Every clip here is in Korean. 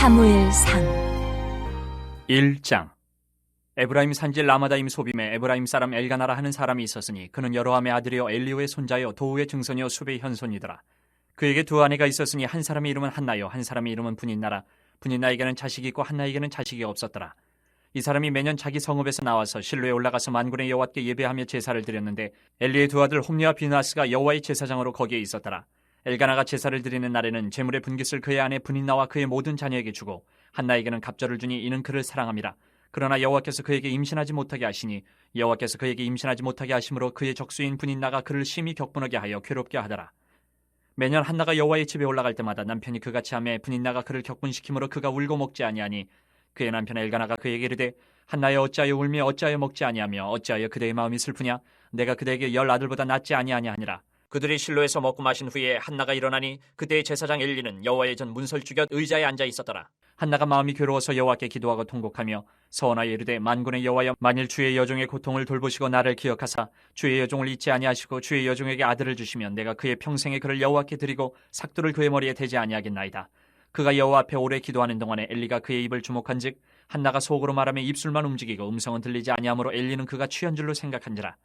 사무엘상 1장. 에브라임 산지 라마다임 소빔에 에브라임 사람 엘가나라 하는 사람이 있었으니 그는 여로함의 아들이요 엘리후의 손자요 도우의 증손이요 숲의 현손이더라. 그에게 두 아내가 있었으니 한 사람의 이름은 한나요 한 사람의 이름은 분인나라. 분인나에게는 자식이 있고 한나에게는 자식이 없었더라. 이 사람이 매년 자기 성읍에서 나와서 실로에 올라가서 만군의 여호와께 예배하며 제사를 드렸는데 엘리의 두 아들 홈리와 비느하스가 여호와의 제사장으로 거기에 있었더라. 엘가나가 제사를 드리는 날에는 제물의 분깃을 그의 아내 분인나와 그의 모든 자녀에게 주고 한나에게는 갑절을 주니 이는 그를 사랑함이라. 그러나 여호와께서 그에게 임신하지 못하게 하시니 여호와께서 그에게 임신하지 못하게 하심으로 그의 적수인 분인나가 그를 심히 격분하게 하여 괴롭게 하더라. 매년 한나가 여호와의 집에 올라갈 때마다 남편이 그같이 하매 분인나가 그를 격분시키므로 그가 울고 먹지 아니하니 그의 남편 엘가나가 그에게 이르되 한나여 어찌하여 울며 어찌하여 먹지 아니하며 어찌하여 그대의 마음이 슬프냐 내가 그대에게 10 아들보다 낫지 아니하냐 하니라. 그들이 실로에서 먹고 마신 후에 한나가 일어나니 그때의 제사장 엘리는 여호와의 전 문설주 곁 의자에 앉아 있었더라. 한나가 마음이 괴로워서 여호와께 기도하고 통곡하며 서원하여 이르되 만군의 여호와여 만일 주의 여종의 고통을 돌보시고 나를 기억하사 주의 여종을 잊지 아니하시고 주의 여종에게 아들을 주시면 내가 그의 평생에 그를 여호와께 드리고 삭두를 그의 머리에 대지 아니하겠나이다. 그가 여호와 앞에 오래 기도하는 동안에 엘리가 그의 입을 주목한즉 한나가 속으로 말하며 입술만 움직이고 음성은 들리지 아니하므로 엘리는 그가 취한 줄로 생각한지라.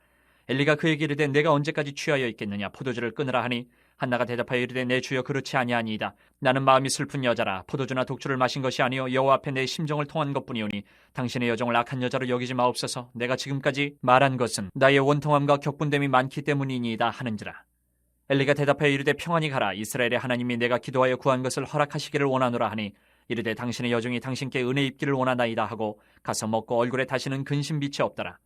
엘리가 그에게 이르되 내가 언제까지 취하여 있겠느냐 포도주를 끊으라 하니 한나가 대답하여 이르되 내 주여 그렇지 아니하니이다. 나는 마음이 슬픈 여자라 포도주나 독주를 마신 것이 아니요 여호와 앞에 내 심정을 통한 것뿐이오니 당신의 여종을 악한 여자로 여기지 마옵소서. 내가 지금까지 말한 것은 나의 원통함과 격분됨이 많기 때문이니이다 하는지라. 엘리가 대답하여 이르되 평안히 가라. 이스라엘의 하나님이 내가 기도하여 구한 것을 허락하시기를 원하노라 하니 이르되 당신의 여종이 당신께 은혜 입기를 원하나이다 하고 가서 먹고 얼굴에 다시는 근심 빛이 없더라.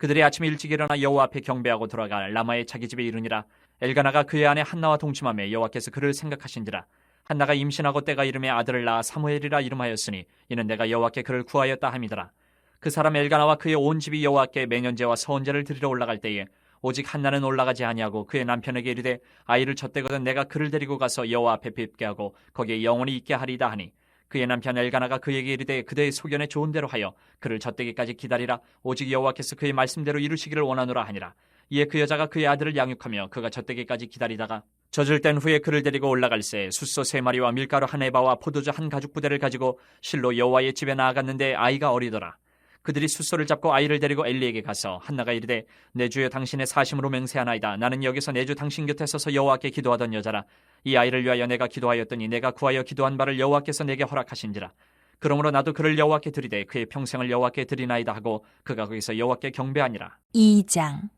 그들이 아침에 일찍 일어나 여호와 앞에 경배하고 돌아가 라마의 자기 집에 이르니라. 엘가나가 그의 아내 한나와 동침하며 여호와께서 그를 생각하신지라. 한나가 임신하고 때가 이름에 아들을 낳아 사무엘이라 이름하였으니 이는 내가 여호와께 그를 구하였다 함이더라. 그 사람 엘가나와 그의 온 집이 여호와께 매년제와 서원제를 드리러 올라갈 때에 오직 한나는 올라가지 아니하고 그의 남편에게 이르되 아이를 젖대거든 내가 그를 데리고 가서 여호와 앞에 뵙게 하고 거기에 영원히 있게 하리이다 하니 그의 남편 엘가나가 그에게 이르되 그대의 소견에 좋은 대로 하여 그를 젖대기까지 기다리라. 오직 여호와께서 그의 말씀대로 이루시기를 원하노라 하니라. 이에 그 여자가 그의 아들을 양육하며 그가 젖대기까지 기다리다가 젖을 땐 후에 그를 데리고 올라갈새 숫소 3마리와 밀가루 1에바와 포도주 1가죽 부대를 가지고 실로 여호와의 집에 나아갔는데 아이가 어리더라. 그들이 숫소를 잡고 아이를 데리고 엘리에게 가서 한나가 이르되 내 주여 당신의 사심으로 맹세하나이다. 나는 여기서 내 주 당신 곁에 서서 여호와께 기도하던 여자라. 이 아이를 위하여 내가 기도하였더니 내가 구하여 기도한 바를 여호와께서 내게 허락하신지라. 그러므로 나도 그를 여호와께 드리되 그의 평생을 여호와께 드리나이다 하고 그가 거기서 여호와께 경배하니라. 2장.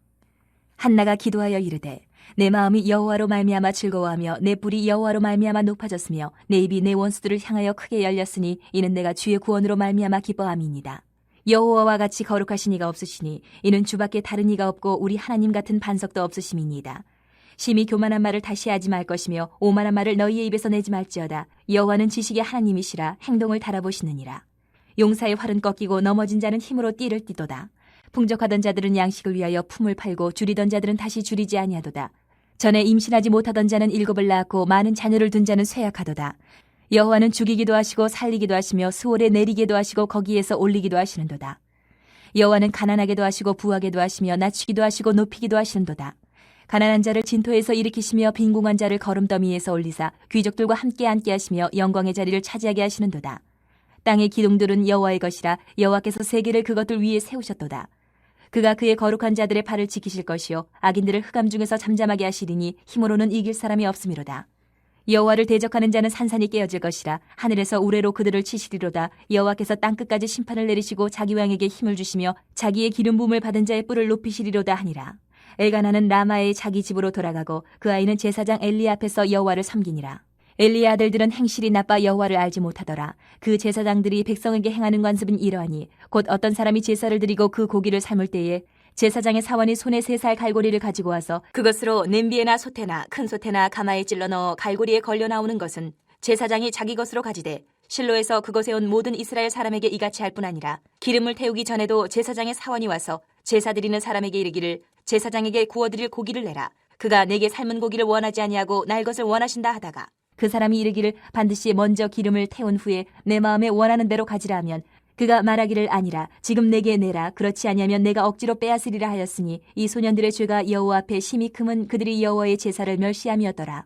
한나가 기도하여 이르되 내 마음이 여호와로 말미암아 즐거워하며 내 뿔이 여호와로 말미암아 높아졌으며 내 입이 내 원수들을 향하여 크게 열렸으니 이는 내가 주의 구원으로 말미암아 기뻐함이니이다. 여호와와 같이 거룩하신 이가 없으시니 이는 주밖에 다른 이가 없고 우리 하나님 같은 반석도 없으심이니이다. 심히 교만한 말을 다시 하지 말 것이며 오만한 말을 너희의 입에서 내지 말지어다. 여호와는 지식의 하나님이시라 행동을 달아보시느니라. 용사의 활은 꺾이고 넘어진 자는 힘으로 띠를 띠도다. 풍족하던 자들은 양식을 위하여 품을 팔고 줄이던 자들은 다시 줄이지 아니하도다. 전에 임신하지 못하던 자는 7을 낳았고 많은 자녀를 둔 자는 쇠약하도다. 여호와는 죽이기도 하시고 살리기도 하시며 수월에 내리기도 하시고 거기에서 올리기도 하시는도다. 여호와는 가난하게도 하시고 부하게도 하시며 낮추기도 하시고 높이기도 하시는도다. 가난한 자를 진토에서 일으키시며 빈궁한 자를 거름더미에서 올리사 귀족들과 함께 앉게 하시며 영광의 자리를 차지하게 하시는도다. 땅의 기둥들은 여호와의 것이라 여호와께서 세계를 그것들 위에 세우셨도다. 그가 그의 거룩한 자들의 발을 지키실 것이요 악인들을 흑암 중에서 잠잠하게 하시리니 힘으로는 이길 사람이 없음이로다. 여호와를 대적하는 자는 산산이 깨어질 것이라 하늘에서 우레로 그들을 치시리로다. 여호와께서 땅끝까지 심판을 내리시고 자기 왕에게 힘을 주시며 자기의 기름 부음을 받은 자의 뿔을 높이시리로다 하니라. 엘가나는 라마의 자기 집으로 돌아가고 그 아이는 제사장 엘리 앞에서 여호와를 섬기니라. 엘리의 아들들은 행실이 나빠 여호와를 알지 못하더라. 그 제사장들이 백성에게 행하는 관습은 이러하니 곧 어떤 사람이 제사를 드리고 그 고기를 삶을 때에 제사장의 사원이 손에 3살 갈고리를 가지고 와서 그것으로 냄비에나 솥에나 큰 솥에나 가마에 찔러 넣어 갈고리에 걸려 나오는 것은 제사장이 자기 것으로 가지되 실로에서 그것에 온 모든 이스라엘 사람에게 이같이 할 뿐 아니라 기름을 태우기 전에도 제사장의 사원이 와서 제사 드리는 사람에게 이르기를 제사장에게 구워드릴 고기를 내라. 그가 내게 삶은 고기를 원하지 아니하고 날 것을 원하신다 하다가 그 사람이 이르기를 반드시 먼저 기름을 태운 후에 내 마음에 원하는 대로 가지라 하면 그가 말하기를 아니라 지금 내게 내라. 그렇지 아니하면 내가 억지로 빼앗으리라 하였으니 이 소년들의 죄가 여호와 앞에 심히 크면 그들이 여호와의 제사를 멸시함이었더라.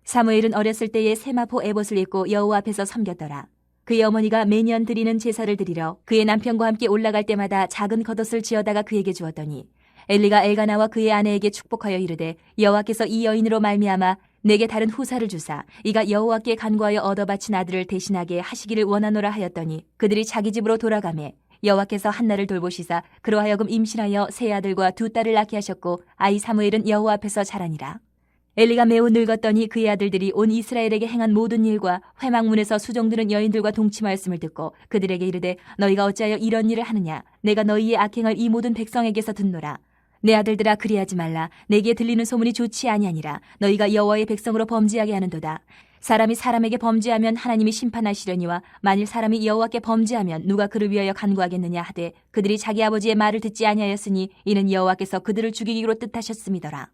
사무엘은 어렸을 때에 세마포 에봇을 입고 여호와 앞에서 섬겼더라. 그의 어머니가 매년 드리는 제사를 드리러 그의 남편과 함께 올라갈 때마다 작은 겉옷을 지어다가 그에게 주었더니 엘리가 엘가나와 그의 아내에게 축복하여 이르되 여호와께서 이 여인으로 말미암아 내게 다른 후사를 주사 이가 여호와께 간구하여 얻어 바친 아들을 대신하게 하시기를 원하노라 하였더니 그들이 자기 집으로 돌아가매 여호와께서 한나를 돌보시사 그로 하여금 임신하여 세 아들과 두 딸을 낳게 하셨고 아이 사무엘은 여호와 앞에서 자라니라. 엘리가 매우 늙었더니 그의 아들들이 온 이스라엘에게 행한 모든 일과 회막문에서 수종드는 여인들과 동침하였음을 듣고 그들에게 이르되 너희가 어찌하여 이런 일을 하느냐 내가 너희의 악행을 이 모든 백성에게서 듣노라. 내 아들들아 그리하지 말라. 내게 들리는 소문이 좋지 아니하니라. 너희가 여호와의 백성으로 범죄하게 하는도다. 사람이 사람에게 범죄하면 하나님이 심판하시려니와 만일 사람이 여호와께 범죄하면 누가 그를 위하여 간구하겠느냐 하되 그들이 자기 아버지의 말을 듣지 아니하였으니 이는 여호와께서 그들을 죽이기로 뜻하셨음이더라.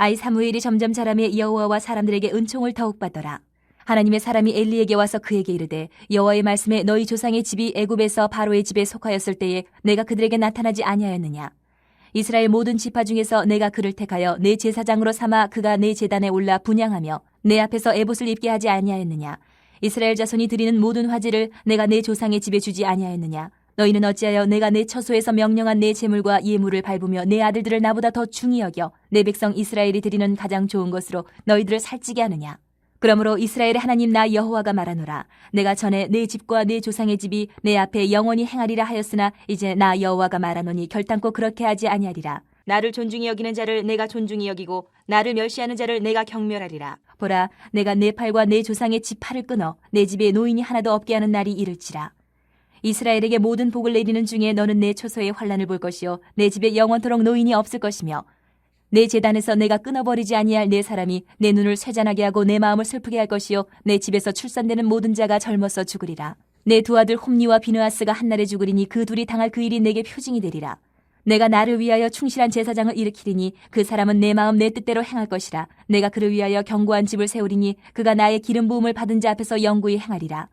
아이 사무엘이 점점 자라매 여호와와 사람들에게 은총을 더욱 받더라. 하나님의 사람이 엘리에게 와서 그에게 이르되 여호와의 말씀에 너희 조상의 집이 애굽에서 바로의 집에 속하였을 때에 내가 그들에게 나타나지 아니하였느냐. 이스라엘 모든 지파 중에서 내가 그를 택하여 내 제사장으로 삼아 그가 내 제단에 올라 분향하며 내 앞에서 에봇을 입게 하지 아니하였느냐. 이스라엘 자손이 드리는 모든 화제를 내가 내 조상의 집에 주지 아니하였느냐. 너희는 어찌하여 내가 내 처소에서 명령한 내 제물과 예물을 밟으며 내 아들들을 나보다 더 중히 여겨 내 백성 이스라엘이 드리는 가장 좋은 것으로 너희들을 살찌게 하느냐. 그러므로 이스라엘의 하나님 나 여호와가 말하노라. 내가 전에 내 집과 내 조상의 집이 내 앞에 영원히 행하리라 하였으나 이제 나 여호와가 말하노니 결단코 그렇게 하지 아니하리라. 나를 존중히 여기는 자를 내가 존중히 여기고 나를 멸시하는 자를 내가 경멸하리라. 보라, 내가 내 팔과 내 조상의 집 팔을 끊어 내 집에 노인이 하나도 없게 하는 날이 이를지라. 이스라엘에게 모든 복을 내리는 중에 너는 내 초소의 환난을 볼 것이요 내 집에 영원토록 노인이 없을 것이며 내 제단에서 내가 끊어버리지 아니할 내 사람이 내 눈을 쇠잔하게 하고 내 마음을 슬프게 할 것이요 내 집에서 출산되는 모든 자가 젊어서 죽으리라. 내 두 아들 홈니와 비느하스가 한날에 죽으리니 그 둘이 당할 그 일이 내게 표징이 되리라. 내가 나를 위하여 충실한 제사장을 일으키리니 그 사람은 내 마음 내 뜻대로 행할 것이라. 내가 그를 위하여 견고한 집을 세우리니 그가 나의 기름 부음을 받은 자 앞에서 영구히 행하리라.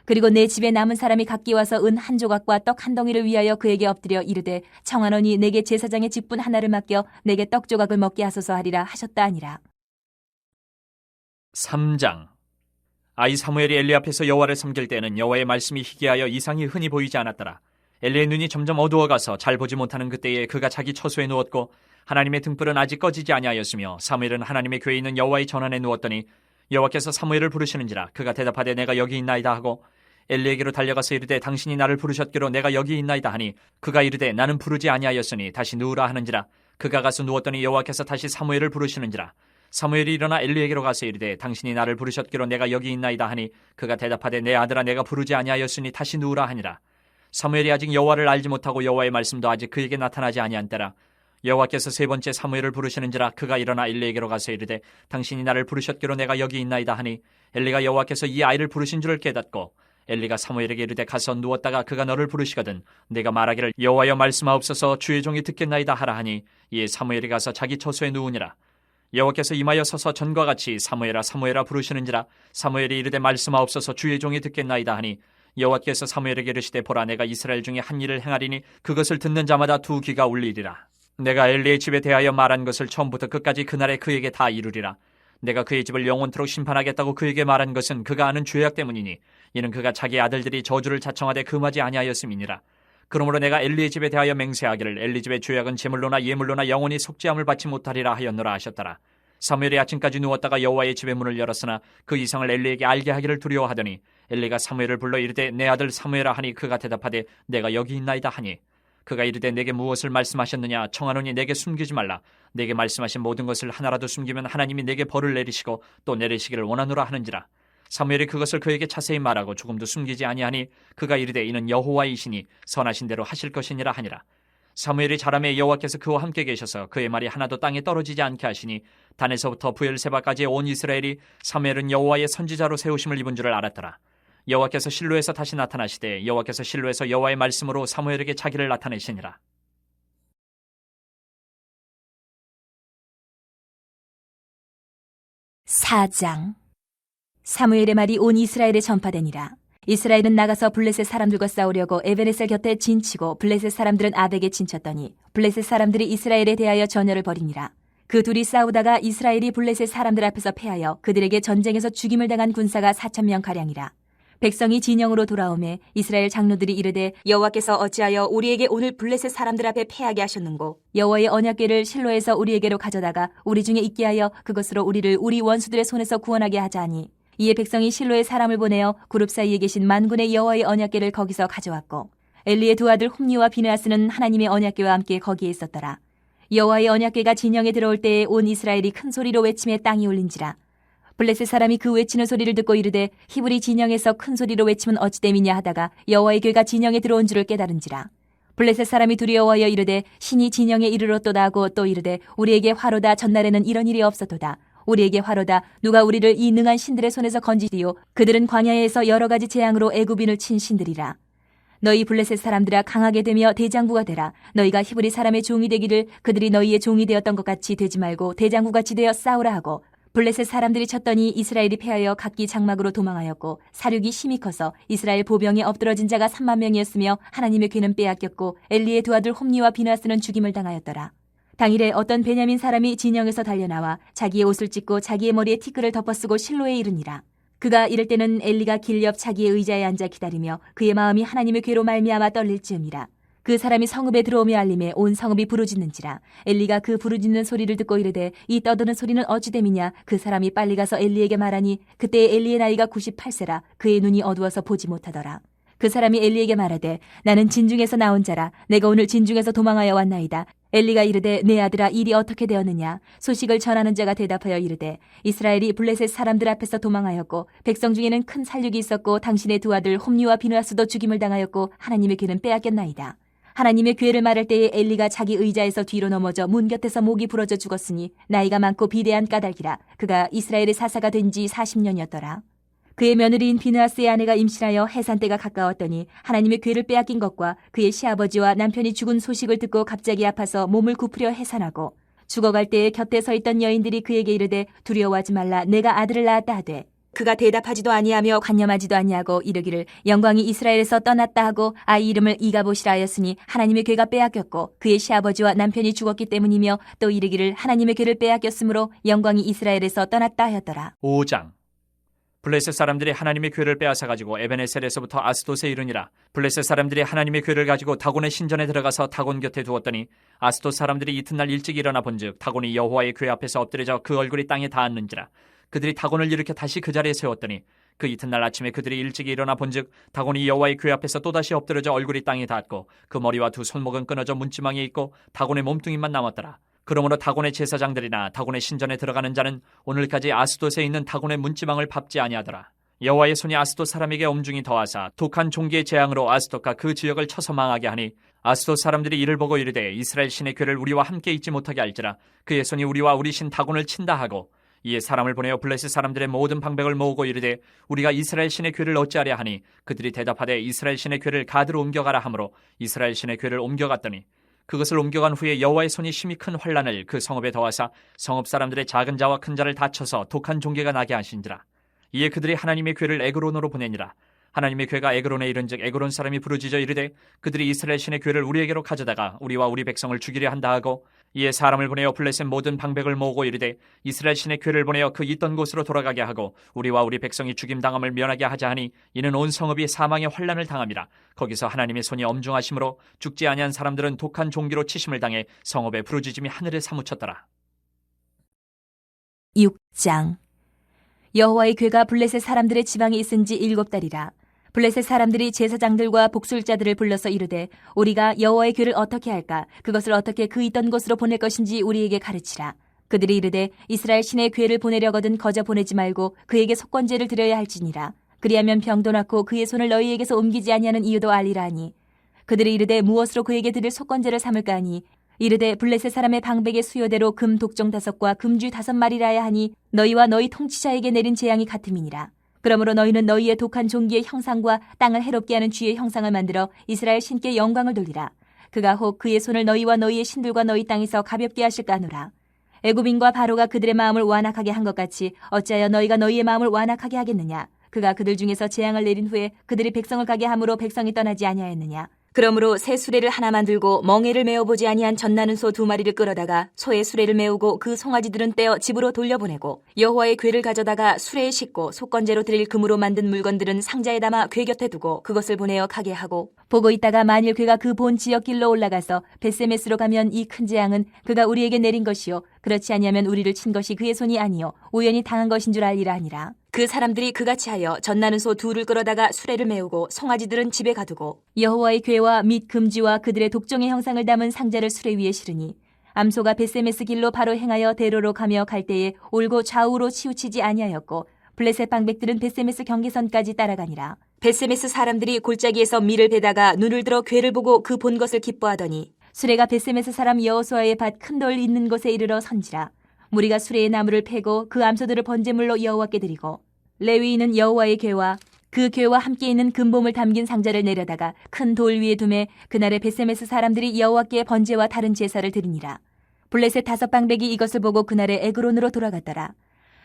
그리고 내 집에 남은 사람이 각기 와서 은 한 조각과 떡 한 덩이를 위하여 그에게 엎드려 이르되 청하노니 내게 제사장의 직분 하나를 맡겨 내게 떡 조각을 먹게 하소서 하리라 하셨다 하니라. 3장. 아이 사무엘이 엘리 앞에서 여호와를 섬길 때는 여호와의 말씀이 희귀하여 이상이 흔히 보이지 않았더라. 엘리의 눈이 점점 어두워가서 잘 보지 못하는 그때에 그가 자기 처소에 누웠고 하나님의 등불은 아직 꺼지지 아니하였으며 사무엘은 하나님의 궤에 있는 여호와의 전환에 누웠더니 여호와께서 사무엘을 부르시는지라. 그가 대답하되 내가 여기 있나이다 하고 엘리에게로 달려가서 이르되 당신이 나를 부르셨기로 내가 여기 있나이다 하니 그가 이르되 나는 부르지 아니하였으니 다시 누우라 하는지라. 그가 가서 누웠더니 여호와께서 다시 사무엘을 부르시는지라. 사무엘이 일어나 엘리에게로 가서 이르되 당신이 나를 부르셨기로 내가 여기 있나이다 하니 그가 대답하되 내 아들아 내가 부르지 아니하였으니 다시 누우라 하니라. 사무엘이 아직 여호와를 알지 못하고 여호와의 말씀도 아직 그에게 나타나지 아니한 때라. 여호와께서 세 번째 사무엘을 부르시는지라. 그가 일어나 엘리에게로 가서 이르되 당신이 나를 부르셨기로 내가 여기 있나이다 하니 엘리가 여호와께서 이 아이를 부르신 줄을 깨닫고 엘리가 사무엘에게 이르되 가서 누웠다가 그가 너를 부르시거든 내가 말하기를 여호와여 말씀하옵소서 주의 종이 듣겠나이다 하라 하니 이에 사무엘이 가서 자기 처소에 누우니라. 여호와께서 임하여 서서 전과 같이 사무엘아 사무엘아 부르시는지라. 사무엘이 이르되 말씀하옵소서 주의 종이 듣겠나이다 하니 여호와께서 사무엘에게 이르시되 보라 내가 이스라엘 중에 한 일을 행하리니 그것을 듣는 자마다 두 귀가 울리리라. 내가 엘리의 집에 대하여 말한 것을 처음부터 끝까지 그날에 그에게 다 이루리라. 내가 그의 집을 영원토록 심판하겠다고 그에게 말한 것은 그가 아는 죄악 때문이니 이는 그가 자기 아들들이 저주를 자청하되 금하지 아니하였음이니라. 그러므로 내가 엘리의 집에 대하여 맹세하기를 엘리 집의 죄악은 제물로나 예물로나 영원히 속죄함을 받지 못하리라 하였노라 하셨더라. 사무엘이 아침까지 누웠다가 여호와의 집의 문을 열었으나 그 이상을 엘리에게 알게 하기를 두려워하더니 엘리가 사무엘을 불러 이르되 내 아들 사무엘아 하니 그가 대답하되 내가 여기 있나이다 하니 그가 이르되 내게 무엇을 말씀하셨느냐 청하노니 내게 숨기지 말라. 내게 말씀하신 모든 것을 하나라도 숨기면 하나님이 내게 벌을 내리시고 또 내리시기를 원하노라 하는지라. 사무엘이 그것을 그에게 자세히 말하고 조금도 숨기지 아니하니 그가 이르되 이는 여호와이시니 선하신 대로 하실 것이니라 하니라. 사무엘이 자라매 여호와께서 그와 함께 계셔서 그의 말이 하나도 땅에 떨어지지 않게 하시니 단에서부터 부엘세바까지의 온 이스라엘이 사무엘은 여호와의 선지자로 세우심을 입은 줄을 알았더라. 여호와께서 실로에서 다시 나타나시되 여호와께서 실로에서 여호와의 말씀으로 사무엘에게 자기를 나타내시니라. 4장. 사무엘의 말이 온 이스라엘에 전파되니라. 이스라엘은 나가서 블레셋 사람들과 싸우려고 에베네셀 곁에 진치고 블레셋 사람들은 아벡에 진쳤더니 블레셋 사람들이 이스라엘에 대하여 전열을 벌이니라. 그 둘이 싸우다가 이스라엘이 블레셋 사람들 앞에서 패하여 그들에게 전쟁에서 죽임을 당한 군사가 4,000명 가량이라. 백성이 진영으로 돌아오매 이스라엘 장로들이 이르되 여호와께서 어찌하여 우리에게 오늘 블레셋 사람들 앞에 패하게 하셨는고 여호와의 언약궤를 실로에서 우리에게로 가져다가 우리 중에 있게 하여 그것으로 우리를 우리 원수들의 손에서 구원하게 하자 하니 이에 백성이 실로에 사람을 보내어 그룹 사이에 계신 만군의 여호와의 언약궤를 거기서 가져왔고 엘리의 두 아들 홈니와 비느하스는 하나님의 언약궤와 함께 거기에 있었더라. 여호와의 언약궤가 진영에 들어올 때에 온 이스라엘이 큰 소리로 외침에 땅이 울린지라. 블레셋 사람이 그 외치는 소리를 듣고 이르되 히브리 진영에서 큰 소리로 외치면 어찌됨이냐 하다가 여호와의 궤가 진영에 들어온 줄을 깨달은지라. 블레셋 사람이 두려워하여 이르되 신이 진영에 이르렀도다 하고 또 이르되 우리에게 화로다. 전날에는 이런 일이 없었도다. 우리에게 화로다. 누가 우리를 이 능한 신들의 손에서 건지디요. 그들은 광야에서 여러 가지 재앙으로 애굽인을 친 신들이라. 너희 블레셋 사람들아 강하게 되며 대장부가 되라. 너희가 히브리 사람의 종이 되기를 그들이 너희의 종이 되었던 것 같이 되지 말고 대장부같이 되어 싸우라 하고 블레셋 사람들이 쳤더니 이스라엘이 패하여 각기 장막으로 도망하였고 사륙이 심히 커서 이스라엘 보병에 엎드러진 자가 3만 명이었으며 하나님의 궤는 빼앗겼고 엘리의 두 아들 홈니와 비느하스는 죽임을 당하였더라. 당일에 어떤 베냐민 사람이 진영에서 달려나와 자기의 옷을 찢고 자기의 머리에 티끌을 덮어쓰고 실로에 이르니라. 그가 이럴 때는 엘리가 길 옆 자기의 의자에 앉아 기다리며 그의 마음이 하나님의 궤로 말미암아 떨릴 즈음이라. 그 사람이 성읍에 들어오며 알림에 온 성읍이 부르짖는지라. 엘리가 그 부르짖는 소리를 듣고 이르되 이 떠드는 소리는 어찌됨이냐. 그 사람이 빨리 가서 엘리에게 말하니 그때 엘리의 나이가 98세라. 그의 눈이 어두워서 보지 못하더라. 그 사람이 엘리에게 말하되 나는 진중에서 나온 자라. 내가 오늘 진중에서 도망하여 왔나이다. 엘리가 이르되 내 아들아 일이 어떻게 되었느냐. 소식을 전하는 자가 대답하여 이르되 이스라엘이 블레셋 사람들 앞에서 도망하였고 백성 중에는 큰 살육이 있었고 당신의 두 아들 홈니와 비느하스도 죽임을 당하였고 하나님의 궤는 빼앗겼나이다. 하나님의 궤를 말할 때에 엘리가 자기 의자에서 뒤로 넘어져 문 곁에서 목이 부러져 죽었으니 나이가 많고 비대한 까닭이라. 그가 이스라엘의 사사가 된 지 40년이었더라. 그의 며느리인 비느하스의 아내가 임신하여 해산 때가 가까웠더니 하나님의 궤를 빼앗긴 것과 그의 시아버지와 남편이 죽은 소식을 듣고 갑자기 아파서 몸을 굽으려 해산하고 죽어갈 때에 곁에 서 있던 여인들이 그에게 이르되 두려워하지 말라. 내가 아들을 낳았다 하되 그가 대답하지도 아니하며 관념하지도 아니하고 이르기를 영광이 이스라엘에서 떠났다 하고 아이 이름을 이가봇이라 하였으니 하나님의 궤가 빼앗겼고 그의 시아버지와 남편이 죽었기 때문이며 또 이르기를 하나님의 궤를 빼앗겼으므로 영광이 이스라엘에서 떠났다 하였더라. 5장. 블레셋 사람들이 하나님의 궤를 빼앗아 가지고 에베네셀에서부터 아스돗에 이르니라. 블레셋 사람들이 하나님의 궤를 가지고 다곤의 신전에 들어가서 다곤 곁에 두었더니 아스돗 사람들이 이튿날 일찍 일어나 본즉 다곤이 여호와의 궤 앞에서 엎드려져 그 얼굴이 땅에 닿았는지라. 그들이 다곤을 일으켜 다시 그 자리에 세웠더니 그 이튿날 아침에 그들이 일찍 일어나 본즉 다곤이 여호와의 궤 앞에서 또다시 엎드려져 얼굴이 땅에 닿았고 그 머리와 두 손목은 끊어져 문지망에 있고 다곤의 몸뚱이만 남았더라. 그러므로 다곤의 제사장들이나 다곤의 신전에 들어가는 자는 오늘까지 아스돗에 있는 다곤의 문지망을 밟지 아니하더라. 여호와의 손이 아스돗 사람에게 엄중히 더하사 독한 종기의 재앙으로 아스돗과 그 지역을 쳐서 망하게 하니 아스돗 사람들이 이를 보고 이르되 이스라엘 신의 궤를 우리와 함께 있지 못하게 할지라. 그의 손이 우리와 우리 신 다곤을 친다 하고 이에 사람을 보내어 블레셋 사람들의 모든 방백을 모으고 이르되 우리가 이스라엘 신의 궤를 어찌하랴 하니 그들이 대답하되 이스라엘 신의 궤를 가드로 옮겨가라 하므로 이스라엘 신의 궤를 옮겨갔더니 그것을 옮겨간 후에 여호와의 손이 심히 큰 환란을 그 성읍에 더하사 성읍 사람들의 작은 자와 큰 자를 다쳐서 독한 종괴가 나게 하신지라. 이에 그들이 하나님의 궤를 에그론으로 보내니라. 하나님의 궤가 에그론에 이른즉 에그론 사람이 부르짖어 이르되 그들이 이스라엘 신의 궤를 우리에게로 가져다가 우리와 우리 백성을 죽이려 한다 하고 이에 사람을 보내어 블레셋 모든 방백을 모으고 이르되 이스라엘 신의 궤를 보내어 그 있던 곳으로 돌아가게 하고 우리와 우리 백성이 죽임당함을 면하게 하자 하니 이는 온 성읍이 사망의 환란을 당함이라. 거기서 하나님의 손이 엄중하심으로 죽지 아니한 사람들은 독한 종기로 치심을 당해 성읍의 부르짖음이 하늘에 사무쳤더라. 6장. 여호와의 궤가 블레셋 사람들의 지방에 있은 지 7달이라. 블레셋 사람들이 제사장들과 복술자들을 불러서 이르되 우리가 여호와의 궤를 어떻게 할까? 그것을 어떻게 그 있던 곳으로 보낼 것인지 우리에게 가르치라. 그들이 이르되 이스라엘 신의 궤를 보내려거든 거저 보내지 말고 그에게 속건제를 드려야 할지니라. 그리하면 병도 낫고 그의 손을 너희에게서 옮기지 아니하는 이유도 알리라 하니 그들이 이르되 무엇으로 그에게 드릴 속건제를 삼을까 하니 이르되 블레셋 사람의 방백의 수요대로 금 독종 5과 금쥐 5마리라야 하니 너희와 너희 통치자에게 내린 재앙이 같음이니라. 그러므로 너희는 너희의 독한 종기의 형상과 땅을 해롭게 하는 쥐의 형상을 만들어 이스라엘 신께 영광을 돌리라. 그가 혹 그의 손을 너희와 너희의 신들과 너희 땅에서 가볍게 하실까 하노라. 애굽인과 바로가 그들의 마음을 완악하게 한 것 같이 어찌하여 너희가 너희의 마음을 완악하게 하겠느냐. 그가 그들 중에서 재앙을 내린 후에 그들이 백성을 가게 함으로 백성이 떠나지 아니하였느냐. 그러므로 새 수레를 하나만 들고 멍에를 메어보지 아니한 젖나는 소 2마리를 끌어다가 소의 수레를 메우고 그 송아지들은 떼어 집으로 돌려보내고 여호와의 궤를 가져다가 수레에 싣고 속건제로 드릴 금으로 만든 물건들은 상자에 담아 궤 곁에 두고 그것을 보내어 가게 하고 보고 있다가 만일 궤가 그 본 지역 길로 올라가서 벳세메스로 가면 이 큰 재앙은 그가 우리에게 내린 것이요 그렇지 아니하면 우리를 친 것이 그의 손이 아니요 우연히 당한 것인 줄 알리라 하니라. 그 사람들이 그같이 하여 젖나는 소 2를 끌어다가 수레를 메우고 송아지들은 집에 가두고 여호와의 궤와 및 금지와 그들의 독종의 형상을 담은 상자를 수레 위에 실으니 암소가 벳세메스 길로 바로 행하여 대로로 가며 갈 때에 올고 좌우로 치우치지 아니하였고 블레셋 방백들은 벳세메스 경계선까지 따라가니라. 벳세메스 사람들이 골짜기에서 밀을 베다가 눈을 들어 궤를 보고 그 본 것을 기뻐하더니 수레가 벳세메스 사람 여호수아의 밭 큰 돌 있는 곳에 이르러 선지라. 무리가 수레의 나무를 패고 그 암소들을 번제물로 여호와께 드리고 레위인은 여호와의 궤와 그 궤와 함께 있는 금봄을 담긴 상자를 내려다가 큰 돌 위에 두매 그날에 벳세메스 사람들이 여호와께 번제와 다른 제사를 드리니라. 블레셋 5방백이 이것을 보고 그날에 에그론으로 돌아갔더라.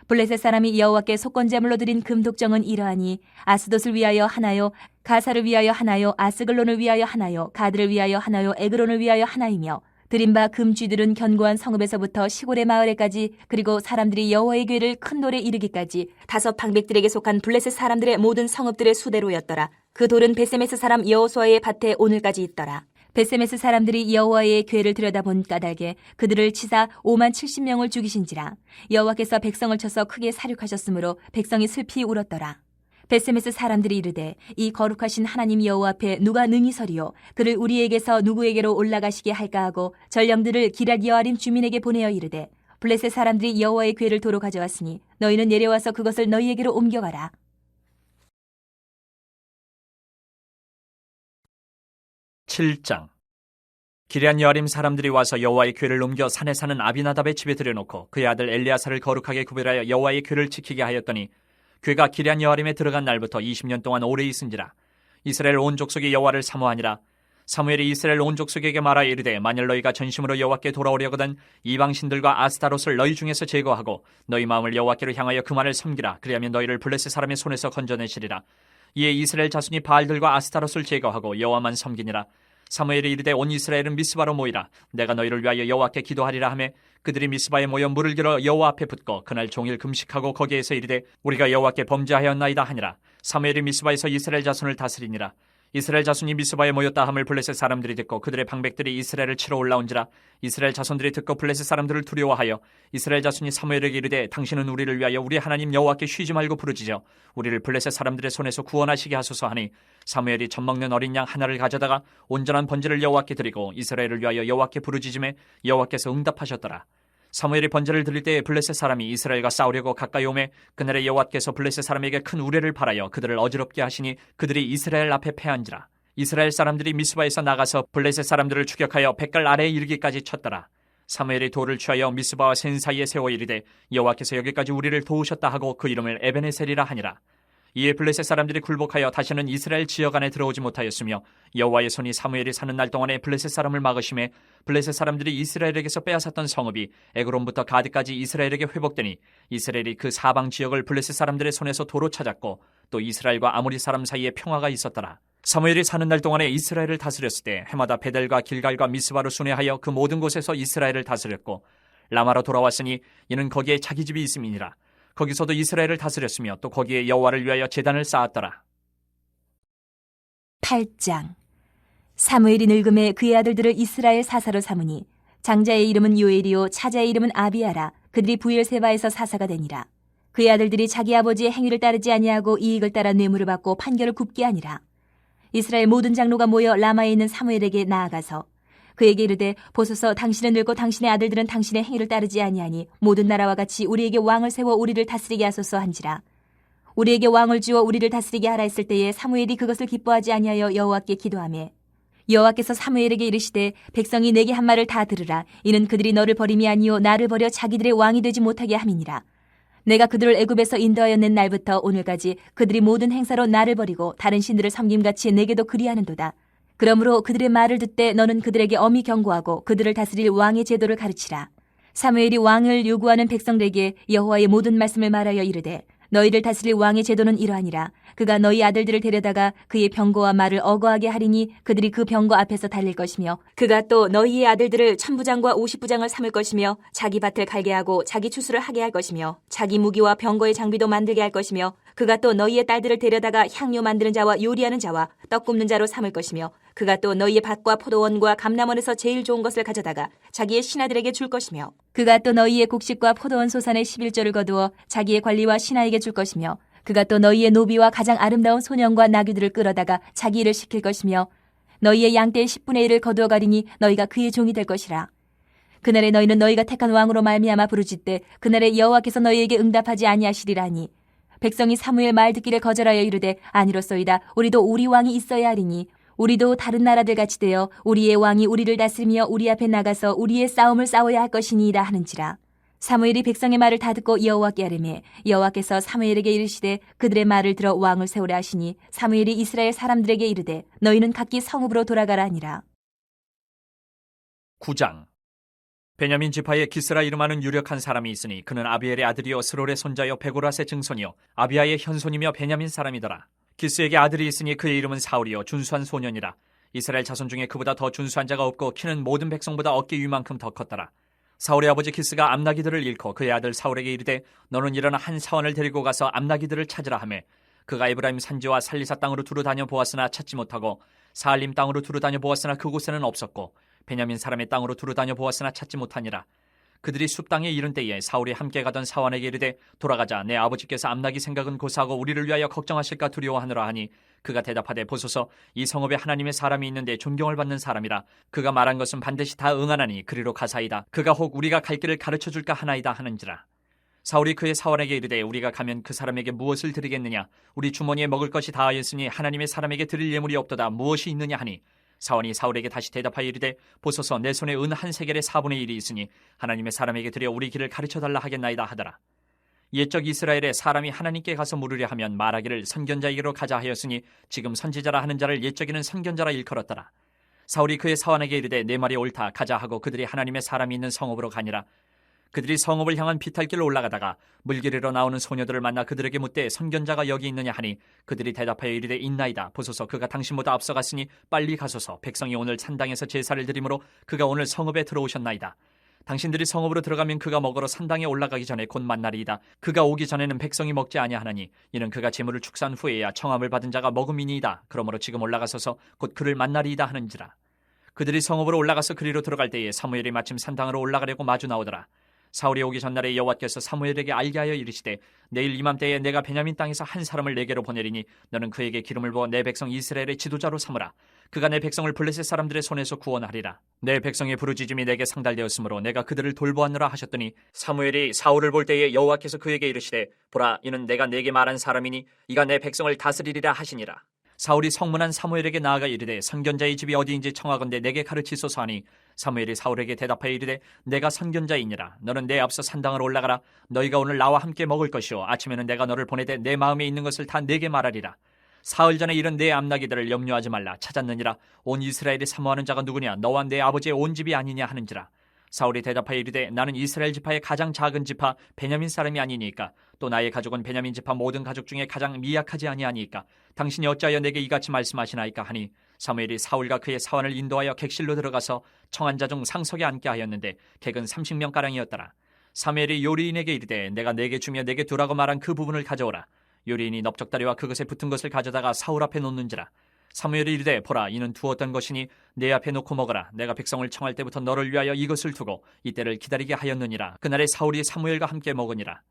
블레셋 사람이 여호와께 속건제물로 드린 금독정은 이러하니 아스돗을 위하여 하나요, 가사를 위하여 하나요, 아스글론을 위하여 하나요, 가드를 위하여 하나요, 에그론을 위하여 하나이며 드린 바 금쥐들은 견고한 성읍에서부터 시골의 마을에까지 그리고 사람들이 여호와의 궤를 큰 돌에 이르기까지 5방백들에게 속한 블레셋 사람들의 모든 성읍들의 수대로였더라. 그 돌은 벳세메스 사람 여호수아의 밭에 오늘까지 있더라. 벳세메스 사람들이 여호와의 궤를 들여다본 까닭에 그들을 치사 50,070명을 죽이신지라. 여호와께서 백성을 쳐서 크게 사륙하셨으므로 백성이 슬피 울었더라. 벳세메스 사람들이 이르되 이 거룩하신 하나님 여호와 앞에 누가 능히 서리요 그를 우리에게서 누구에게로 올라가시게 할까 하고 전령들을 기럇 여아림 주민에게 보내어 이르되 블레셋 사람들이 여호와의 궤를 도로 가져왔으니 너희는 내려와서 그것을 너희에게로 옮겨가라. 7장. 기럇 여아림 사람들이 와서 여호와의 궤를 옮겨 산에 사는 아비나답의 집에 들여놓고 그의 아들 엘리야사를 거룩하게 구별하여 여호와의 궤를 지키게 하였더니 궤가 기럇 여아림에 들어간 날부터 20년 동안 오래 있은지라. 이스라엘 온 족속이 여호와를 사모하니라. 사무엘이 이스라엘 온 족속에게 말하여 이르되 만일 너희가 전심으로 여호와께 돌아오려거든 이방신들과 아스타롯을 너희 중에서 제거하고 너희 마음을 여호와께로 향하여 그만을 섬기라. 그리하면 너희를 블레셋 사람의 손에서 건져내시리라. 이에 이스라엘 자손이 바알들과 아스타롯을 제거하고 여호와만 섬기니라. 사무엘이 이르되 온 이스라엘은 미스바로 모이라. 내가 너희를 위하여 여호와께 기도하리라 하매 그들이 미스바에 모여 물을 길어 여호와 앞에 붓고 그날 종일 금식하고 거기에서 이르되 우리가 여호와께 범죄하였나이다 하니라. 사무엘이 미스바에서 이스라엘 자손을 다스리니라. 이스라엘 자손이 미스바에 모였다 함을 블레셋 사람들이 듣고 그들의 방백들이 이스라엘을 치러 올라온지라. 이스라엘 자손들이 듣고 블레셋 사람들을 두려워하여 이스라엘 자손이 사무엘에게 이르되 당신은 우리를 위하여 우리 하나님 여호와께 쉬지 말고 부르짖어 우리를 블레셋 사람들의 손에서 구원하시게 하소서 하니 사무엘이 젖먹는 어린 양 하나를 가져다가 온전한 번제를 여호와께 드리고 이스라엘을 위하여 여호와께 부르짖음에 여호와께서 응답하셨더라. 사무엘이 번제를 드릴 때에 블레셋 사람이 이스라엘과 싸우려고 가까이 오매 그날에 여호와께서 블레셋 사람에게 큰 우레를 발하여 그들을 어지럽게 하시니 그들이 이스라엘 앞에 패한지라. 이스라엘 사람들이 미스바에서 나가서 블레셋 사람들을 추격하여 백갈 아래에 이르기까지 쳤더라. 사무엘이 돌을 취하여 미스바와 센 사이에 세워 이르되 여호와께서 여기까지 우리를 도우셨다 하고 그 이름을 에베네셀이라 하니라. 이에 블레셋 사람들이 굴복하여 다시는 이스라엘 지역 안에 들어오지 못하였으며 여호와의 손이 사무엘이 사는 날 동안에 블레셋 사람을 막으심에 블레셋 사람들이 이스라엘에게서 빼앗았던 성읍이 에그론부터 가드까지 이스라엘에게 회복되니 이스라엘이 그 사방 지역을 블레셋 사람들의 손에서 도로 찾았고 또 이스라엘과 아모리 사람 사이에 평화가 있었더라. 사무엘이 사는 날 동안에 이스라엘을 다스렸을 때 해마다 베델과 길갈과 미스바로 순회하여 그 모든 곳에서 이스라엘을 다스렸고 라마로 돌아왔으니 이는 거기에 자기 집이 있음이니라. 거기서도 이스라엘을 다스렸으며 또 거기에 여호와를 위하여 제단을 쌓았더라. 8장. 사무엘이 늙음에 그의 아들들을 이스라엘 사사로 삼으니 장자의 이름은 요엘이요 차자의 이름은 아비아라. 그들이 부엘세바에서 사사가 되니라. 그의 아들들이 자기 아버지의 행위를 따르지 아니하고 이익을 따라 뇌물을 받고 판결을 굽게 하니라. 이스라엘 모든 장로가 모여 라마에 있는 사무엘에게 나아가서 그에게 이르되 보소서 당신은 늙고 당신의 아들들은 당신의 행위를 따르지 아니하니 모든 나라와 같이 우리에게 왕을 세워 우리를 다스리게 하소서 한지라. 우리에게 왕을 주어 우리를 다스리게 하라 했을 때에 사무엘이 그것을 기뻐하지 아니하여 여호와께 기도하매 여호와께서 사무엘에게 이르시되 백성이 내게 한 말을 다 들으라. 이는 그들이 너를 버림이 아니요 나를 버려 자기들의 왕이 되지 못하게 함이니라. 내가 그들을 애굽에서 인도하여 낸 날부터 오늘까지 그들이 모든 행사로 나를 버리고 다른 신들을 섬김같이 내게도 그리하는도다. 그러므로 그들의 말을 듣되 너는 그들에게 엄히 경고하고 그들을 다스릴 왕의 제도를 가르치라. 사무엘이 왕을 요구하는 백성들에게 여호와의 모든 말씀을 말하여 이르되 너희를 다스릴 왕의 제도는 이러하니라. 그가 너희 아들들을 데려다가 그의 병거와 말을 어거하게 하리니 그들이 그 병거 앞에서 달릴 것이며, 그가 또 너희의 아들들을 1000부장과 50부장을 삼을 것이며, 자기 밭을 갈게 하고 자기 추수를 하게 할 것이며, 자기 무기와 병거의 장비도 만들게 할 것이며, 그가 또 너희의 딸들을 데려다가 향료 만드는 자와 요리하는 자와 떡 굽는 자로 삼을 것이며, 그가 또 너희의 밭과 포도원과 감람원에서 제일 좋은 것을 가져다가 자기의 신하들에게 줄 것이며, 그가 또 너희의 곡식과 포도원 소산의 11조를 거두어 자기의 관리와 신하에게 줄 것이며, 그가 또 너희의 노비와 가장 아름다운 소년과 나귀들을 끌어다가 자기 일을 시킬 것이며, 너희의 양떼의 10분의 1을 거두어 가리니 너희가 그의 종이 될 것이라. 그날에 너희는 너희가 택한 왕으로 말미암아 부르짖되 그날에 여호와께서 너희에게 응답하지 아니하시리라니. 백성이 사무엘 말 듣기를 거절하여 이르되 아니로소이다. 우리도 우리 왕이 있어야 하리니 우리도 다른 나라들 같이 되어 우리의 왕이 우리를 다스리며 우리 앞에 나가서 우리의 싸움을 싸워야 할 것이니이다 하는지라. 사무엘이 백성의 말을 다 듣고 여호와께 아뢰매 여호와께서 사무엘에게 이르시되 그들의 말을 들어 왕을 세우라 하시니, 사무엘이 이스라엘 사람들에게 이르되 너희는 각기 성읍으로 돌아가라 하니라. 9장. 베냐민 지파에 기스라 이름하는 유력한 사람이 있으니 그는 아비엘의 아들이요 스롤의 손자요 베고라스의 증손이요 아비야의 현손이며 베냐민 사람이더라. 기스에게 아들이 있으니 그의 이름은 사울이요 준수한 소년이라. 이스라엘 자손 중에 그보다 더 준수한 자가 없고 키는 모든 백성보다 어깨 위만큼 더 컸더라. 사울의 아버지 기스가 암나기들을 잃고 그의 아들 사울에게 이르되 너는 일어나 한 사원을 데리고 가서 암나기들을 찾으라 하매, 그가 에브라임 산지와 살리사 땅으로 두루 다녀 보았으나 찾지 못하고 사알림 땅으로 두루 다녀 보았으나 그곳에는 없었고 베냐민 사람의 땅으로 두루 다녀 보았으나 찾지 못하니라. 그들이 숲 땅에 이른 때에 사울이 함께 가던 사원에게 이르되 돌아가자. 내 아버지께서 암나기 생각은 고사하고 우리를 위하여 걱정하실까 두려워하노라 하니, 그가 대답하되 보소서, 이 성읍에 하나님의 사람이 있는데 존경을 받는 사람이라. 그가 말한 것은 반드시 다 응하나니 그리로 가사이다. 그가 혹 우리가 갈 길을 가르쳐 줄까 하나이다 하는지라. 사울이 그의 사원에게 이르되 우리가 가면 그 사람에게 무엇을 드리겠느냐? 우리 주머니에 먹을 것이 다하였으니 하나님의 사람에게 드릴 예물이 없도다. 무엇이 있느냐 하니, 사원이 사울에게 다시 대답하여 이르되 보소서, 내 손에 은 한 세겔의 4분의 1이 있으니 하나님의 사람에게 드려 우리 길을 가르쳐달라 하겠나이다 하더라. 옛적 이스라엘에 사람이 하나님께 가서 물으려 하면 말하기를 선견자에게로 가자 하였으니 지금 선지자라 하는 자를 옛적에는 선견자라 일컬었더라. 사울이 그의 사원에게 이르되 내 말이 옳다. 가자 하고 그들이 하나님의 사람이 있는 성읍으로 가니라. 그들이 성읍을 향한 비탈길로 올라가다가 물길으로 나오는 소녀들을 만나 그들에게 묻되 선견자가 여기 있느냐 하니, 그들이 대답하여 이르되 있나이다. 보소서, 그가 당신보다 앞서갔으니 빨리 가소서. 백성이 오늘 산당에서 제사를 드리므로 그가 오늘 성읍에 들어오셨나이다. 당신들이 성읍으로 들어가면 그가 먹으러 산당에 올라가기 전에 곧 만나리이다. 그가 오기 전에는 백성이 먹지 아니하나니 이는 그가 재물을 축산 후에야 청함을 받은 자가 먹음이니이다. 그러므로 지금 올라가소서 곧 그를 만나리이다 하는지라. 그들이 성읍으로 올라가서 그리로 들어갈 때에 사무엘이 마침 산당으로 올라가려고 마주 나오더라. 사울이 오기 전날에 여호와께서 사무엘에게 알게 하여 이르시되 내일 이맘때에 내가 베냐민 땅에서 한 사람을 내게로 보내리니 너는 그에게 기름을 부어 내 백성 이스라엘의 지도자로 삼으라. 그가 내 백성을 블레셋 사람들의 손에서 구원하리라. 내 백성의 부르짖음이 내게 상달되었으므로 내가 그들을 돌보았노라 하셨더니, 사무엘이 사울을 볼 때에 여호와께서 그에게 이르시되 보라, 이는 내가 네게 말한 사람이니 이가 내 백성을 다스리리라 하시니라. 사울이 성문한 사무엘에게 나아가 이르되 선견자의 집이 어디인지 청하건대 내게 가르치소서 하니, 사무엘이 사울에게 대답하여 이르되 내가 선견자이니라. 너는 내 앞서 산당으로 올라가라. 너희가 오늘 나와 함께 먹을 것이요 아침에는 내가 너를 보내되 내 마음에 있는 것을 다 내게 말하리라. 사흘 전에 이런 내 암나기들을 염려하지 말라. 찾았느니라. 온 이스라엘이 사모하는 자가 누구냐? 너와 내 아버지의 온 집이 아니냐 하는지라. 사울이 대답하여 이르되 나는 이스라엘 지파의 가장 작은 지파 베냐민 사람이 아니니까, 또 나의 가족은 베냐민 지파 모든 가족 중에 가장 미약하지 아니하니까 당신이 어찌하여 내게 이같이 말씀하시나이까 하니, 사무엘이 사울과 그의 사원을 인도하여 객실로 들어가서 청한 자 중 상석에 앉게 하였는데 객은 30명가량이었더라. 사무엘이 요리인에게 이르되 내가 내게 주며 내게 두라고 말한 그 부분을 가져오라. 요리인이 넓적다리와 그것에 붙은 것을 가져다가 사울 앞에 놓는지라. 사무엘이 이르되 보라, 이는 두었던 것이니 내 앞에 놓고 먹어라. 내가 백성을 청할 때부터 너를 위하여 이것을 두고 이때를 기다리게 하였느니라. 그날에 사울이 사무엘과 함께 먹으니라.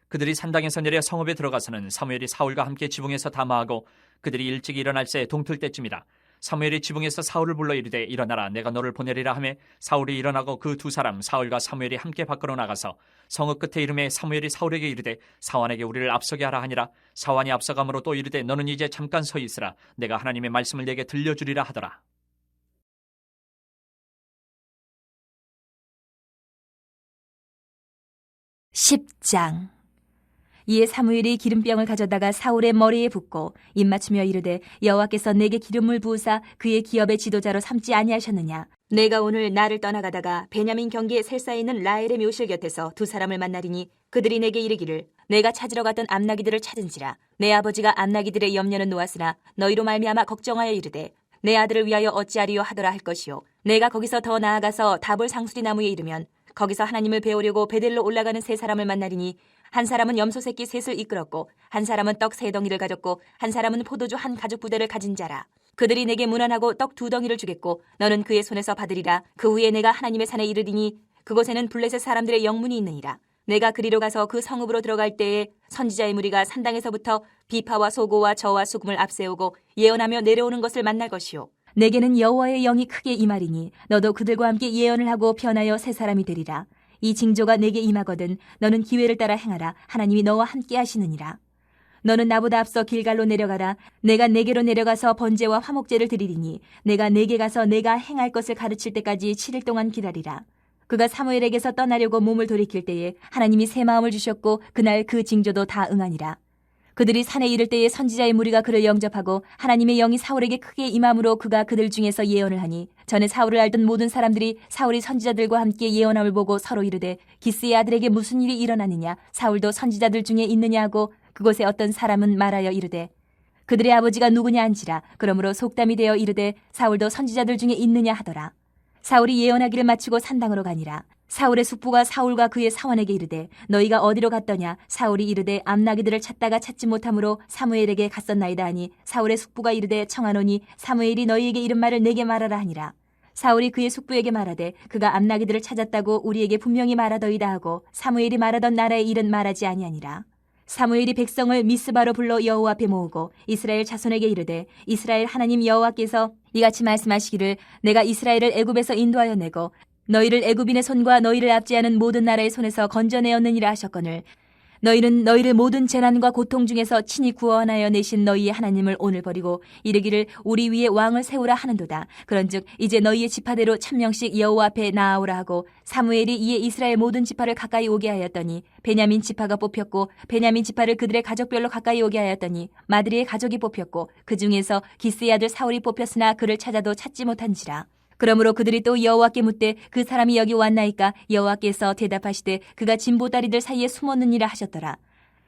그들이 산당에서 내려 성읍에 들어가서는 사무엘이 사울과 함께 지붕에서 담화하고 그들이 일찍 일어날 새 동틀 때쯤이라. 사무엘이 지붕에서 사울을 불러 이르되 일어나라, 내가 너를 보내리라 하매 사울이 일어나고 그 두 사람 사울과 사무엘이 함께 밖으로 나가서 성읍 끝에 이름에 사무엘이 사울에게 이르되 사환에게 우리를 앞서게 하라 하니라. 사환이 앞서감으로 또 이르되 너는 이제 잠깐 서 있으라. 내가 하나님의 말씀을 내게 들려주리라 하더라. (10장) 이에 사무엘이 기름병을 가져다가 사울의 머리에 붓고 입맞추며 이르되 여호와께서 내게 기름을 부으사 그의 기업의 지도자로 삼지 아니하셨느냐? 내가 오늘 나를 떠나가다가 베냐민 경기에 셀사에 있는 라헬의 묘실 곁에서 두 사람을 만나리니 그들이 내게 이르기를 내가 찾으러 갔던 암나기들을 찾은지라. 내 아버지가 암나기들의 염려는 놓았으나 너희로 말미암아 걱정하여 이르되 내 아들을 위하여 어찌하리요 하더라 할 것이요. 내가 거기서 더 나아가서 다볼 상수리 나무에 이르면 거기서 하나님을 배우려고 베델로 올라가는 세 사람을 만나리니 한 사람은 염소 새끼 셋을 이끌었고 한 사람은 떡 세 덩이를 가졌고 한 사람은 포도주 한 가죽 부대를 가진 자라. 그들이 내게 문안하고 떡 두 덩이를 주겠고 너는 그의 손에서 받으리라. 그 후에 내가 하나님의 산에 이르리니 그곳에는 블레셋 사람들의 영문이 있느니라. 내가 그리로 가서 그 성읍으로 들어갈 때에 선지자의 무리가 산당에서부터 비파와 소고와 저와 수금을 앞세우고 예언하며 내려오는 것을 만날 것이요. 내게는 여호와의 영이 크게 임하리니 너도 그들과 함께 예언을 하고 변하여 새 사람이 되리라. 이 징조가 내게 임하거든 너는 기회를 따라 행하라. 하나님이 너와 함께 하시느니라. 너는 나보다 앞서 길갈로 내려가라. 내가 내게로 내려가서 번제와 화목제를 드리리니 내가 내게 가서 내가 행할 것을 가르칠 때까지 7일 동안 기다리라. 그가 사무엘에게서 떠나려고 몸을 돌이킬 때에 하나님이 새 마음을 주셨고 그날 그 징조도 다 응하니라. 그들이 산에 이를 때에 선지자의 무리가 그를 영접하고 하나님의 영이 사울에게 크게 임함으로 그가 그들 중에서 예언을 하니 전에 사울을 알던 모든 사람들이 사울이 선지자들과 함께 예언함을 보고 서로 이르되 기스의 아들에게 무슨 일이 일어나느냐 사울도 선지자들 중에 있느냐 하고 그곳에 어떤 사람은 말하여 이르되 그들의 아버지가 누구냐 한지라. 그러므로 속담이 되어 이르되 사울도 선지자들 중에 있느냐 하더라. 사울이 예언하기를 마치고 산당으로 가니라. 사울의 숙부가 사울과 그의 사원에게 이르되 너희가 어디로 갔더냐. 사울이 이르되 암나기들을 찾다가 찾지 못함으로 사무엘에게 갔었나이다 하니 사울의 숙부가 이르되 청하노니 사무엘이 너희에게 이른 말을 내게 말하라 하니라. 사울이 그의 숙부에게 말하되 그가 암나기들을 찾았다고 우리에게 분명히 말하더이다 하고 사무엘이 말하던 나라의 일은 말하지 아니하니라. 사무엘이 백성을 미스바로 불러 여호와 앞에 모으고 이스라엘 자손에게 이르되 이스라엘 하나님 여호와께서 이같이 말씀하시기를 내가 이스라엘을 애굽에서 인도하여 내고 너희를 애굽인의 손과 너희를 압제하는 모든 나라의 손에서 건져내었느니라 하셨거늘 너희는 너희를 모든 재난과 고통 중에서 친히 구원하여 내신 너희의 하나님을 오늘 버리고 이르기를 우리 위에 왕을 세우라 하는도다. 그런즉 이제 너희의 지파대로 1000명씩 여호와 앞에 나아오라 하고 사무엘이 이에 이스라엘 모든 지파를 가까이 오게 하였더니 베냐민 지파가 뽑혔고 베냐민 지파를 그들의 가족별로 가까이 오게 하였더니 마드리의 가족이 뽑혔고 그 중에서 기스의 아들 사울이 뽑혔으나 그를 찾아도 찾지 못한지라. 그러므로 그들이 또 여호와께 묻되 그 사람이 여기 왔나이까. 여호와께서 대답하시되 그가 진보다리들 사이에 숨었느니라 하셨더라.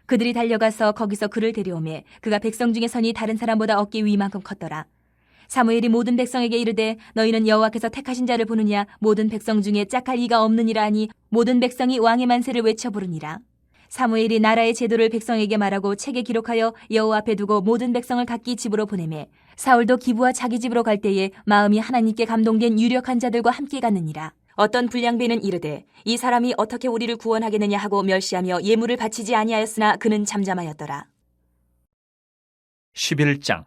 그들이 달려가서 거기서 그를 데려오매 그가 백성 중에 선이 다른 사람보다 어깨 위만큼 컸더라. 사무엘이 모든 백성에게 이르되 너희는 여호와께서 택하신 자를 보느냐. 모든 백성 중에 짝할 이가 없느니라 하니 모든 백성이 왕의 만세를 외쳐 부르니라. 사무엘이 나라의 제도를 백성에게 말하고 책에 기록하여 여호와 앞에 두고 모든 백성을 각기 집으로 보내매 사울도 기브와 자기 집으로 갈 때에 마음이 하나님께 감동된 유력한 자들과 함께 갔느니라. 어떤 불량배는 이르되 이 사람이 어떻게 우리를 구원하겠느냐 하고 멸시하며 예물을 바치지 아니하였으나 그는 잠잠하였더라. 11장.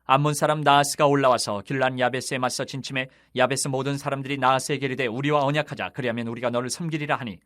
암몬 사람 나하스가 올라와서 길란 야베스에 맞서 진침해 야베스 모든 사람들이 나하스에게 이르되 우리와 언약하자. 그리하면 우리가 너를 섬기리라 하니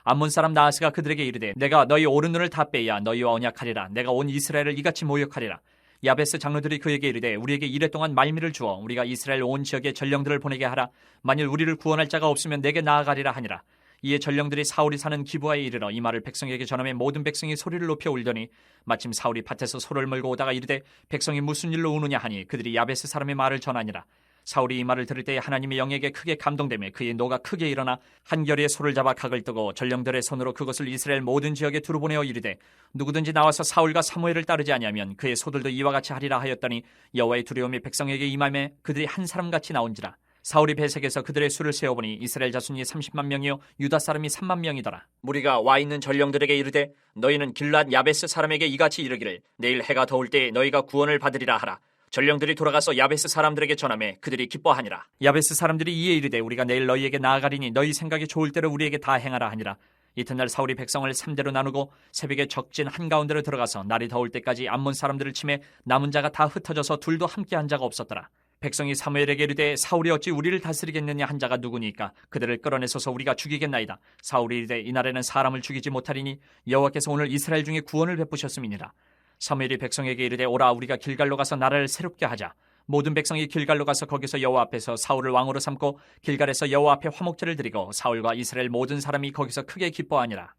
암몬 사람 나하스가 그들에게 이르되 내가 너희 오른눈을 다 빼야 너희와 언약하리라. 내가 온 이스라엘을 이같이 모욕하리라. 야베스 장로들이 그에게 이르되 우리에게 이레 동안 말미를 주어 우리가 이스라엘 온 지역에 전령들을 보내게 하라. 만일 우리를 구원할 자가 없으면 내게 나아가리라 하니라. 이에 전령들이 사울이 사는 기브아에 이르러 이 말을 백성에게 전하매 모든 백성이 소리를 높여 울더니 마침 사울이 밭에서 소를 몰고 오다가 이르되 백성이 무슨 일로 우느냐 하니 그들이 야베스 사람의 말을 전하니라. 사울이 이 말을 들을 때에 하나님의 영에게 크게 감동되며 그의 노가 크게 일어나 한결의 소를 잡아 각을 뜨고 전령들의 손으로 그것을 이스라엘 모든 지역에 두루 보내어 이르되 누구든지 나와서 사울과 사무엘을 따르지 아니하면 그의 소들도 이와 같이 하리라 하였더니 여호와의 두려움이 백성에게 임하매 그들이 한 사람같이 나온지라. 사울이 배색에서 그들의 수를 세어보니 이스라엘 자손이 30만 명이요 유다 사람이 3만 명이더라. 무리가 와 있는 전령들에게 이르되 너희는 길랏 야베스 사람에게 이같이 이르기를 내일 해가 더울 때에 너희가 구원을 받으리라 하라. 전령들이 돌아가서 야베스 사람들에게 전하매 그들이 기뻐하니라. 야베스 사람들이 이에 이르되 우리가 내일 너희에게 나아가리니 너희 생각이 좋을 대로 우리에게 다 행하라 하니라. 이튿날 사울이 백성을 3대로 나누고 새벽에 적진 한가운데로 들어가서 날이 더울 때까지 암몬 사람들을 치매 남은 자가 다 흩어져서 둘도 함께 한 자가 없었더라. 백성이 사무엘에게 이르되 사울이 어찌 우리를 다스리겠느냐 한 자가 누구니까 그들을 끌어내소서 우리가 죽이겠나이다. 사울이 이르되 이날에는 사람을 죽이지 못하리니 여호와께서 오늘 이스라엘 중에 구원을 베푸셨음이니라. 사무엘이 백성에게 이르되 오라 우리가 길갈로 가서 나라를 새롭게 하자. 모든 백성이 길갈로 가서 거기서 여호와 앞에서 사울을 왕으로 삼고 길갈에서 여호와 앞에 화목제를 드리고 사울과 이스라엘 모든 사람이 거기서 크게 기뻐하니라.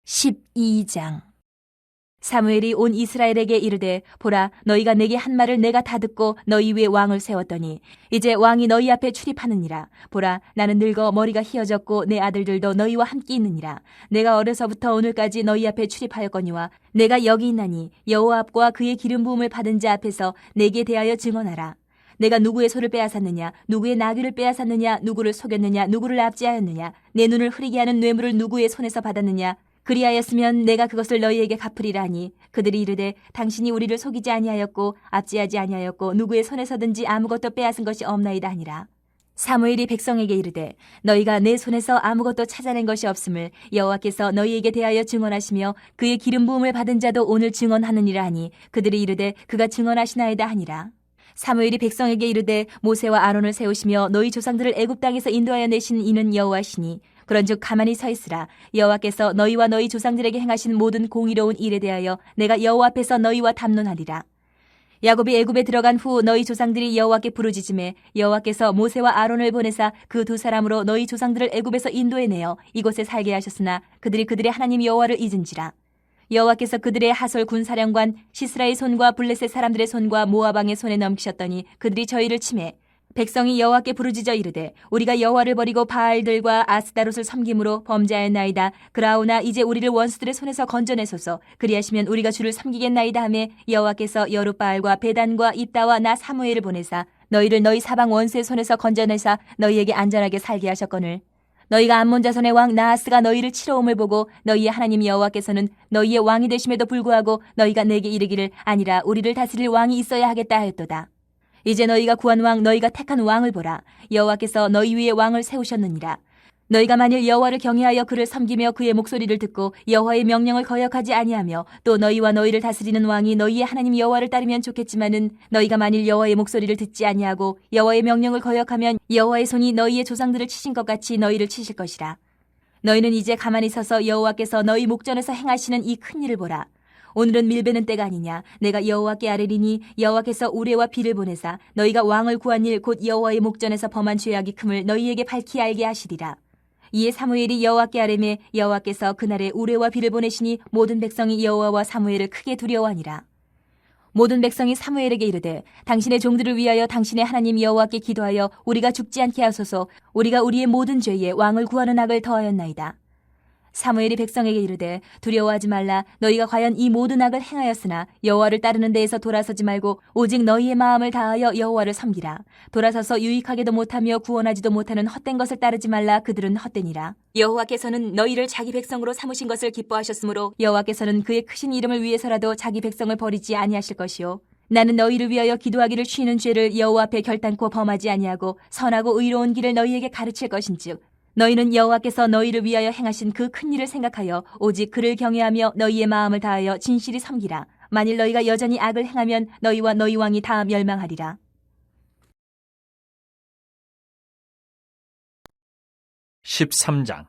12장. 사무엘이 온 이스라엘에게 이르되 보라 너희가 내게 한 말을 내가 다 듣고 너희 위에 왕을 세웠더니 이제 왕이 너희 앞에 출입하느니라. 보라 나는 늙어 머리가 희어졌고 내 아들들도 너희와 함께 있느니라. 내가 어려서부터 오늘까지 너희 앞에 출입하였거니와 내가 여기 있나니 여호와 앞과 그의 기름 부음을 받은 자 앞에서 내게 대하여 증언하라. 내가 누구의 소를 빼앗았느냐, 누구의 나귀를 빼앗았느냐, 누구를 속였느냐, 누구를 압제하였느냐, 내 눈을 흐리게 하는 뇌물을 누구의 손에서 받았느냐. 그리하였으면 내가 그것을 너희에게 갚으리라 하니 그들이 이르되 당신이 우리를 속이지 아니하였고 압제하지 아니하였고 누구의 손에서든지 아무것도 빼앗은 것이 없나이다 하니라. 사무엘이 백성에게 이르되 너희가 내 손에서 아무것도 찾아낸 것이 없음을 여호와께서 너희에게 대하여 증언하시며 그의 기름 부음을 받은 자도 오늘 증언하느니라 하니 그들이 이르되 그가 증언하시나이다 하니라. 사무엘이 백성에게 이르되 모세와 아론을 세우시며 너희 조상들을 애굽 땅에서 인도하여 내신 이는 여호와시니 그런즉 가만히 서 있으라. 여호와께서 너희와 너희 조상들에게 행하신 모든 공의로운 일에 대하여 내가 여호와 앞에서 너희와 담론하리라. 야곱이 애굽에 들어간 후 너희 조상들이 여호와께 부르짖음에 여호와께서 모세와 아론을 보내사 그 두 사람으로 너희 조상들을 애굽에서 인도해내어 이곳에 살게 하셨으나 그들이 그들의 하나님 여호와를 잊은지라. 여호와께서 그들의 하솔 군사령관 시스라의 손과 블레셋 사람들의 손과 모압 왕의 손에 넘기셨더니 그들이 저희를 치매 백성이 여호와께 부르짖어 이르되 우리가 여호와를 버리고 바알들과 아스다롯을 섬김으로 범죄하였나이다. 그라오나 이제 우리를 원수들의 손에서 건져내소서. 그리하시면 우리가 주를 섬기겠나이다 하매 여호와께서 여룻바알과 베단과 입다와 나 사무엘을 보내사 너희를 너희 사방 원수의 손에서 건져내사 너희에게 안전하게 살게 하셨거늘 너희가 암몬 자손의 왕 나하스가 너희를 치러옴을 보고 너희의 하나님 여호와께서는 너희의 왕이 되심에도 불구하고 너희가 내게 이르기를 아니라 우리를 다스릴 왕이 있어야 하겠다 하였도다. 이제 너희가 구한 왕 너희가 택한 왕을 보라. 여호와께서 너희 위에 왕을 세우셨느니라. 너희가 만일 여호와를 경외하여 그를 섬기며 그의 목소리를 듣고 여호와의 명령을 거역하지 아니하며 또 너희와 너희를 다스리는 왕이 너희의 하나님 여호와를 따르면 좋겠지만은 너희가 만일 여호와의 목소리를 듣지 아니하고 여호와의 명령을 거역하면 여호와의 손이 너희의 조상들을 치신 것 같이 너희를 치실 것이라. 너희는 이제 가만히 서서 여호와께서 너희 목전에서 행하시는 이 큰 일을 보라. 오늘은 밀베는 때가 아니냐. 내가 여호와께 아뢰리니 여호와께서 우레와 비를 보내사 너희가 왕을 구한 일 곧 여호와의 목전에서 범한 죄악이 큼을 너희에게 밝히 알게 하시리라. 이에 사무엘이 여호와께 아뢰매 여호와께서 그날에 우레와 비를 보내시니 모든 백성이 여호와와 사무엘을 크게 두려워하니라. 모든 백성이 사무엘에게 이르되 당신의 종들을 위하여 당신의 하나님 여호와께 기도하여 우리가 죽지 않게 하소서. 우리가 우리의 모든 죄에 왕을 구하는 악을 더하였나이다. 사무엘이 백성에게 이르되 두려워하지 말라. 너희가 과연 이 모든 악을 행하였으나 여호와를 따르는 데에서 돌아서지 말고 오직 너희의 마음을 다하여 여호와를 섬기라. 돌아서서 유익하게도 못하며 구원하지도 못하는 헛된 것을 따르지 말라. 그들은 헛되니라. 여호와께서는 너희를 자기 백성으로 삼으신 것을 기뻐하셨으므로 여호와께서는 그의 크신 이름을 위해서라도 자기 백성을 버리지 아니하실 것이요 나는 너희를 위하여 기도하기를 쉬는 죄를 여호와 앞에 결단코 범하지 아니하고 선하고 의로운 길을 너희에게 가르칠 것인즉 너희는 여호와께서 너희를 위하여 행하신 그 큰 일을 생각하여 오직 그를 경외하며 너희의 마음을 다하여 진실이 섬기라. 만일 너희가 여전히 악을 행하면 너희와 너희 왕이 다 멸망하리라. 13장.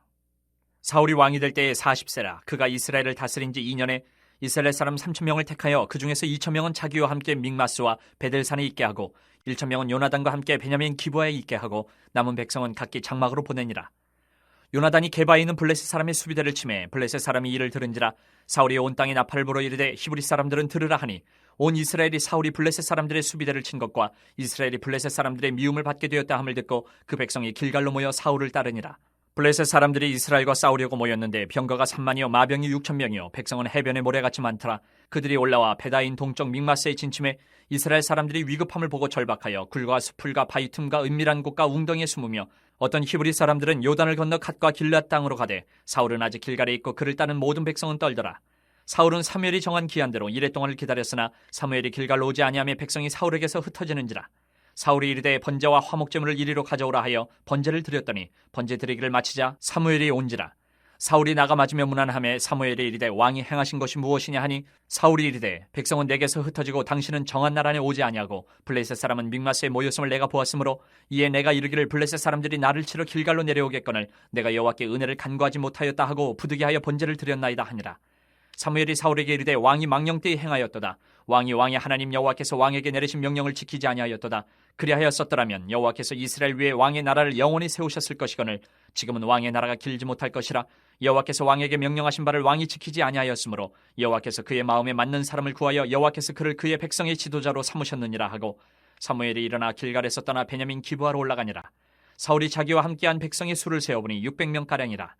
사울이 왕이 될 때에 40세라. 그가 이스라엘을 다스린 지 2년에 이스라엘 사람 3,000명을 택하여 그 중에서 2,000명은 자기와 함께 믹마스와 베델산에 있게 하고 1,000명은 요나단과 함께 베냐민 기브아에 있게 하고 남은 백성은 각기 장막으로 보내니라. 요나단이 게바에 있는 블레셋 사람의 수비대를 치매 블레셋 사람이 이를 들은지라. 사울이 온 땅에 나팔을 불어 이르되 히브리 사람들은 들으라 하니 온 이스라엘이 사울이 블레셋 사람들의 수비대를 친 것과 이스라엘이 블레셋 사람들의 미움을 받게 되었다 함을 듣고 그 백성이 길갈로 모여 사울을 따르니라. 블레셋 사람들이 이스라엘과 싸우려고 모였는데 병거가 3만이요 마병이 6,000명이요 백성은 해변의 모래같이 많더라. 그들이 올라와 베다인 동쪽 믹마스에 진침해 이스라엘 사람들이 위급함을 보고 절박하여 굴과 수풀과 바위 틈과 은밀한 곳과 웅덩이에 숨으며 어떤 히브리 사람들은 요단을 건너 갓과 길앗 땅으로 가되 사울은 아직 길갈에 있고 그를 따는 모든 백성은 떨더라. 사울은 사무엘이 정한 기한대로 이레 동안을 기다렸으나 사무엘이 길갈로 오지 아니하며 백성이 사울에게서 흩어지는지라. 사울이 이르되 번제와 화목제물을 이리로 가져오라 하여 번제를 드렸더니 번제 드리기를 마치자 사무엘이 온지라. 사울이 나가 맞으며 문안하며 사무엘이 이르되 왕이 행하신 것이 무엇이냐 하니 사울이 이르되 백성은 내게서 흩어지고 당신은 정한 날 안에 오지 아니하고 블레셋 사람은 믹마스에 모였음을 내가 보았으므로 이에 내가 이르기를 블레셋 사람들이 나를 치러 길갈로 내려오겠거늘 내가 여호와께 은혜를 간구하지 못하였다 하고 부득이하여 번제를 드렸나이다 하니라. 사무엘이 사울에게 이르되 왕이 망령되이 행하였도다. 왕이 왕의 하나님 여호와께서 왕에게 내리신 명령을 지키지 아니하였도다. 그리하였었더라면 여호와께서 이스라엘 위에 왕의 나라를 영원히 세우셨을 것이거늘 지금은 왕의 나라가 길지 못할 것이라. 여호와께서 왕에게 명령하신 바를 왕이 지키지 아니하였으므로 여호와께서 그의 마음에 맞는 사람을 구하여 여호와께서 그를 그의 백성의 지도자로 삼으셨느니라 하고 사무엘이 일어나 길갈에서 떠나 베냐민 기브아로 올라가니라. 사울이 자기와 함께한 백성의 수를 세어보니 600명가량이라.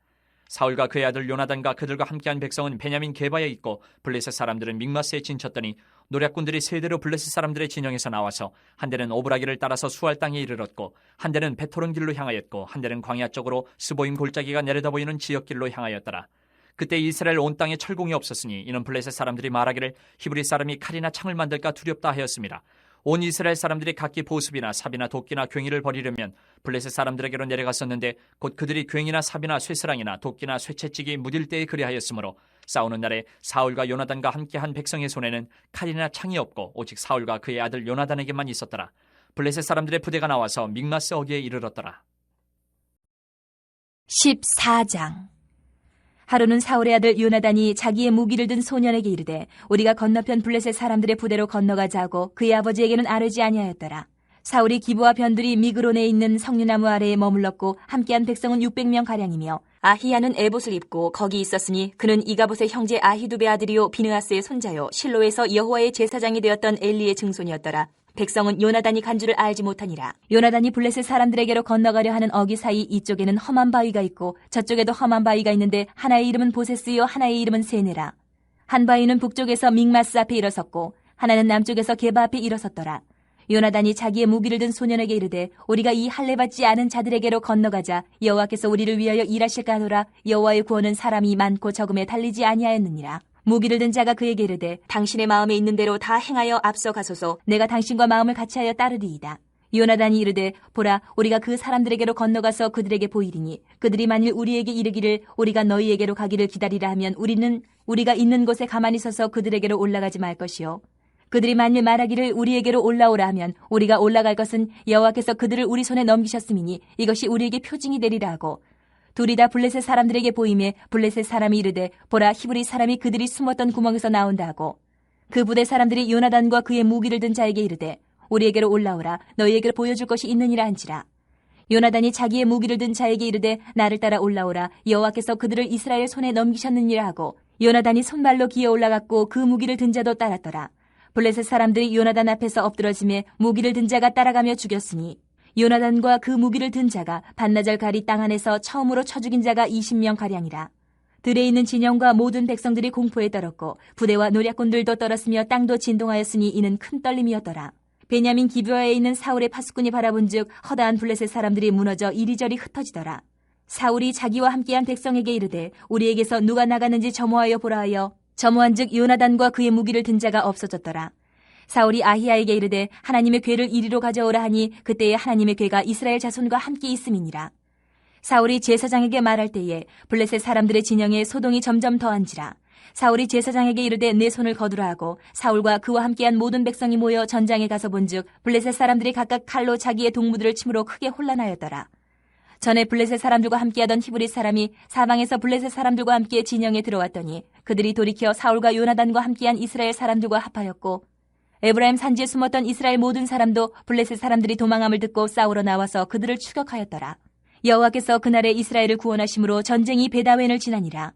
사울과 그의 아들 요나단과 그들과 함께한 백성은 베냐민 게바에 있고 블레셋 사람들은 믹마스에 진쳤더니 노략군들이 세대로 블레셋 사람들의 진영에서 나와서 한 대는 오브라기를 따라서 수알 땅에 이르렀고 한 대는 베토른 길로 향하였고 한 대는 광야 쪽으로 스보임 골짜기가 내려다 보이는 지역길로 향하였더라. 그때 이스라엘 온 땅에 철공이 없었으니 이는 블레셋 사람들이 말하기를 히브리 사람이 칼이나 창을 만들까 두렵다 하였습니다. 온 이스라엘 사람들이 각기 보습이나 삽이나 도끼나 괭이를 버리려면 블레셋 사람들에게로 내려갔었는데 곧 그들이 괭이나 삽이나 쇠스랑이나 도끼나 쇠채찍이 무딜 때에 그리하였으므로 싸우는 날에 사울과 요나단과 함께한 백성의 손에는 칼이나 창이 없고 오직 사울과 그의 아들 요나단에게만 있었더라. 블레셋 사람들의 부대가 나와서 믹마스 어귀에 이르렀더라. 14장. 하루는 사울의 아들 요나단이 자기의 무기를 든 소년에게 이르되 우리가 건너편 블레셋 사람들의 부대로 건너가자 하고 그의 아버지에게는 아뢰지 아니하였더라. 사울이 기브와 변들이 미그론에 있는 석류나무 아래에 머물렀고 함께한 백성은 600명가량이며 아히야는 에봇을 입고 거기 있었으니 그는 이가봇의 형제 아히두베 아들이요 비느하스의 손자요 실로에서 여호와의 제사장이 되었던 엘리의 증손이었더라. 백성은 요나단이 간 줄을 알지 못하니라. 요나단이 블레셋 사람들에게로 건너가려 하는 어기 사이 이쪽에는 험한 바위가 있고 저쪽에도 험한 바위가 있는데 하나의 이름은 보세스요 하나의 이름은 세네라. 한 바위는 북쪽에서 믹마스 앞에 일어섰고 하나는 남쪽에서 게바 앞에 일어섰더라. 요나단이 자기의 무기를 든 소년에게 이르되 우리가 이 할례받지 않은 자들에게로 건너가자. 여호와께서 우리를 위하여 일하실까 하노라. 여호와의 구원은 사람이 많고 적음에 달리지 아니하였느니라. 무기를 든 자가 그에게 이르되 당신의 마음에 있는 대로 다 행하여 앞서가소서. 내가 당신과 마음을 같이하여 따르리이다. 요나단이 이르되 보라 우리가 그 사람들에게로 건너가서 그들에게 보이리니 그들이 만일 우리에게 이르기를 우리가 너희에게로 가기를 기다리라 하면 우리는 우리가 있는 곳에 가만히 서서 그들에게로 올라가지 말 것이요 그들이 만일 말하기를 우리에게로 올라오라 하면 우리가 올라갈 것은 여호와께서 그들을 우리 손에 넘기셨음이니 이것이 우리에게 표징이 되리라 하고 둘이 다 블레셋 사람들에게 보임에 블레셋 사람이 이르되 보라 히브리 사람이 그들이 숨었던 구멍에서 나온다 하고 그 부대 사람들이 요나단과 그의 무기를 든 자에게 이르되 우리에게로 올라오라 너희에게로 보여줄 것이 있느니라 한지라. 요나단이 자기의 무기를 든 자에게 이르되 나를 따라 올라오라 여호와께서 그들을 이스라엘 손에 넘기셨느니라 하고 요나단이 손발로 기어 올라갔고 그 무기를 든 자도 따랐더라. 블레셋 사람들이 요나단 앞에서 엎드러짐에 무기를 든 자가 따라가며 죽였으니 요나단과 그 무기를 든 자가 반나절 가리 땅 안에서 처음으로 쳐 죽인 자가 20명가량이라. 들에 있는 진영과 모든 백성들이 공포에 떨었고 부대와 노략군들도 떨었으며 땅도 진동하였으니 이는 큰 떨림이었더라. 베냐민 기브아에 있는 사울의 파수꾼이 바라본즉 허다한 블레셋 사람들이 무너져 이리저리 흩어지더라. 사울이 자기와 함께한 백성에게 이르되 우리에게서 누가 나가는지 점호하여 보라 하여 점호한즉 요나단과 그의 무기를 든 자가 없어졌더라. 사울이 아히야에게 이르되 하나님의 궤를 이리로 가져오라 하니 그때에 하나님의 궤가 이스라엘 자손과 함께 있음이니라. 사울이 제사장에게 말할 때에 블레셋 사람들의 진영에 소동이 점점 더한지라. 사울이 제사장에게 이르되 내 손을 거두라 하고 사울과 그와 함께한 모든 백성이 모여 전장에 가서 본즉 블레셋 사람들이 각각 칼로 자기의 동무들을 침으로 크게 혼란하였더라. 전에 블레셋 사람들과 함께하던 히브리 사람이 사방에서 블레셋 사람들과 함께 진영에 들어왔더니 그들이 돌이켜 사울과 요나단과 함께한 이스라엘 사람들과 합하였고 에브라임 산지에 숨었던 이스라엘 모든 사람도 블레셋 사람들이 도망함을 듣고 싸우러 나와서 그들을 추격하였더라. 여호와께서 그날에 이스라엘을 구원하심으로 전쟁이 베다웬을 지나니라.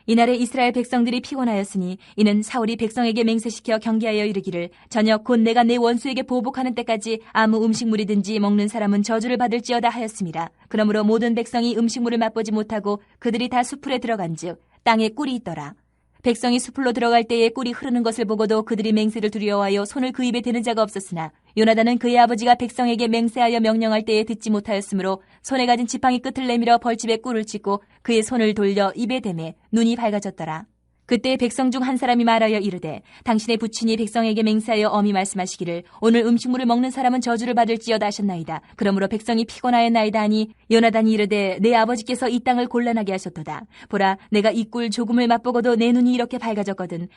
이날에 이스라엘 백성들이 피곤하였으니 이는 사울이 백성에게 맹세시켜 경계하여 이르기를 저녁 곧 내가 내 원수에게 보복하는 때까지 아무 음식물이든지 먹는 사람은 저주를 받을지어다 하였습니다. 그러므로 모든 백성이 음식물을 맛보지 못하고 그들이 다 수풀에 들어간즉 땅에 꿀이 있더라. 백성이 수풀로 들어갈 때에 꿀이 흐르는 것을 보고도 그들이 맹세를 두려워하여 손을 그 입에 대는 자가 없었으나 요나단은 그의 아버지가 백성에게 맹세하여 명령할 때에 듣지 못하였으므로 손에 가진 지팡이 끝을 내밀어 벌집에 꿀을 찢고 그의 손을 돌려 입에 대매 눈이 밝아졌더라. 그때 백성 중 한 사람이 말하여 이르되 당신의 부친이 백성에게 맹세하여 엄히 말씀하시기를 오늘 음식물을 먹는 사람은 저주를 받을지어다 하셨나이다. 그러므로 백성이 피곤하였나이다 하니 요나단이 이르되 내 아버지께서 이 땅을 곤란하게 하셨도다. 보라 내가 이 꿀 조금을 맛보고도 내 눈이 이렇게 밝아졌거든.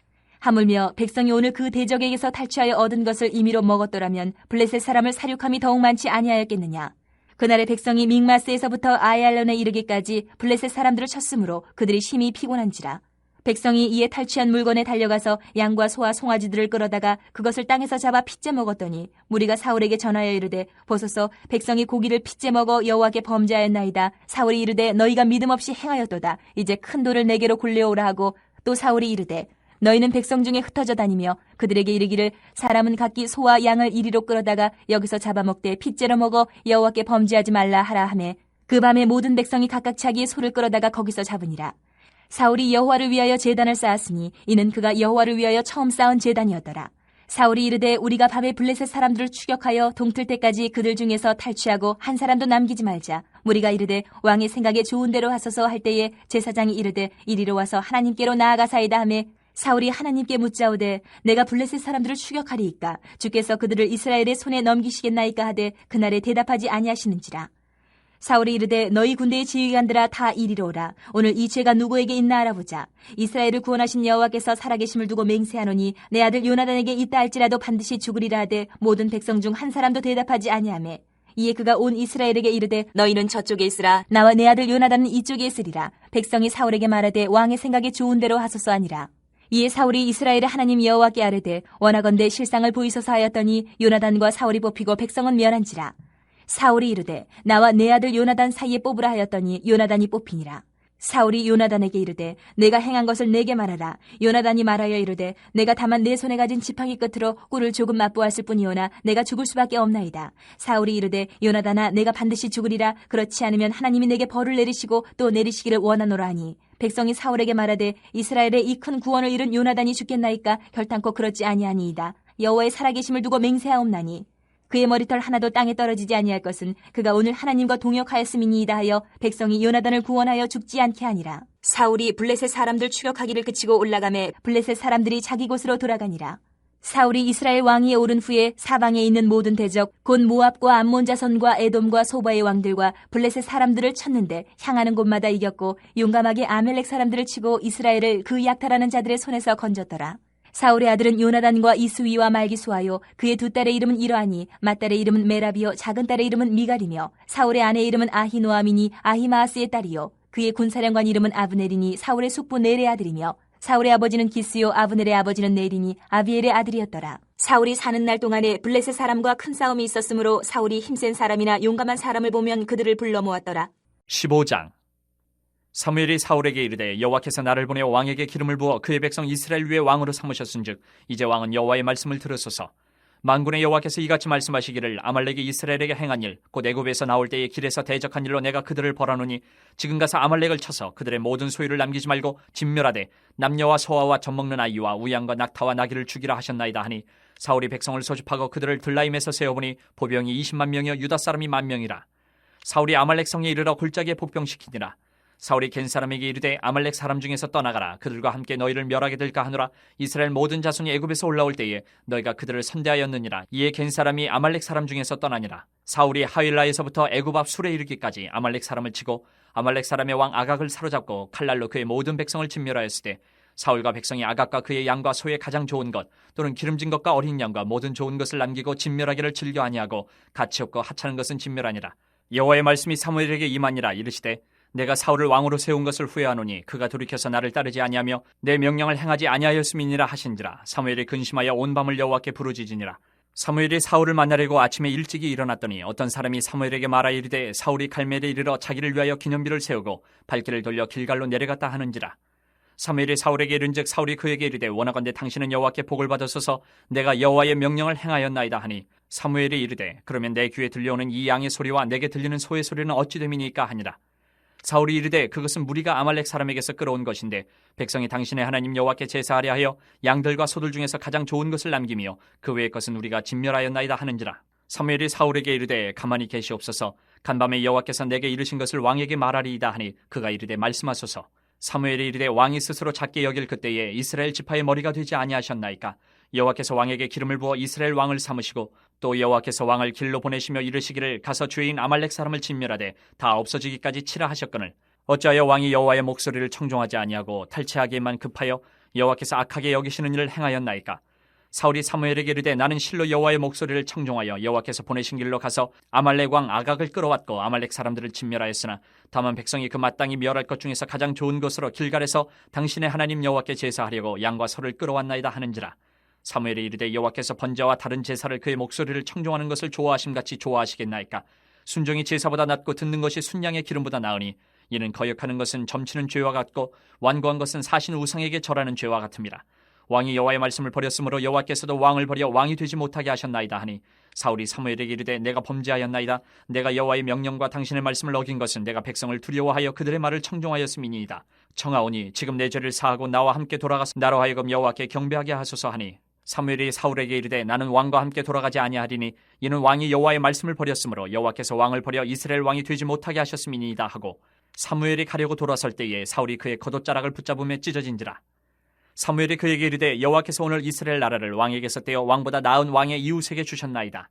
하물며 백성이 오늘 그 대적에게서 탈취하여 얻은 것을 임의로 먹었더라면 블레셋 사람을 사륙함이 더욱 많지 아니하였겠느냐. 그날의 백성이 믹마스에서부터 아얄론에 이르기까지 블레셋 사람들을 쳤으므로 그들이 심히 피곤한지라. 백성이 이에 탈취한 물건에 달려가서 양과 소와 송아지들을 끌어다가 그것을 땅에서 잡아 핏째 먹었더니 무리가 사울에게 전하여 이르되 보소서 백성이 고기를 핏째 먹어 여호와께 범죄하였나이다. 사울이 이르되 너희가 믿음 없이 행하였도다. 이제 큰 돌을 내게로 굴려오라 하고 또 사울이 이르되 너희는 백성 중에 흩어져 다니며 그들에게 이르기를 사람은 각기 소와 양을 이리로 끌어다가 여기서 잡아먹되 핏째로 먹어 여호와께 범죄하지 말라 하라 하매 그 밤에 모든 백성이 각각 자기의 소를 끌어다가 거기서 잡으니라. 사울이 여호와를 위하여 제단을 쌓았으니 이는 그가 여호와를 위하여 처음 쌓은 제단이었더라. 사울이 이르되 우리가 밤에 블레셋 사람들을 추격하여 동틀 때까지 그들 중에서 탈취하고 한 사람도 남기지 말자. 무리가 이르되 왕의 생각에 좋은 대로 하소서 할 때에 제사장이 이르되 이리로 와서 하나님께로 나아가사이다 하매 사울이 하나님께 묻자오되 내가 블레셋 사람들을 추격하리이까 주께서 그들을 이스라엘의 손에 넘기시겠나이까 하되 그날에 대답하지 아니하시는지라. 사울이 이르되 너희 군대의 지휘관들아 다 이리로 오라. 오늘 이 죄가 누구에게 있나 알아보자. 이스라엘을 구원하신 여호와께서 살아계심을 두고 맹세하노니 내 아들 요나단에게 있다 할지라도 반드시 죽으리라 하되 모든 백성 중 한 사람도 대답하지 아니하매 이에 그가 온 이스라엘에게 이르되 너희는 저쪽에 있으라. 나와 내 아들 요나단은 이쪽에 있으리라. 백성이 사울에게 말하되 왕의 생각에 좋은 대로 하소서 하니라. 이에 사울이 이스라엘의 하나님 여호와께 아뢰되 원하건대 실상을 보이소서 하였더니 요나단과 사울이 뽑히고 백성은 멸한지라. 사울이 이르되 나와 내 아들 요나단 사이에 뽑으라 하였더니 요나단이 뽑히니라. 사울이 요나단에게 이르되 내가 행한 것을 내게 말하라. 요나단이 말하여 이르되 내가 다만 내 손에 가진 지팡이 끝으로 꿀을 조금 맛보았을 뿐이오나 내가 죽을 수밖에 없나이다. 사울이 이르되 요나단아 내가 반드시 죽으리라. 그렇지 않으면 하나님이 내게 벌을 내리시고 또 내리시기를 원하노라 하니 백성이 사울에게 말하되 이스라엘의 이 큰 구원을 이룬 요나단이 죽겠나이까 결탄코 그렇지 아니하니이다. 여호와의 살아계심을 두고 맹세하옵나니 그의 머리털 하나도 땅에 떨어지지 아니할 것은 그가 오늘 하나님과 동역하였음이니이다 하여 백성이 요나단을 구원하여 죽지 않게 하니라. 사울이 블레셋 사람들 추격하기를 그치고 올라가매 블레셋 사람들이 자기 곳으로 돌아가니라. 사울이 이스라엘 왕위에 오른 후에 사방에 있는 모든 대적 곧 모압과 암몬 자손과 에돔과 소바의 왕들과 블레셋 사람들을 쳤는데 향하는 곳마다 이겼고 용감하게 아멜렉 사람들을 치고 이스라엘을 그 약탈하는 자들의 손에서 건졌더라. 사울의 아들은 요나단과 이스위와 말기수하요 그의 두 딸의 이름은 이러하니 맏딸의 이름은 메라비요 작은 딸의 이름은 미갈이며 사울의 아내의 이름은 아히노아미니 아히마아스의 딸이요 그의 군사령관 이름은 아브넬이니 사울의 숙부 넬의 아들이며 사울의 아버지는 기스요 아브넬의 아버지는 넬이니 아비엘의 아들이었더라. 사울이 사는 날 동안에 블레셋 사람과 큰 싸움이 있었으므로 사울이 힘센 사람이나 용감한 사람을 보면 그들을 불러 모았더라. 15장. 사무엘이 사울에게 이르되 여호와께서 나를 보내 왕에게 기름을 부어 그의 백성 이스라엘 위에 왕으로 삼으셨은즉 이제 왕은 여호와의 말씀을 들으소서. 만군의 여호와께서 이같이 말씀하시기를 아말렉이 이스라엘에게 행한 일 곧 애굽에서 나올 때에 길에서 대적한 일로 내가 그들을 벌하노니 지금 가서 아말렉을 쳐서 그들의 모든 소유를 남기지 말고 진멸하되 남녀와 소아와 젖먹는 아이와 우양과 낙타와 나귀를 죽이라 하셨나이다 하니 사울이 백성을 소집하고 그들을 들라임에서 세어보니 보병이 20만 명이요 유다 사람이 10,000명이라. 사울이 아말렉 성에 이르러 골짜기에 복병시키니라. 사울이 겐 사람에게 이르되 아말렉 사람 중에서 떠나가라. 그들과 함께 너희를 멸하게 될까 하노라. 이스라엘 모든 자손이 애굽에서 올라올 때에 너희가 그들을 선대하였느니라. 이에 겐 사람이 아말렉 사람 중에서 떠나니라. 사울이 하윌라에서부터 애굽 앞 술에 이르기까지 아말렉 사람을 치고 아말렉 사람의 왕 아각을 사로잡고 칼날로 그의 모든 백성을 진멸하였을 때 사울과 백성이 아각과 그의 양과 소의 가장 좋은 것 또는 기름진 것과 어린 양과 모든 좋은 것을 남기고 진멸하기를 즐겨 아니하고 가치 없고 하찮은 것은 진멸하니라. 여호와의 말씀이 사무엘에게 임하니라. 이르시되 내가 사울을 왕으로 세운 것을 후회하노니 그가 돌이켜서 나를 따르지 아니하며 내 명령을 행하지 아니하였음이니라 하신지라. 사무엘이 근심하여 온 밤을 여호와께 부르짖으니라. 사무엘이 사울을 만나려고 아침에 일찍이 일어났더니 어떤 사람이 사무엘에게 말하여 이르되 사울이 갈멜에 이르러 자기를 위하여 기념비를 세우고 발길을 돌려 길갈로 내려갔다 하는지라. 사무엘이 사울에게 이른즉 사울이 그에게 이르되 원하건대 당신은 여호와께 복을 받으소서. 내가 여호와의 명령을 행하였나이다 하니 사무엘이 이르되 그러면 내 귀에 들려오는 이 양의 소리와 내게 들리는 소의 소리는 어찌 됨이니까 하니라. 사울이 이르되 그것은 무리가 아말렉 사람에게서 끌어온 것인데 백성이 당신의 하나님 여호와께 제사하려 하여 양들과 소들 중에서 가장 좋은 것을 남기며 그 외의 것은 우리가 진멸하였나이다 하는지라. 사무엘이 사울에게 이르되 가만히 계시옵소서. 간밤에 여호와께서 내게 이르신 것을 왕에게 말하리이다 하니 그가 이르되 말씀하소서. 사무엘이 이르되 왕이 스스로 작게 여길 그때에 이스라엘 지파의 머리가 되지 아니하셨나이까. 여호와께서 왕에게 기름을 부어 이스라엘 왕을 삼으시고 또 여호와께서 왕을 길로 보내시며 이르시기를 가서 주인 아말렉 사람을 진멸하되 다 없어지기까지 치라 하셨거늘 어찌하여 왕이 여호와의 목소리를 청종하지 아니하고 탈취하기에만 급하여 여호와께서 악하게 여기시는 일을 행하였나이까. 사울이 사무엘에게 이르되 나는 실로 여호와의 목소리를 청종하여 여호와께서 보내신 길로 가서 아말렉 왕 아각을 끌어왔고 아말렉 사람들을 진멸하였으나 다만 백성이 그 마땅히 멸할 것 중에서 가장 좋은 것으로 길갈에서 당신의 하나님 여호와께 제사하려고 양과 소를 끌어왔나이다 하는지라. 사무엘이 이르되 여호와께서 번제와 다른 제사를 그의 목소리를 청종하는 것을 좋아하심같이 좋아하시겠나이까. 순종이 제사보다 낫고 듣는 것이 순양의 기름보다 나으니 이는 거역하는 것은 점치는 죄와 같고 완고한 것은 사신 우상에게 절하는 죄와 같음이라. 왕이 여호와의 말씀을 버렸으므로 여호와께서도 왕을 버려 왕이 되지 못하게 하셨나이다 하니 사울이 사무엘에게 이르되 내가 범죄하였나이다. 내가 여호와의 명령과 당신의 말씀을 어긴 것은 내가 백성을 두려워하여 그들의 말을 청종하였음이니이다. 청하오니 지금 내 죄를 사하고 나와 함께 돌아가서 나로 하여금 여호와께 경배하게 하소서 하니 사무엘이 사울에게 이르되 나는 왕과 함께 돌아가지 아니하리니 이는 왕이 여호와의 말씀을 버렸으므로 여호와께서 왕을 버려 이스라엘 왕이 되지 못하게 하셨음이니이다 하고 사무엘이 가려고 돌아설 때에 사울이 그의 겉옷자락을 붙잡으며 찢어진지라. 사무엘이 그에게 이르되 여호와께서 오늘 이스라엘 나라를 왕에게서 떼어 왕보다 나은 왕의 이웃에게 주셨나이다.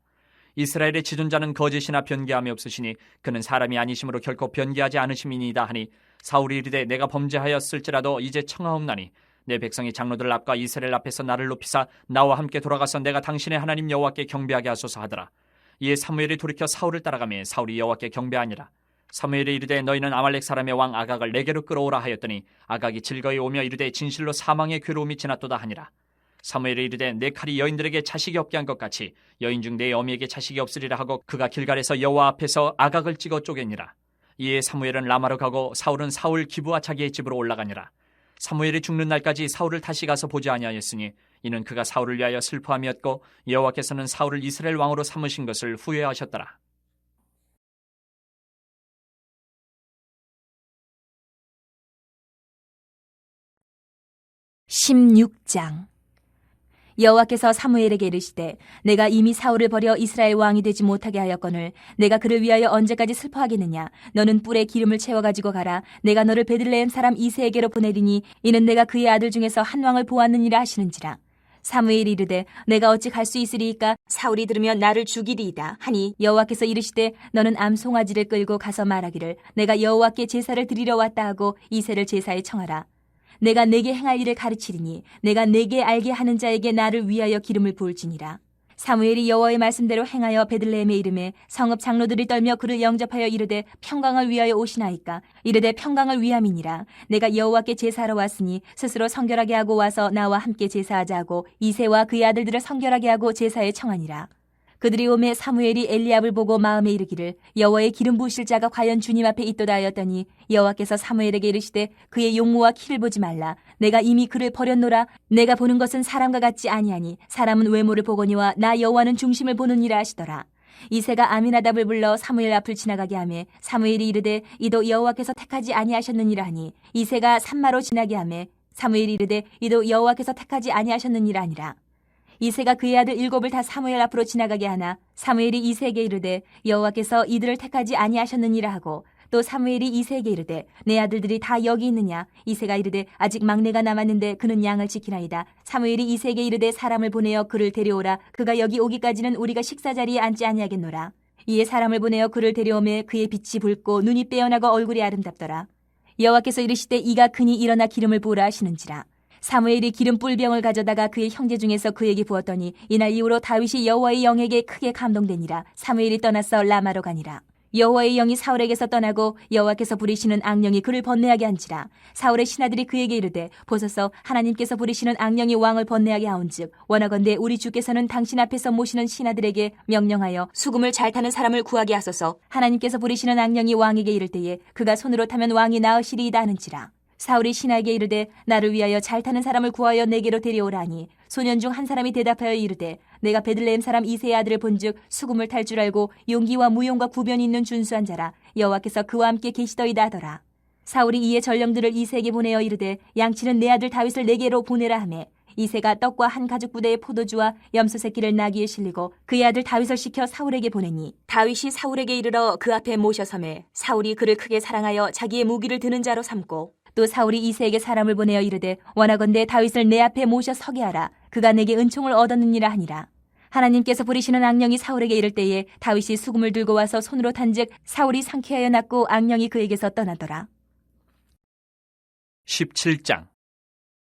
이스라엘의 지존자는 거짓이나 변개함이 없으시니 그는 사람이 아니심으로 결코 변개하지 않으심이니이다 하니 사울이 이르되 내가 범죄하였을지라도 이제 청하옵나니 내 백성이 장로들 앞과 이스라엘 앞에서 나를 높이사 나와 함께 돌아가서 내가 당신의 하나님 여호와께 경배하게 하소서 하더라. 이에 사무엘이 돌이켜 사울을 따라가며 사울이 여호와께 경배하니라. 사무엘이 이르되 너희는 아말렉 사람의 왕 아각을 내게로 끌어오라 하였더니 아각이 즐거이 오며 이르되 진실로 사망의 괴로움이 지났도다 하니라. 사무엘이 이르되 내 칼이 여인들에게 자식이 없게 한 것 같이 여인 중 내 어미에게 자식이 없으리라 하고 그가 길갈에서 여호와 앞에서 아각을 찍어 쪼개니라. 이에 사무엘은 라마로 가고 사울은 사울 기브와 자기의 집으로 올라가니라. 사무엘이 죽는 날까지 사울을 다시 가서 보지 아니하였으니 이는 그가 사울을 위하여 슬퍼함이었고 여호와께서는 사울을 이스라엘 왕으로 삼으신 것을 후회하셨더라. 16장. 여호와께서 사무엘에게 이르시되 내가 이미 사울을 버려 이스라엘 왕이 되지 못하게 하였거늘 내가 그를 위하여 언제까지 슬퍼하겠느냐. 너는 뿔에 기름을 채워가지고 가라. 내가 너를 베들레헴 사람 이새에게로 보내리니 이는 내가 그의 아들 중에서 한 왕을 보았느니라 하시는지라. 사무엘이 이르되 내가 어찌 갈 수 있으리이까. 사울이 들으면 나를 죽이리이다 하니 여호와께서 이르시되 너는 암송아지를 끌고 가서 말하기를 내가 여호와께 제사를 드리러 왔다 하고 이새를 제사에 청하라. 내가 내게 행할 일을 가르치리니 내가 내게 알게 하는 자에게 나를 위하여 기름을 부을지니라. 사무엘이 여호와의 말씀대로 행하여 베들레헴에 이르매 성읍 장로들이 떨며 그를 영접하여 이르되 평강을 위하여 오시나이까. 이르되 평강을 위함이니라. 내가 여호와께 제사하러 왔으니 스스로 성결하게 하고 와서 나와 함께 제사하자 하고 이새와 그의 아들들을 성결하게 하고 제사에 청하니라. 그들이 오매 사무엘이 엘리압을 보고 마음에 이르기를 여호와의 기름 부으실 자가 과연 주님 앞에 있도다 하였더니 여호와께서 사무엘에게 이르시되 그의 용모와 키를 보지 말라. 내가 이미 그를 버렸노라. 내가 보는 것은 사람과 같지 아니하니 사람은 외모를 보거니와 나 여호와는 중심을 보느니라 하시더라. 이새가 아미나답을 불러 사무엘 앞을 지나가게 하매 사무엘이 이르되 이도 여호와께서 택하지 아니하셨느니라 하니 이새가 산마로 지나게 하매 사무엘이 이르되 이도 여호와께서 택하지 아니하셨느니라 하니라. 이새가 그의 아들 7을 다 사무엘 앞으로 지나가게 하나 사무엘이 이새에게 이르되 여호와께서 이들을 택하지 아니하셨느니라 하고 또 사무엘이 이새에게 이르되 내 아들들이 다 여기 있느냐. 이새가 이르되 아직 막내가 남았는데 그는 양을 지키나이다. 사무엘이 이새에게 이르되 사람을 보내어 그를 데려오라. 그가 여기 오기까지는 우리가 식사 자리에 앉지 아니하겠노라. 이에 사람을 보내어 그를 데려오매 그의 빛이 붉고 눈이 빼어나고 얼굴이 아름답더라. 여호와께서 이르시되 이가 크니 일어나 기름을 부으라 하시는지라. 사무엘이 기름 뿔병을 가져다가 그의 형제 중에서 그에게 부었더니 이날 이후로 다윗이 여호와의 영에게 크게 감동되니라. 사무엘이 떠나서 라마로 가니라. 여호와의 영이 사울에게서 떠나고 여호와께서 부리시는 악령이 그를 번뇌하게 한지라. 사울의 신하들이 그에게 이르되 보소서 하나님께서 부리시는 악령이 왕을 번뇌하게 하온즉 원하건대 우리 주께서는 당신 앞에서 모시는 신하들에게 명령하여 수금을 잘 타는 사람을 구하게 하소서. 하나님께서 부리시는 악령이 왕에게 이를 때에 그가 손으로 타면 왕이 나으시리이다 하는지라. 사울이 신하에게 이르되 나를 위하여 잘 타는 사람을 구하여 내게로 데려오라니 소년 중 한 사람이 대답하여 이르되 내가 베들레헴 사람 이새의 아들을 본즉 수금을 탈 줄 알고 용기와 무용과 구변이 있는 준수한 자라. 여호와께서 그와 함께 계시더이다 하더라. 사울이 이에 전령들을 이새에게 보내어 이르되 양치는 내 아들 다윗을 내게로 보내라 하매 이새가 떡과 한 가죽 부대의 포도주와 염소 새끼를 나귀에 실리고 그의 아들 다윗을 시켜 사울에게 보내니 다윗이 사울에게 이르러 그 앞에 모셔서매 사울이 그를 크게 사랑하여 자기의 무기를 드는 자로 삼고 또 사울이 이새에게 사람을 보내어 이르되 원하건대 다윗을 내 앞에 모셔 서게 하라. 그가 내게 은총을 얻었느니라 하니라. 하나님께서 부리시는 악령이 사울에게 이를 때에 다윗이 수금을 들고 와서 손으로 탄즉 사울이 상쾌하여 났고 악령이 그에게서 떠나더라. 17장.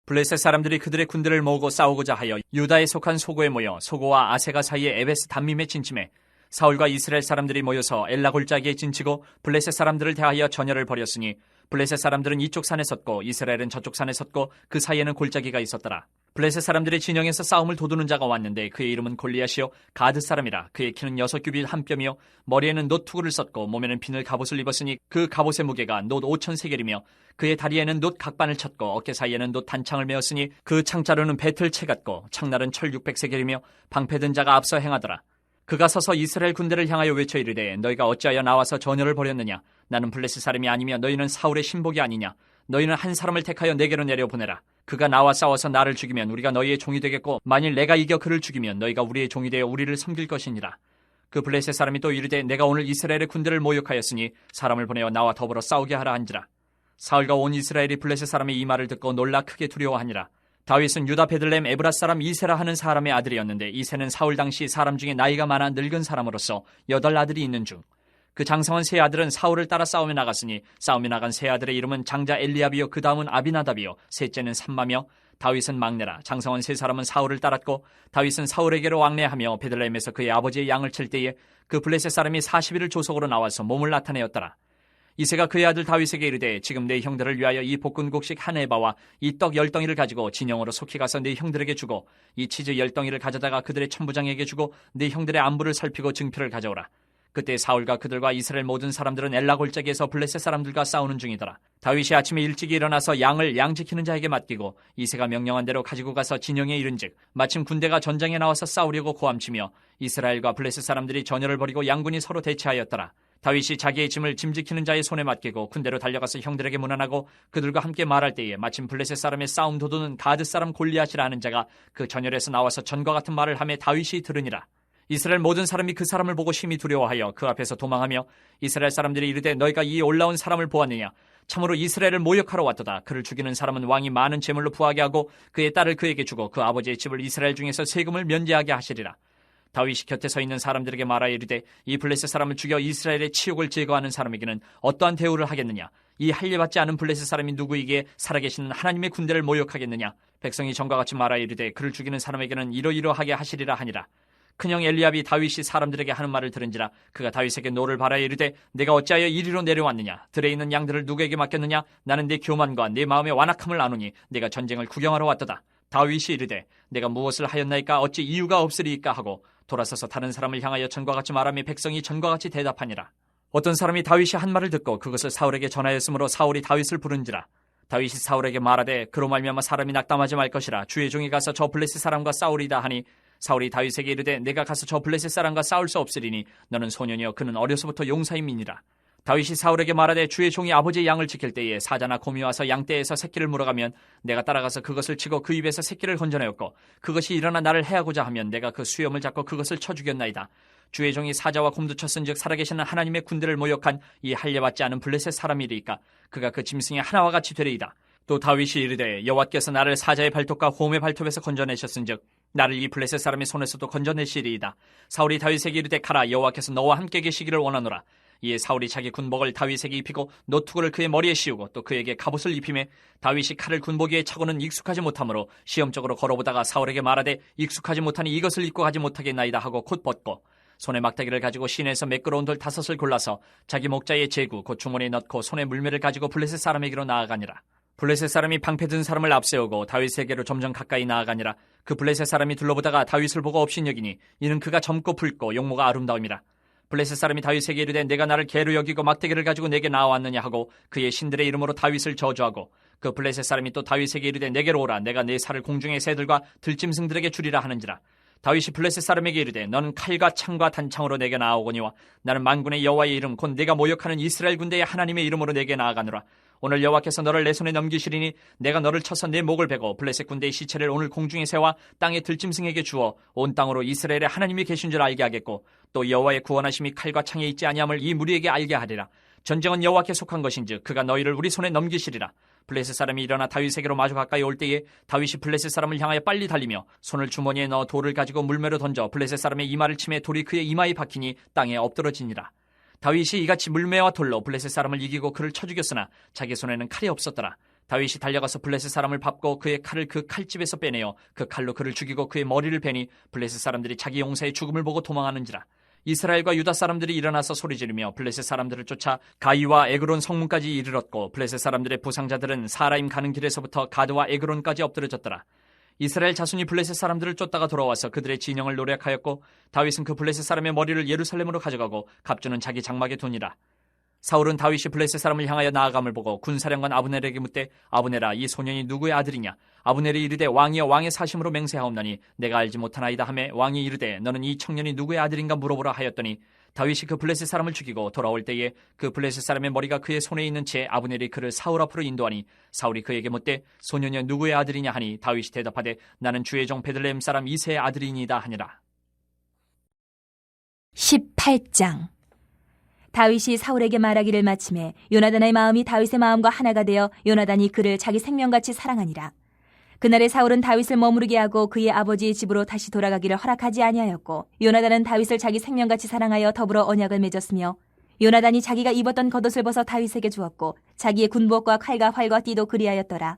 블레셋 사람들이 그들의 군대를 모으고 싸우고자 하여 유다에 속한 소고에 모여 소고와 아세가 사이의 에베스 담밈에 진침해 사울과 이스라엘 사람들이 모여서 엘라 골짜기에 진치고 블레셋 사람들을 대하여 전열을 벌였으니 블레셋 사람들은 이쪽 산에 섰고 이스라엘은 저쪽 산에 섰고 그 사이에는 골짜기가 있었더라. 블레셋 사람들의 진영에서 싸움을 도두는 자가 왔는데 그의 이름은 골리앗이요 가드 사람이라. 그의 키는 6규빗 한 뼘이요 머리에는 놋 투구를 썼고 몸에는 비늘 갑옷을 입었으니 그 갑옷의 무게가 놋 5,000세겔이며 그의 다리에는 놋 각반을 쳤고 어깨 사이에는 놋 단창을 메었으니 그 창자루는 배틀채 같고 창날은 철 600세겔이며 방패든 자가 앞서 행하더라. 그가 서서 이스라엘 군대를 향하여 외쳐 이르되 너희가 어찌하여 나와서 전열을 벌였느냐. 나는 블레셋 사람이 아니며 너희는 사울의 신복이 아니냐. 너희는 한 사람을 택하여 내게로 내려보내라. 그가 나와 싸워서 나를 죽이면 우리가 너희의 종이 되겠고 만일 내가 이겨 그를 죽이면 너희가 우리의 종이 되어 우리를 섬길 것이니라. 그 블레셋 사람이 또 이르되 내가 오늘 이스라엘의 군대를 모욕하였으니 사람을 보내어 나와 더불어 싸우게 하라 한지라. 사울과 온 이스라엘이 블레셋 사람의 이 말을 듣고 놀라 크게 두려워하니라. 다윗은 유다 베들레헴 에브라 사람 이세라 하는 사람의 아들이었는데 이세는 사울 당시 사람 중에 나이가 많아 늙은 사람으로서 8 아들이 있는 중 그 장성한 세 아들은 사울을 따라 싸움에 나갔으니 싸움에 나간 세 아들의 이름은 장자 엘리압이요 그 다음은 아비나답이요 셋째는 삼마며 다윗은 막내라. 장성한 세 사람은 사울을 따랐고 다윗은 사울에게로 왕래하며 베들레헴에서 그의 아버지의 양을 칠 때에 그 블레셋 사람이 40일을 조속으로 나와서 몸을 나타내었더라. 이새가 그의 아들 다윗에게 이르되 지금 내 형들을 위하여 이 볶은곡식 한 에바와 이 떡 10덩이를 가지고 진영으로 속히 가서 내 형들에게 주고 이 치즈 10덩이를 가져다가 그들의 천부장에게 주고 내 형들의 안부를 살피고 증표를 가져오라. 그때 사울과 그들과 이스라엘 모든 사람들은 엘라 골짜기에서 블레셋 사람들과 싸우는 중이더라. 다윗이 아침에 일찍이 일어나서 양을 양 지키는 자에게 맡기고 이새가 명령한 대로 가지고 가서 진영에 이른즉 마침 군대가 전장에 나와서 싸우려고 고함치며 이스라엘과 블레셋 사람들이 전열을 벌이고 양군이 서로 대치하였더라. 다윗이 자기의 짐을 짐 지키는 자의 손에 맡기고 군대로 달려가서 형들에게 문안하고 그들과 함께 말할 때에 마침 블레셋 사람의 싸움 도두는 가드 사람 골리앗이라 하는 자가 그 전열에서 나와서 전과 같은 말을 하며 다윗이 들으니라. 이스라엘 모든 사람이 그 사람을 보고 심히 두려워하여 그 앞에서 도망하며 이스라엘 사람들이 이르되 너희가 이 올라온 사람을 보았느냐. 참으로 이스라엘을 모욕하러 왔도다. 그를 죽이는 사람은 왕이 많은 재물로 부하게 하고 그의 딸을 그에게 주고 그 아버지의 집을 이스라엘 중에서 세금을 면제하게 하시리라. 다윗이 곁에 서 있는 사람들에게 말하여 이르되 이 블레셋 사람을 죽여 이스라엘의 치욕을 제거하는 사람에게는 어떠한 대우를 하겠느냐. 이 할례받지 않은 블레셋 사람이 누구에게 살아계시는 하나님의 군대를 모욕하겠느냐. 백성이 전과 같이 말하여 이르되 그를 죽이는 사람에게는 이러이러하게 하시리라 하니라. 큰형 엘리압이 다윗이 사람들에게 하는 말을 들은지라 그가 다윗에게 노를 바라여 이르되 내가 어찌하여 이리로 내려왔느냐. 들에 있는 양들을 누구에게 맡겼느냐. 나는 내 교만과 내 마음의 완악함을 아노니 내가 전쟁을 구경하러 왔도다. 다윗이 이르되 내가 무엇을 하였나이까 어찌 이유가 없으리이까 하고 돌아서서 다른 사람을 향하여 전과 같이 말하며 백성이 전과 같이 대답하니라. 어떤 사람이 다윗이 한 말을 듣고 그것을 사울에게 전하였으므로 사울이 다윗을 부른지라. 다윗이 사울에게 말하되 그로 말미암아 사람이 낙담하지 말 것이라. 주의 종이 가서 저 블레셋 사람과 싸우리다 하니 사울이 다윗에게 이르되 내가 가서 저 블레셋 사람과 싸울 수 없으리니 너는 소년이여 그는 어려서부터 용사임이니라. 다윗이 사울에게 말하되 주의 종이 아버지의 양을 지킬 때에 사자나 곰이 와서 양떼에서 새끼를 물어가면 내가 따라가서 그것을 치고 그 입에서 새끼를 건져내었고 그것이 일어나 나를 해하고자 하면 내가 그 수염을 잡고 그것을 쳐 죽였나이다. 주의 종이 사자와 곰도 쳤은즉 살아계시는 하나님의 군대를 모욕한 이 할례받지 않은 블레셋 사람이리이까 그가 그 짐승의 하나와 같이 되리이다. 또 다윗이 이르되 여호와께서 나를 사자의 발톱과 곰의 발톱에서 건져내셨은즉 나를 이 블레셋 사람의 손에서도 건져내시리이다. 사울이 다윗에게 이르되 가라. 여호와께서 너와 함께 계시기를 원하노라. 이에 사울이 자기 군복을 다윗에게 입히고 노투구를 그의 머리에 씌우고 또 그에게 갑옷을 입히매 다윗이 칼을 군복위에 차고는 익숙하지 못하므로 시험적으로 걸어보다가 사울에게 말하되 익숙하지 못하니 이것을 입고 가지 못하겠나이다 하고 곧 벗고 손에 막대기를 가지고 시내에서 매끄러운 돌 5을 골라서 자기 목자의 제구 곧 주머니에 넣고 손에 물매를 가지고 블레셋 사람에게로 나아가니라. 블레셋 사람이 방패 든 사람을 앞세우고 다윗에게로 점점 가까이 나아가니라. 그 블레셋 사람이 둘러보다가 다윗을 보고 업신여기니 이는 그가 젊고 붉고 용모가 아름다움이라. 블레셋 사람이 다윗에게 이르되 내가 나를 개로 여기고 막대기를 가지고 내게 나와왔느냐 하고 그의 신들의 이름으로 다윗을 저주하고 그 블레셋 사람이 또 다윗에게 이르되 내게로 오라. 내가 내 살을 공중의 새들과 들짐승들에게 주리라 하는지라. 다윗이 블레셋 사람에게 이르되 너는 칼과 창과 단창으로 내게 나아오거니와 나는 만군의 여호와의 이름 곧 내가 모욕하는 이스라엘 군대의 하나님의 이름으로 내게 나아가노라. 오늘 여호와께서 너를 내 손에 넘기시리니 내가 너를 쳐서 내 목을 베고 블레셋 군대의 시체를 오늘 공중에 세워 땅의 들짐승에게 주어 온 땅으로 이스라엘의 하나님이 계신 줄 알게 하겠고 또 여호와의 구원하심이 칼과 창에 있지 아니함을 이 무리에게 알게 하리라. 전쟁은 여호와께 속한 것인즉 그가 너희를 우리 손에 넘기시리라. 블레셋 사람이 일어나 다윗에게로 마주 가까이 올 때에 다윗이 블레셋 사람을 향하여 빨리 달리며 손을 주머니에 넣어 돌을 가지고 물매로 던져 블레셋 사람의 이마를 치매 돌이 그의 이마에 박히니 땅에 엎드러지니라. 다윗이 이같이 물매와 돌로 블레셋 사람을 이기고 그를 쳐 죽였으나 자기 손에는 칼이 없었더라. 다윗이 달려가서 블레셋 사람을 밟고 그의 칼을 그 칼집에서 빼내어 그 칼로 그를 죽이고 그의 머리를 베니 블레셋 사람들이 자기 용사의 죽음을 보고 도망하는지라. 이스라엘과 유다 사람들이 일어나서 소리지르며 블레셋 사람들을 쫓아 가이와 에그론 성문까지 이르렀고 블레셋 사람들의 부상자들은 사라임 가는 길에서부터 가드와 에그론까지 엎드러졌더라. 이스라엘 자손이 블레셋 사람들을 쫓다가 돌아와서 그들의 진영을 노략하였고 다윗은 그 블레셋 사람의 머리를 예루살렘으로 가져가고 갑주는 자기 장막에 두니라. 사울은 다윗이 블레셋 사람을 향하여 나아감을 보고 군사령관 아브넬에게 묻되 아브넬아 이 소년이 누구의 아들이냐? 아브넬이 이르되 왕이여 왕의 사심으로 맹세하옵나니 내가 알지 못하나이다 하매 왕이 이르되 너는 이 청년이 누구의 아들인가 물어보라 하였더니 다윗이 그 블레셋 사람을 죽이고 돌아올 때에 그 블레셋 사람의 머리가 그의 손에 있는 채 아브넬이 그를 사울 앞으로 인도하니 사울이 그에게 묻되 소년이 누구의 아들이냐 하니 다윗이 대답하되 나는 주의 종 베들레헴 사람 이새의 아들이니이다 하니라. 18장. 다윗이 사울에게 말하기를 마침에 요나단의 마음이 다윗의 마음과 하나가 되어 요나단이 그를 자기 생명같이 사랑하니라. 그날에 사울은 다윗을 머무르게 하고 그의 아버지의 집으로 다시 돌아가기를 허락하지 아니하였고 요나단은 다윗을 자기 생명같이 사랑하여 더불어 언약을 맺었으며 요나단이 자기가 입었던 겉옷을 벗어 다윗에게 주었고 자기의 군복과 칼과 활과 띠도 그리하였더라.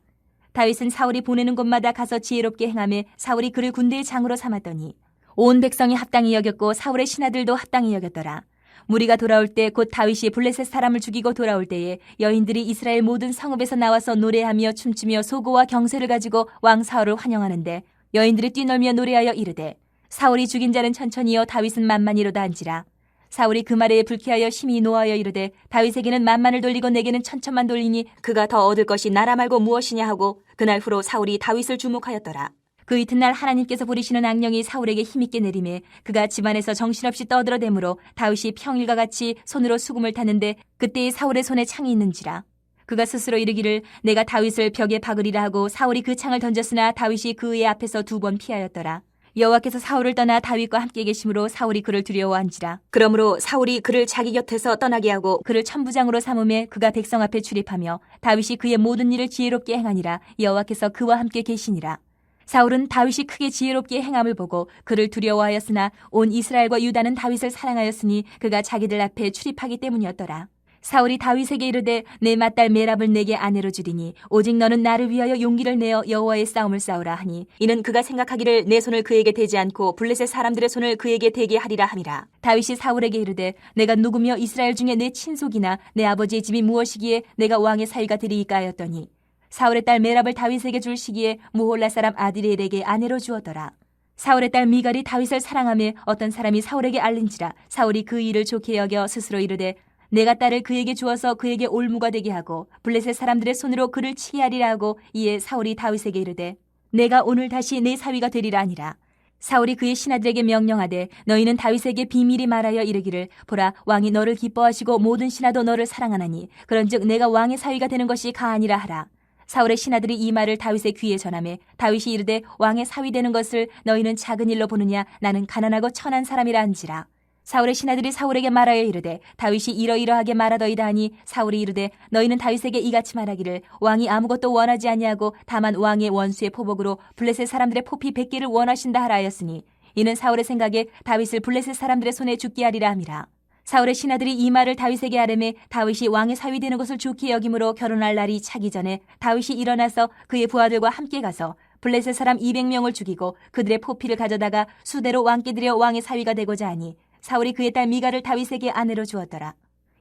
다윗은 사울이 보내는 곳마다 가서 지혜롭게 행하며 사울이 그를 군대의 장으로 삼았더니 온 백성이 합당히 여겼고 사울의 신하들도 합당히 여겼더라. 무리가 돌아올 때 곧 다윗이 블레셋 사람을 죽이고 돌아올 때에 여인들이 이스라엘 모든 성읍에서 나와서 노래하며 춤추며 소고와 경쇠를 가지고 왕 사울을 환영하는데 여인들이 뛰놀며 노래하여 이르되 사울이 죽인 자는 천천히요 다윗은 만만이로다 한지라. 사울이 그 말에 불쾌하여 심히 노하여 이르되 다윗에게는 만만을 돌리고 내게는 천천만 돌리니 그가 더 얻을 것이 나라 말고 무엇이냐 하고 그날 후로 사울이 다윗을 주목하였더라. 그 이튿날 하나님께서 부리시는 악령이 사울에게 힘있게 내림에 그가 집안에서 정신없이 떠들어대므로 다윗이 평일과 같이 손으로 수금을 탔는데 그때에 사울의 손에 창이 있는지라. 그가 스스로 이르기를 내가 다윗을 벽에 박으리라 하고 사울이 그 창을 던졌으나 다윗이 그의 앞에서 2번 피하였더라. 여호와께서 사울을 떠나 다윗과 함께 계심으로 사울이 그를 두려워한지라. 그러므로 사울이 그를 자기 곁에서 떠나게 하고 그를 천부장으로 삼음에 그가 백성 앞에 출입하며 다윗이 그의 모든 일을 지혜롭게 행하니라. 여호와께서 그와 함께 계시니라. 사울은 다윗이 크게 지혜롭게 행함을 보고 그를 두려워하였으나 온 이스라엘과 유다는 다윗을 사랑하였으니 그가 자기들 앞에 출입하기 때문이었더라. 사울이 다윗에게 이르되 내 맏딸 메랍을 내게 아내로 주리니 오직 너는 나를 위하여 용기를 내어 여호와의 싸움을 싸우라 하니 이는 그가 생각하기를 내 손을 그에게 대지 않고 블레셋 사람들의 손을 그에게 대게 하리라 함이라. 다윗이 사울에게 이르되 내가 누구며 이스라엘 중에 내 친속이나 내 아버지의 집이 무엇이기에 내가 왕의 사위가 되리이까 하였더니 사울의 딸 메랍을 다윗에게 줄 시기에 무홀라 사람 아드리엘에게 아내로 주었더라. 사울의 딸 미갈이 다윗을 사랑하며 어떤 사람이 사울에게 알린지라. 사울이 그 일을 좋게 여겨 스스로 이르되 내가 딸을 그에게 주어서 그에게 올무가 되게 하고 블레셋 사람들의 손으로 그를 치게 하리라 하고 이에 사울이 다윗에게 이르되 내가 오늘 다시 내 사위가 되리라 하니라. 사울이 그의 신하들에게 명령하되 너희는 다윗에게 비밀히 말하여 이르기를 보라 왕이 너를 기뻐하시고 모든 신하도 너를 사랑하나니 그런즉 내가 왕의 사위가 되는 것이 가아니라 하라. 사울의 신하들이 이 말을 다윗의 귀에 전하매 다윗이 이르되 왕의 사위 되는 것을 너희는 작은 일로 보느냐 나는 가난하고 천한 사람이라 한지라. 사울의 신하들이 사울에게 말하여 이르되 다윗이 이러이러하게 말하더이다 하니 사울이 이르되 너희는 다윗에게 이같이 말하기를 왕이 아무것도 원하지 아니하고 다만 왕의 원수의 포복으로 블레셋 사람들의 포피 100개를 원하신다 하라 하였으니 이는 사울의 생각에 다윗을 블레셋 사람들의 손에 죽게 하리라 함이라. 사울의 신하들이 이 말을 다윗에게 하려매 다윗이 왕의 사위 되는 것을 좋게 여김으로 결혼할 날이 차기 전에 다윗이 일어나서 그의 부하들과 함께 가서 블레셋 사람 200명을 죽이고 그들의 포피를 가져다가 수대로 왕께 드려 왕의 사위가 되고자 하니 사울이 그의 딸 미갈을 다윗에게 아내로 주었더라.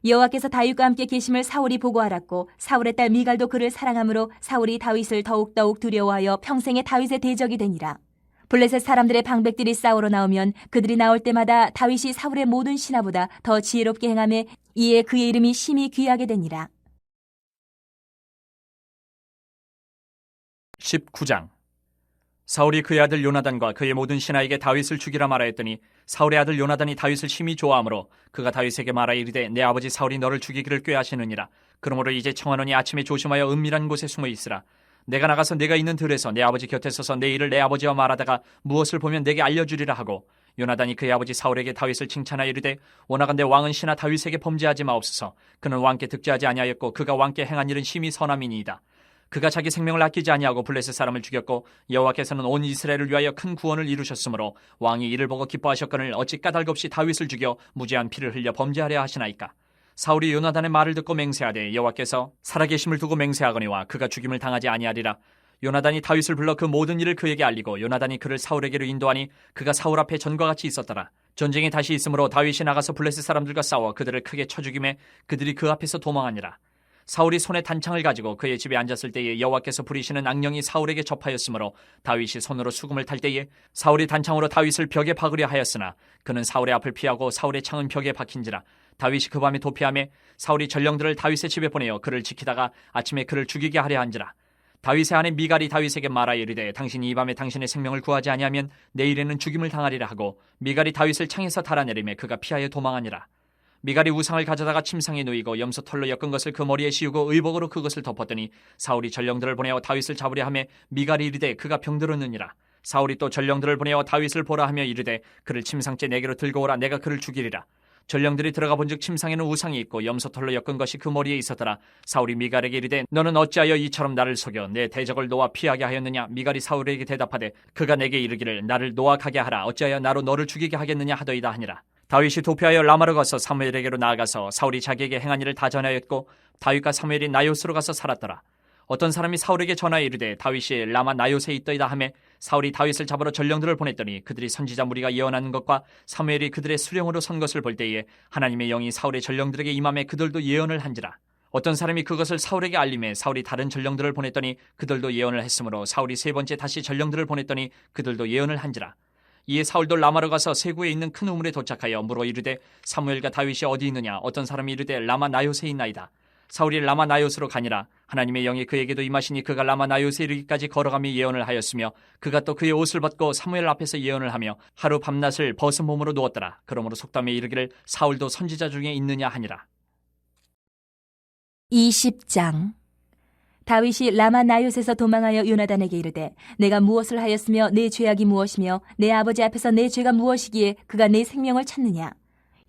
여호와께서 다윗과 함께 계심을 사울이 보고 알았고 사울의 딸 미갈도 그를 사랑하므로 사울이 다윗을 더욱더욱 두려워하여 평생에 다윗의 대적이 되니라. 블레셋 사람들의 방백들이 싸우러 나오면 그들이 나올 때마다 다윗이 사울의 모든 신하보다 더 지혜롭게 행하며 이에 그의 이름이 심히 귀하게 되니라. 19장. 사울이 그의 아들 요나단과 그의 모든 신하에게 다윗을 죽이라 말하였더니 사울의 아들 요나단이 다윗을 심히 좋아하므로 그가 다윗에게 말하여 이르되 내 아버지 사울이 너를 죽이기를 꾀하시느니라. 그러므로 이제 청하노니 아침에 조심하여 은밀한 곳에 숨어 있으라. 내가 나가서 내가 있는 들에서 내 아버지 곁에 서서 내 일을 내 아버지와 말하다가 무엇을 보면 내게 알려주리라 하고 요나단이 그의 아버지 사울에게 다윗을 칭찬하여 이르되 원하건대 왕은 신하 다윗에게 범죄하지 마옵소서. 그는 왕께 득죄하지 아니하였고 그가 왕께 행한 일은 심히 선함이니이다. 그가 자기 생명을 아끼지 아니하고 블레셋 사람을 죽였고 여호와께서는 온 이스라엘을 위하여 큰 구원을 이루셨으므로 왕이 이를 보고 기뻐하셨거늘 어찌 까닭없이 다윗을 죽여 무죄한 피를 흘려 범죄하려 하시나이까. 사울이 요나단의 말을 듣고 맹세하되 여호와께서 살아계심을 두고 맹세하거니와 그가 죽임을 당하지 아니하리라. 요나단이 다윗을 불러 그 모든 일을 그에게 알리고 요나단이 그를 사울에게로 인도하니 그가 사울 앞에 전과 같이 있었더라. 전쟁이 다시 있으므로 다윗이 나가서 블레셋 사람들과 싸워 그들을 크게 쳐 죽이매 그들이 그 앞에서 도망하니라. 사울이 손에 단창을 가지고 그의 집에 앉았을 때에 여호와께서 부리시는 악령이 사울에게 접하였으므로 다윗이 손으로 수금을 탈 때에 사울이 단창으로 다윗을 벽에 박으려 하였으나 그는 사울의 앞을 피하고 사울의 창은 벽에 박힌지라. 다윗이 그 밤에 도피하매 사울이 전령들을 다윗의 집에 보내어 그를 지키다가 아침에 그를 죽이게 하려 한지라. 다윗의 아내 미갈이 다윗에게 말하여 이르되 당신이 이 밤에 당신의 생명을 구하지 아니하면 내일에는 죽임을 당하리라 하고 미갈이 다윗을 창에서 달아내리매 그가 피하여 도망하니라. 미갈이 우상을 가져다가 침상에 누이고 염소 털로 엮은 것을 그 머리에 씌우고 의복으로 그것을 덮었더니 사울이 전령들을 보내어 다윗을 잡으려 하매 미갈이 이르되 그가 병들었느니라. 사울이 또 전령들을 보내어 다윗을 보라 하며 이르되 그를 침상째 내게로 들고 오라. 내가 그를 죽이리라. 전령들이 들어가 본즉 침상에는 우상이 있고 염소 털로 엮은 것이 그 머리에 있었더라. 사울이 미갈에게 이르되 너는 어찌하여 이처럼 나를 속여 내 대적을 놓아 피하게 하였느냐. 미갈이 사울에게 대답하되 그가 내게 이르기를 나를 놓아 가게 하라. 어찌하여 나로 너를 죽이게 하겠느냐 하더이다 하니라. 다윗이 도피하여 라마로 가서 사무엘에게로 나아가서 사울이 자기에게 행한 일을 다 전하였고 다윗과 사무엘이 나요스로 가서 살았더라. 어떤 사람이 사울에게 전하여 이르되 다윗이 라마 나요스에 있더이다 하매 사울이 다윗을 잡으러 전령들을 보냈더니 그들이 선지자 무리가 예언하는 것과 사무엘이 그들의 수령으로 선 것을 볼 때에 하나님의 영이 사울의 전령들에게 임함에 그들도 예언을 한지라. 어떤 사람이 그것을 사울에게 알림해 사울이 다른 전령들을 보냈더니 그들도 예언을 했으므로 사울이 세 번째 다시 전령들을 보냈더니 그들도 예언을 한지라. 이에 사울도 라마로 가서 세구에 있는 큰 우물에 도착하여 물어 이르되 사무엘과 다윗이 어디 있느냐. 어떤 사람이 이르되 라마 나요스에 있나이다. 사울이 라마 나요스로 가니라. 하나님의 영이 그에게도 임하시니 그가 라마 나요스에 이르기까지 걸어가며 예언을 하였으며 그가 또 그의 옷을 벗고 사무엘 앞에서 예언을 하며 하루 밤낮을 벗은 몸으로 누웠더라. 그러므로 속담에 이르기를 사울도 선지자 중에 있느냐 하니라. 20장. 다윗이 라마 나요스에서 도망하여 요나단에게 이르되 내가 무엇을 하였으며 내 죄악이 무엇이며 내 아버지 앞에서 내 죄가 무엇이기에 그가 내 생명을 찾느냐.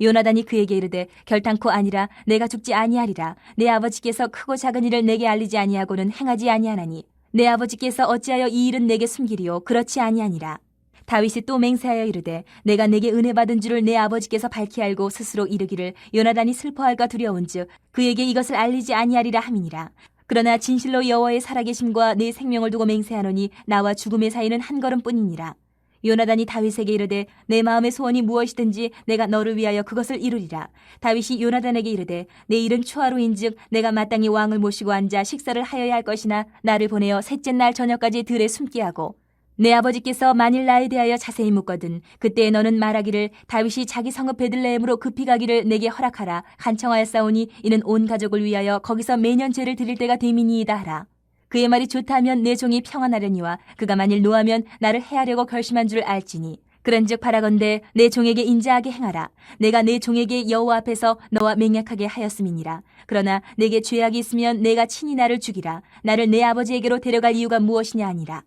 요나단이 그에게 이르되 결단코 아니라 내가 죽지 아니하리라. 내 아버지께서 크고 작은 일을 내게 알리지 아니하고는 행하지 아니하나니 내 아버지께서 어찌하여 이 일은 내게 숨기리요. 그렇지 아니하니라. 다윗이 또 맹세하여 이르되 내가 내게 은혜 받은 줄을 내 아버지께서 밝히 알고 스스로 이르기를 요나단이 슬퍼할까 두려운즉 그에게 이것을 알리지 아니하리라 함이니라. 그러나 진실로 여호와의 살아계심과 내 생명을 두고 맹세하노니 나와 죽음의 사이는 한 걸음뿐이니라. 요나단이 다윗에게 이르되 내 마음의 소원이 무엇이든지 내가 너를 위하여 그것을 이루리라. 다윗이 요나단에게 이르되 내일은 초하루인즉 내가 마땅히 왕을 모시고 앉아 식사를 하여야 할 것이나 나를 보내어 셋째 날 저녁까지 들에 숨게 하고 내 아버지께서 만일 나에 대하여 자세히 묻거든 그때 너는 말하기를 다윗이 자기 성읍 베들레헴으로 급히 가기를 내게 허락하라. 간청하였사오니 이는 온 가족을 위하여 거기서 매년 제를 드릴 때가 되미니이다 하라. 그의 말이 좋다 하면 내 종이 평안하려니와 그가 만일 노하면 나를 해하려고 결심한 줄 알지니 그런즉 바라건대 내 종에게 인자하게 행하라. 내가 내 종에게 여호와 앞에서 너와 맹약하게 하였음이니라. 그러나 내게 죄악이 있으면 내가 친히 나를 죽이라. 나를 내 아버지에게로 데려갈 이유가 무엇이냐 하니라.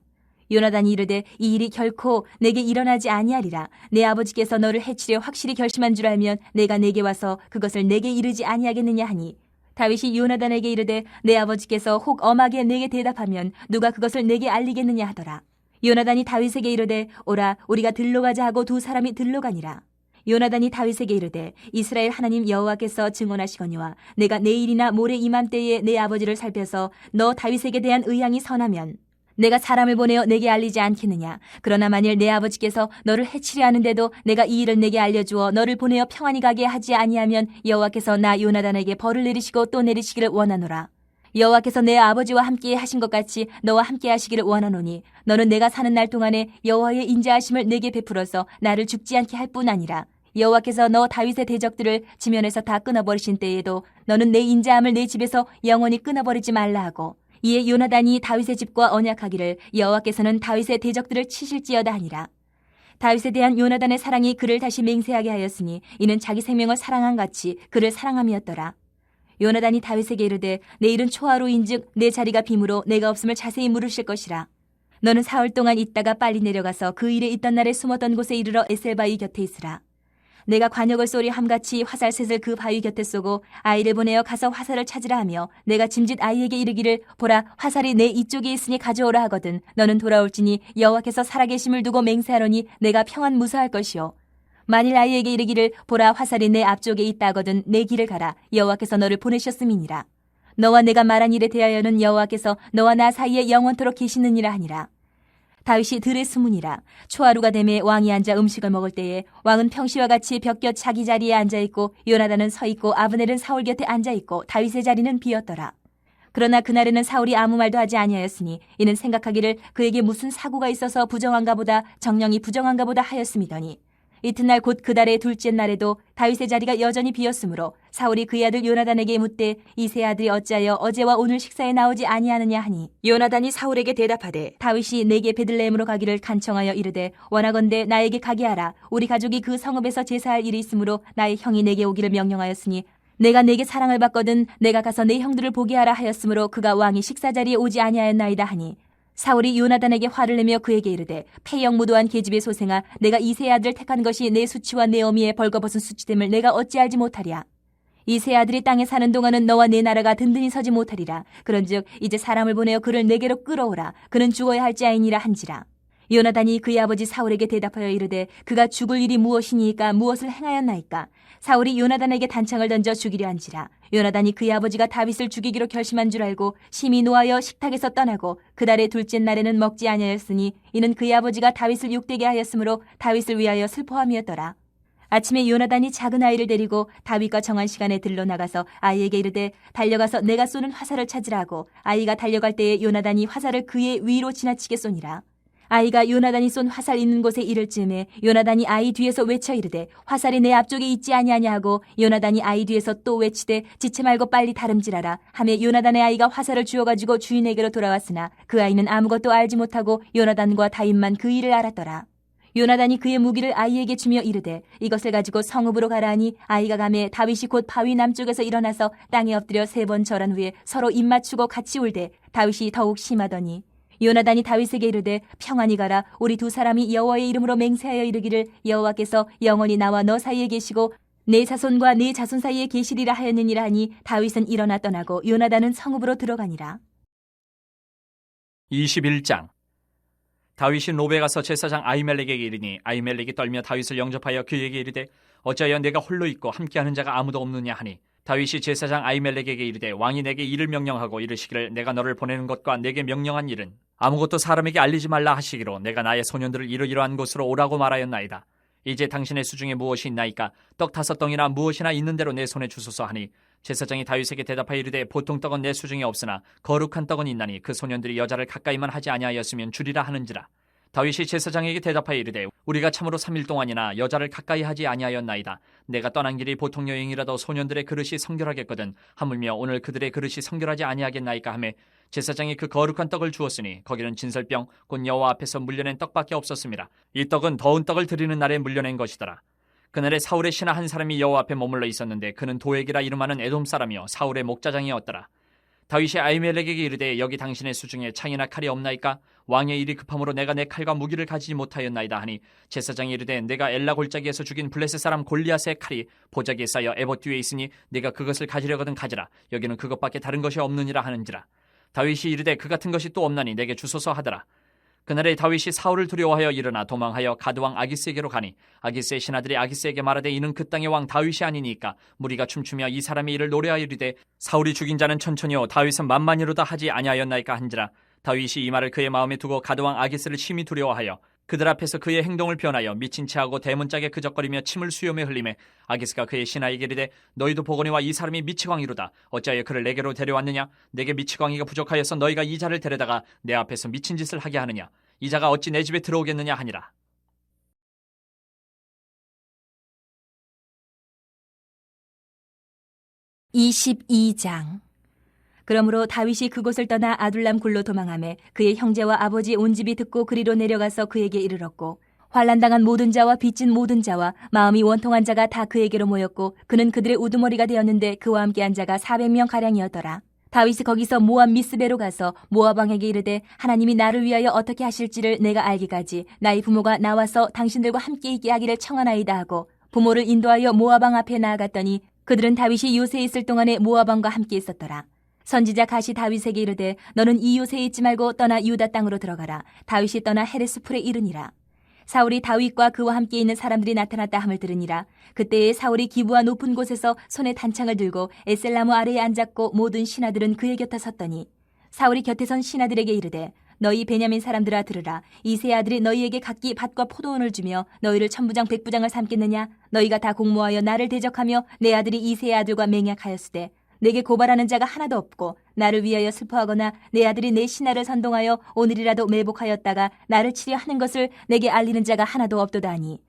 요나단이 이르되 이 일이 결코 내게 일어나지 아니하리라. 내 아버지께서 너를 해치려 확실히 결심한 줄 알면 내가 내게 와서 그것을 내게 이르지 아니하겠느냐 하니 다윗이 요나단에게 이르되 내 아버지께서 혹 엄하게 내게 대답하면 누가 그것을 내게 알리겠느냐 하더라. 요나단이 다윗에게 이르되 오라 우리가 들로 가자 하고 두 사람이 들로 가니라. 요나단이 다윗에게 이르되 이스라엘 하나님 여호와께서 증언하시거니와 내가 내일이나 모레 이맘때에 내 아버지를 살펴서 너 다윗에게 대한 의향이 선하면 내가 사람을 보내어 내게 알리지 않겠느냐. 그러나 만일 내 아버지께서 너를 해치려 하는데도 내가 이 일을 내게 알려주어 너를 보내어 평안히 가게 하지 아니하면 여호와께서 나 요나단에게 벌을 내리시고 또 내리시기를 원하노라. 여호와께서 내 아버지와 함께 하신 것 같이 너와 함께 하시기를 원하노니 너는 내가 사는 날 동안에 여호와의 인자하심을 내게 베풀어서 나를 죽지 않게 할 뿐 아니라 여호와께서 너 다윗의 대적들을 지면에서 다 끊어버리신 때에도 너는 내 인자함을 내 집에서 영원히 끊어버리지 말라 하고 이에 요나단이 다윗의 집과 언약하기를 여호와께서는 다윗의 대적들을 치실지어다 하니라. 다윗에 대한 요나단의 사랑이 그를 다시 맹세하게 하였으니 이는 자기 생명을 사랑한 같이 그를 사랑함이었더라. 요나단이 다윗에게 이르되 내일은 초하루인즉 내 자리가 빔으로 내가 없음을 자세히 물으실 것이라. 너는 사흘 동안 있다가 빨리 내려가서 그 일에 있던 날에 숨었던 곳에 이르러 에셀바위 곁에 있으라. 내가 관역을 쏘리 함같이 화살셋을 그 바위 곁에 쏘고 아이를 보내어 가서 화살을 찾으라 하며 내가 짐짓 아이에게 이르기를 보라 화살이 내 이쪽에 있으니 가져오라 하거든 너는 돌아올지니 여호와께서 살아계심을 두고 맹세하노니 내가 평안 무사할 것이요 만일 아이에게 이르기를 보라 화살이 내 앞쪽에 있다거든 내 길을 가라 여호와께서 너를 보내셨음이니라. 너와 내가 말한 일에 대하여는 여호와께서 너와 나 사이에 영원토록 계시느니라 하니라. 다윗이 들에 숨으니라. 초하루가 되매 왕이 앉아 음식을 먹을 때에 왕은 평시와 같이 벽곁 자기 자리에 앉아있고 요나단은 서있고 아브넬은 사울 곁에 앉아있고 다윗의 자리는 비었더라. 그러나 그날에는 사울이 아무 말도 하지 아니하였으니 이는 생각하기를 그에게 무슨 사고가 있어서 부정한가 보다 정령이 부정한가 보다 하였음이더니 이튿날 곧 그 달의 둘째 날에도 다윗의 자리가 여전히 비었으므로 사울이 그의 아들 요나단에게 묻되 이 세 아들이 어찌하여 어제와 오늘 식사에 나오지 아니하느냐 하니 요나단이 사울에게 대답하되 다윗이 내게 베들레헴으로 가기를 간청하여 이르되 원하건대 나에게 가게 하라. 우리 가족이 그 성읍에서 제사할 일이 있으므로 나의 형이 내게 오기를 명령하였으니 내가 내게 사랑을 받거든 내가 가서 내 형들을 보게 하라 하였으므로 그가 왕이 식사 자리에 오지 아니하였나이다 하니 사울이 요나단에게 화를 내며 그에게 이르되 패영무도한 계집의 소생아 내가 이 세 아들을 택한 것이 내 수치와 내 어미의 벌거벗은 수치됨을 내가 어찌 알지 못하랴. 이 세 아들이 땅에 사는 동안은 너와 내 나라가 든든히 서지 못하리라. 그런즉 이제 사람을 보내어 그를 내게로 끌어오라. 그는 죽어야 할지아이니라 한지라. 요나단이 그의 아버지 사울에게 대답하여 이르되 그가 죽을 일이 무엇이니까 무엇을 행하였나이까. 사울이 요나단에게 단창을 던져 죽이려 한지라. 요나단이 그의 아버지가 다윗을 죽이기로 결심한 줄 알고 심히 노하여 식탁에서 떠나고 그 달의 둘째 날에는 먹지 아니하였으니 이는 그의 아버지가 다윗을 욕되게 하였으므로 다윗을 위하여 슬퍼함이었더라. 아침에 요나단이 작은 아이를 데리고 다윗과 정한 시간에 들러 나가서 아이에게 이르되 달려가서 내가 쏘는 화살을 찾으라 하고 아이가 달려갈 때에 요나단이 화살을 그의 위로 지나치게 쏘니라. 아이가 요나단이 쏜 화살 있는 곳에 이를 즈음에 요나단이 아이 뒤에서 외쳐 이르되 화살이 내 앞쪽에 있지 아니하냐 하고 요나단이 아이 뒤에서 또 외치되 지체 말고 빨리 다름질하라 하며 요나단의 아이가 화살을 주워가지고 주인에게로 돌아왔으나 그 아이는 아무것도 알지 못하고 요나단과 다윗만 그 일을 알았더라. 요나단이 그의 무기를 아이에게 주며 이르되 이것을 가지고 성읍으로 가라 하니 아이가 가매 다윗이 곧 바위 남쪽에서 일어나서 땅에 엎드려 3번 절한 후에 서로 입맞추고 같이 울되 다윗이 더욱 심하더니 요나단이 다윗에게 이르되 평안히 가라. 우리 두 사람이 여호와의 이름으로 맹세하여 이르기를 여호와께서 영원히 나와 너 사이에 계시고 내 자손과 내 자손 사이에 계시리라 하였느니라 하니 다윗은 일어나 떠나고 요나단은 성읍으로 들어가니라. 21장. 다윗이 노베 가서 제사장 아히멜렉에게 이르니 아히멜렉이 떨며 다윗을 영접하여 그에게 이르되 어찌하여 내가 홀로 있고 함께하는 자가 아무도 없느냐 하니 다윗이 제사장 아히멜렉에게 이르되 왕이 내게 일을 명령하고 이르시기를 내가 너를 보내는 것과 내게 명령한 일은 아무것도 사람에게 알리지 말라 하시기로 내가 나의 소년들을 이러이러한 곳으로 오라고 말하였나이다. 이제 당신의 수중에 무엇이 있나이까? 떡 5덩이나 무엇이나 있는 대로 내 손에 주소서 하니 제사장이 다윗에게 대답하여 이르되 보통 떡은 내 수중에 없으나 거룩한 떡은 있나니 그 소년들이 여자를 가까이만 하지 아니하였으면 주리라 하는지라. 다윗이 제사장에게 대답하여 이르되 우리가 참으로 3일 동안이나 여자를 가까이 하지 아니하였나이다. 내가 떠난 길이 보통 여행이라도 소년들의 그릇이 성결하겠거든 하물며 오늘 그들의 그릇이 성결하지 아니하겠나이까 하매 제사장이 그 거룩한 떡을 주었으니 거기는 진설병 곧 여호와 앞에서 물려낸 떡밖에 없었습니다. 이 떡은 더운 떡을 드리는 날에 물려낸 것이더라. 그날에 사울의 신하 한 사람이 여호와 앞에 머물러 있었는데 그는 도액이라 이름하는 에돔 사람이요 사울의 목자장이었더라. 다윗이 아히멜렉에게 이르되 여기 당신의 수중에 창이나 칼이 없나이까? 왕의 일이 급함으로 내가 내 칼과 무기를 가지지 못하였나이다 하니 제사장이 이르되 내가 엘라 골짜기에서 죽인 블레셋 사람 골리앗의 칼이 보자기에 쌓여 에봇 뒤에 있으니 네가 그것을 가지려거든 가지라. 여기는 그것밖에 다른 것이 없느니라 하는지라. 다윗이 이르되 그 같은 것이 또 없나니 내게 주소서 하더라. 그날에 다윗이 사울을 두려워하여 일어나 도망하여 가드왕 아기스에게로 가니 아기스의 신하들이 아기스에게 말하되 이는 그 땅의 왕 다윗이 아니니까 무리가 춤추며 이 사람의 일을 노래하여 이르되 사울이 죽인 자는 천천히요 다윗은 만만이로다 하지 아니하였나이까 한지라. 다윗이 이 말을 그의 마음에 두고 가드왕 아기스를 심히 두려워하여 그들 앞에서 그의 행동을 변하여 미친 체하고 대문짝에 그적거리며 침을 수염에 흘리매 아기스가 그의 신하에게 이르되 너희도 보거니와 이 사람이 미치광이로다. 어찌하여 그를 내게로 데려왔느냐? 내게 미치광이가 부족하여서 너희가 이 자를 데려다가 내 앞에서 미친 짓을 하게 하느냐? 이 자가 어찌 내 집에 들어오겠느냐 하니라. (22장) 그러므로 다윗이 그곳을 떠나 아둘람 굴로 도망하매 그의 형제와 아버지 온 집이 듣고 그리로 내려가서 그에게 이르렀고 환난당한 모든 자와 빚진 모든 자와 마음이 원통한 자가 다 그에게로 모였고 그는 그들의 우두머리가 되었는데 그와 함께한 자가 400명-가량이었더라. 다윗이 거기서 모압 미스베로 가서 모압 왕에게 이르되 하나님이 나를 위하여 어떻게 하실지를 내가 알기까지 나의 부모가 나와서 당신들과 함께 있게 하기를 청하나이다 하고 부모를 인도하여 모압 왕 앞에 나아갔더니 그들은 다윗이 요새에 있을 동안에 모압 왕과 함께 있었더라. 선지자 갓이 다윗에게 이르되 너는 이 요새에 있지 말고 떠나 유다 땅으로 들어가라. 다윗이 떠나 헤레스풀에 이르니라. 사울이 다윗과 그와 함께 있는 사람들이 나타났다 함을 들으니라. 그때에 사울이 기브와 높은 곳에서 손에 단창을 들고 에셀나무 아래에 앉았고 모든 신하들은 그의 곁에 섰더니 사울이 곁에 선 신하들에게 이르되 너희 베냐민 사람들아 들으라. 이세 아들이 너희에게 각기 밭과 포도원을 주며 너희를 천부장 백부장을 삼겠느냐? 너희가 다 공모하여 나를 대적하며 내 아들이 이세의 아들과 맹약하였으되 내게 고발하는 자가 하나도 없고 나를 위하여 슬퍼하거나 내 아들이 내 신하를 선동하여 오늘이라도 매복하였다가 나를 치려 하는 것을 내게 알리는 자가 하나도 없도다 하니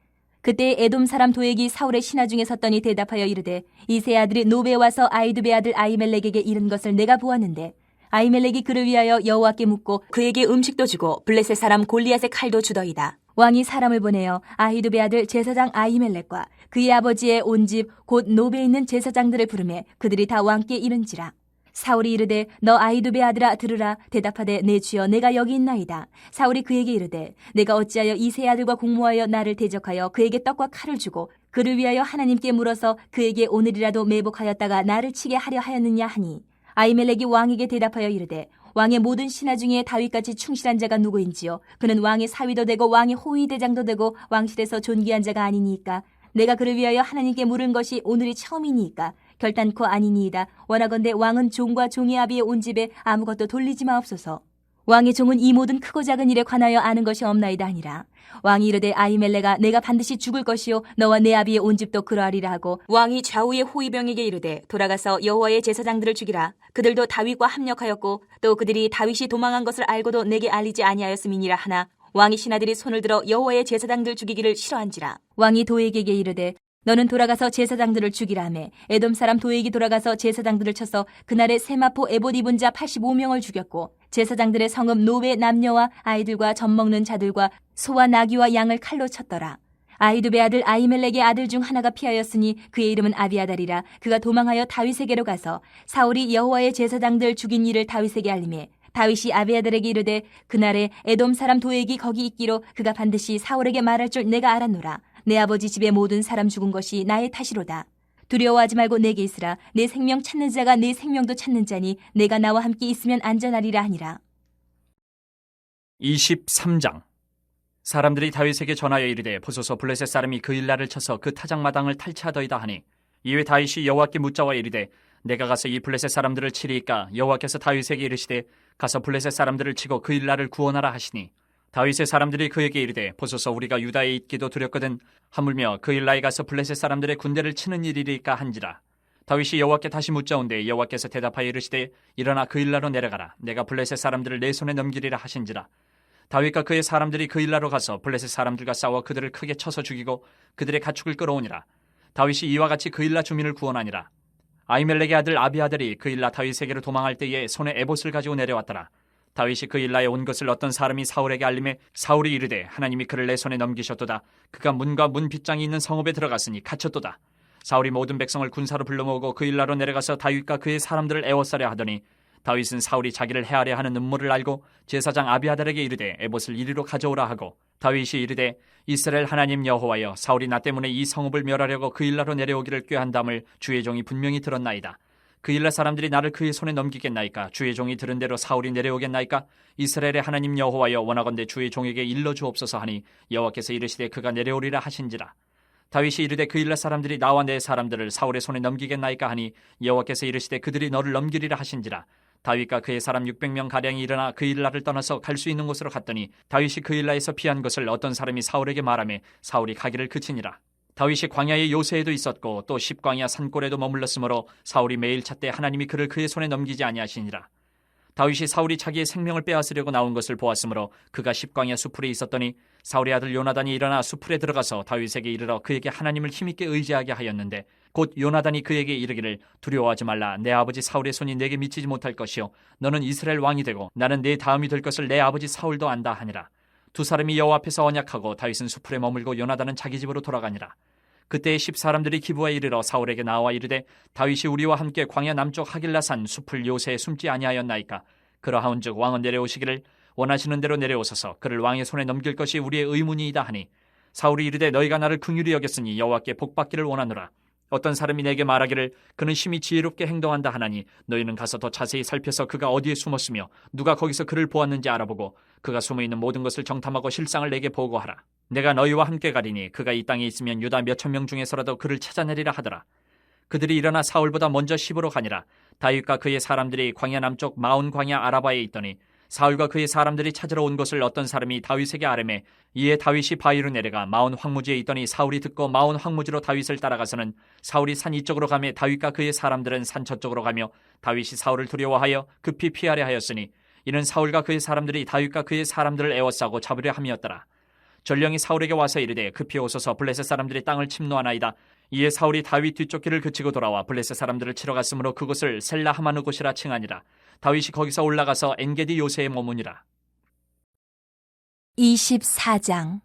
그때 에돔 사람 도액이 사울의 신하 중에 섰더니 대답하여 이르되 이세 아들이 노베에 와서 아이두베 아들 아히멜렉에게 이른 것을 내가 보았는데 아히멜렉이 그를 위하여 여호와께 묻고 그에게 음식도 주고 블레셋 사람 골리앗의 칼도 주더이다. 왕이 사람을 보내어 아히두베 아들 제사장 아히멜렉과 그의 아버지의 온 집 곧 노베에 있는 제사장들을 부르매 그들이 다 왕께 이른지라. 사울이 이르되 너 아히두베 아들아 들으라. 대답하되 내 주여 내가 여기 있나이다. 사울이 그에게 이르되 내가 어찌하여 이세 아들과 공모하여 나를 대적하여 그에게 떡과 칼을 주고 그를 위하여 하나님께 물어서 그에게 오늘이라도 매복하였다가 나를 치게 하려 하였느냐 하니 아히멜렉이 왕에게 대답하여 이르되 왕의 모든 신하 중에 다윗같이 충실한 자가 누구인지요? 그는 왕의 사위도 되고 왕의 호위 대장도 되고 왕실에서 존귀한 자가 아니니까. 내가 그를 위하여 하나님께 물은 것이 오늘이 처음이니까 결단코 아니니이다. 원하건대 왕은 종과 종의 아비의 온 집에 아무것도 돌리지 마옵소서. 왕의 종은 이 모든 크고 작은 일에 관하여 아는 것이 없나이다 하니라. 왕이 이르되 아히멜렉아 내가 반드시 죽을 것이요 너와 내 아비의 온 집도 그러하리라 하고 왕이 좌우의 호위병에게 이르되 돌아가서 여호와의 제사장들을 죽이라. 그들도 다윗과 합력하였고 또 그들이 다윗이 도망한 것을 알고도 내게 알리지 아니하였음이니라 하나 왕의 신하들이 손을 들어 여호와의 제사장들 죽이기를 싫어한지라. 왕이 도액에게 이르되 너는 돌아가서 제사장들을 죽이라 하매 에돔 사람 도액이 돌아가서 제사장들을 쳐서 그날에 세마포 에봇 입은 자 85명을 죽였고 제사장들의 성읍 노베 남녀와 아이들과 젖 먹는 자들과 소와 나귀와 양을 칼로 쳤더라. 아히두베 아들 아히멜렉의 아들 중 하나가 피하였으니 그의 이름은 아비아달이라. 그가 도망하여 다윗에게로 가서 사울이 여호와의 제사장들 죽인 일을 다윗에게 알리매 다윗이 아비아달에게 이르되 그날에 에돔 사람 도액이 거기 있기로 그가 반드시 사울에게 말할 줄 내가 알았노라. 내 아버지 집의 모든 사람 죽은 것이 나의 탓이로다. 두려워하지 말고 내게 있으라. 내 생명 찾는 자가 내 생명도 찾는 자니 내가 나와 함께 있으면 안전하리라 하니라. 23장. 사람들이 다윗에게 전하여 이르되 보소서 블레셋 사람이 그 일날을 쳐서 그 타작마당을 탈취하더이다 하니 이에 다윗이 여호와께 묻자와 이르되 내가 가서 이 블레셋 사람들을 치리이까? 여호와께서 다윗에게 이르시되 가서 블레셋 사람들을 치고 그 일날을 구원하라 하시니 다윗의 사람들이 그에게 이르되 보소서 우리가 유다에 있기도 두렵거든 하물며 그 일라에 가서 블레셋 사람들의 군대를 치는 일이리까 한지라. 다윗이 여호와께 다시 묻자온데 여호와께서 대답하여 이르시되 일어나 그 일라로 내려가라. 내가 블레셋 사람들을 내 손에 넘기리라 하신지라. 다윗과 그의 사람들이 그 일라로 가서 블레셋 사람들과 싸워 그들을 크게 쳐서 죽이고 그들의 가축을 끌어오니라. 다윗이 이와 같이 그 일라 주민을 구원하니라. 아히멜렉의 아들 아비아들이 그 일라 다윗에게로 도망할 때에 손에 에봇을 가지고 내려왔더라. 다윗이 그 일라에 온 것을 어떤 사람이 사울에게 알림해 사울이 이르되 하나님이 그를 내 손에 넘기셨도다. 그가 문과 문 빗장이 있는 성읍에 들어갔으니 갇혔도다. 사울이 모든 백성을 군사로 불러 모으고 그 일라로 내려가서 다윗과 그의 사람들을 애워싸려 하더니 다윗은 사울이 자기를 해하려 하는 음모를 알고 제사장 아비아달에게 이르되 에봇을 이리로 가져오라 하고 다윗이 이르되 이스라엘 하나님 여호와여 사울이 나 때문에 이 성읍을 멸하려고 그 일라로 내려오기를 꾀한담을 주의 종이 분명히 들었나이다. 그 일라 사람들이 나를 그의 손에 넘기겠나이까? 주의 종이 들은 대로 사울이 내려오겠나이까? 이스라엘의 하나님 여호와여 원하건대 주의 종에게 일러 주옵소서 하니 여호와께서 이르시되 그가 내려오리라 하신지라. 다윗이 이르되 그 일라 사람들이 나와 내 사람들을 사울의 손에 넘기겠나이까 하니 여호와께서 이르시되 그들이 너를 넘기리라 하신지라. 다윗과 그의 사람 600명 가량이 일어나 그 일라를 떠나서 갈 수 있는 곳으로 갔더니 다윗이 그 일라에서 피한 것을 어떤 사람이 사울에게 말하매 사울이 가기를 그치니라. 다윗이 광야의 요새에도 있었고 또 십광야 산골에도 머물렀으므로 사울이 매일 찾되 하나님이 그를 그의 손에 넘기지 아니하시니라. 다윗이 사울이 자기의 생명을 빼앗으려고 나온 것을 보았으므로 그가 십광야 수풀에 있었더니 사울의 아들 요나단이 일어나 수풀에 들어가서 다윗에게 이르러 그에게 하나님을 힘있게 의지하게 하였는데 곧 요나단이 그에게 이르기를 두려워하지 말라. 내 아버지 사울의 손이 내게 미치지 못할 것이요 너는 이스라엘 왕이 되고 나는 내 다음이 될 것을 내 아버지 사울도 안다 하니라. 두 사람이 여호와 앞에서 언약하고 다윗은 수풀에 머물고 요나단은 자기 집으로 돌아가니라. 그때 10사람들이 기브아에 이르러 사울에게 나와 이르되 다윗이 우리와 함께 광야 남쪽 하길라산 수풀 요새에 숨지 아니하였나이까? 그러하온즉 왕은 내려오시기를 원하시는 대로 내려오소서. 그를 왕의 손에 넘길 것이 우리의 의문이이다 하니 사울이 이르되 너희가 나를 긍휼히 여겼으니 여호와께 복받기를 원하노라. 어떤 사람이 내게 말하기를 그는 심히 지혜롭게 행동한다 하나니 너희는 가서 더 자세히 살펴서 그가 어디에 숨었으며 누가 거기서 그를 보았는지 알아보고 그가 숨어있는 모든 것을 정탐하고 실상을 내게 보고하라. 내가 너희와 함께 가리니 그가 이 땅에 있으면 유다 몇천 명 중에서라도 그를 찾아내리라 하더라. 그들이 일어나 사울보다 먼저 시브로 가니라. 다윗과 그의 사람들이 광야 남쪽 마온 광야 아라바에 있더니 사울과 그의 사람들이 찾으러 온 것을 어떤 사람이 다윗에게 아뢰매 이에 다윗이 바위로 내려가 마온 황무지에 있더니 사울이 듣고 마온 황무지로 다윗을 따라가서는 사울이 산 이쪽으로 가매 다윗과 그의 사람들은 산 저쪽으로 가며 다윗이 사울을 두려워하여 급히 피하려 하였으니 이는 사울과 그의 사람들이 다윗과 그의 사람들을 에워싸고 잡으려 함이었더라. 전령이 사울에게 와서 이르되 급히 오소서 블레셋 사람들이 땅을 침노하나이다. 이에 사울이 다윗 뒤쪽 길을 그치고 돌아와 블레셋 사람들을 치러 갔으므로 그곳을 셀라 하마누 곳이라 칭하니라. 다윗이 거기서 올라가서 엔게디 요새에 머무니라. 24장.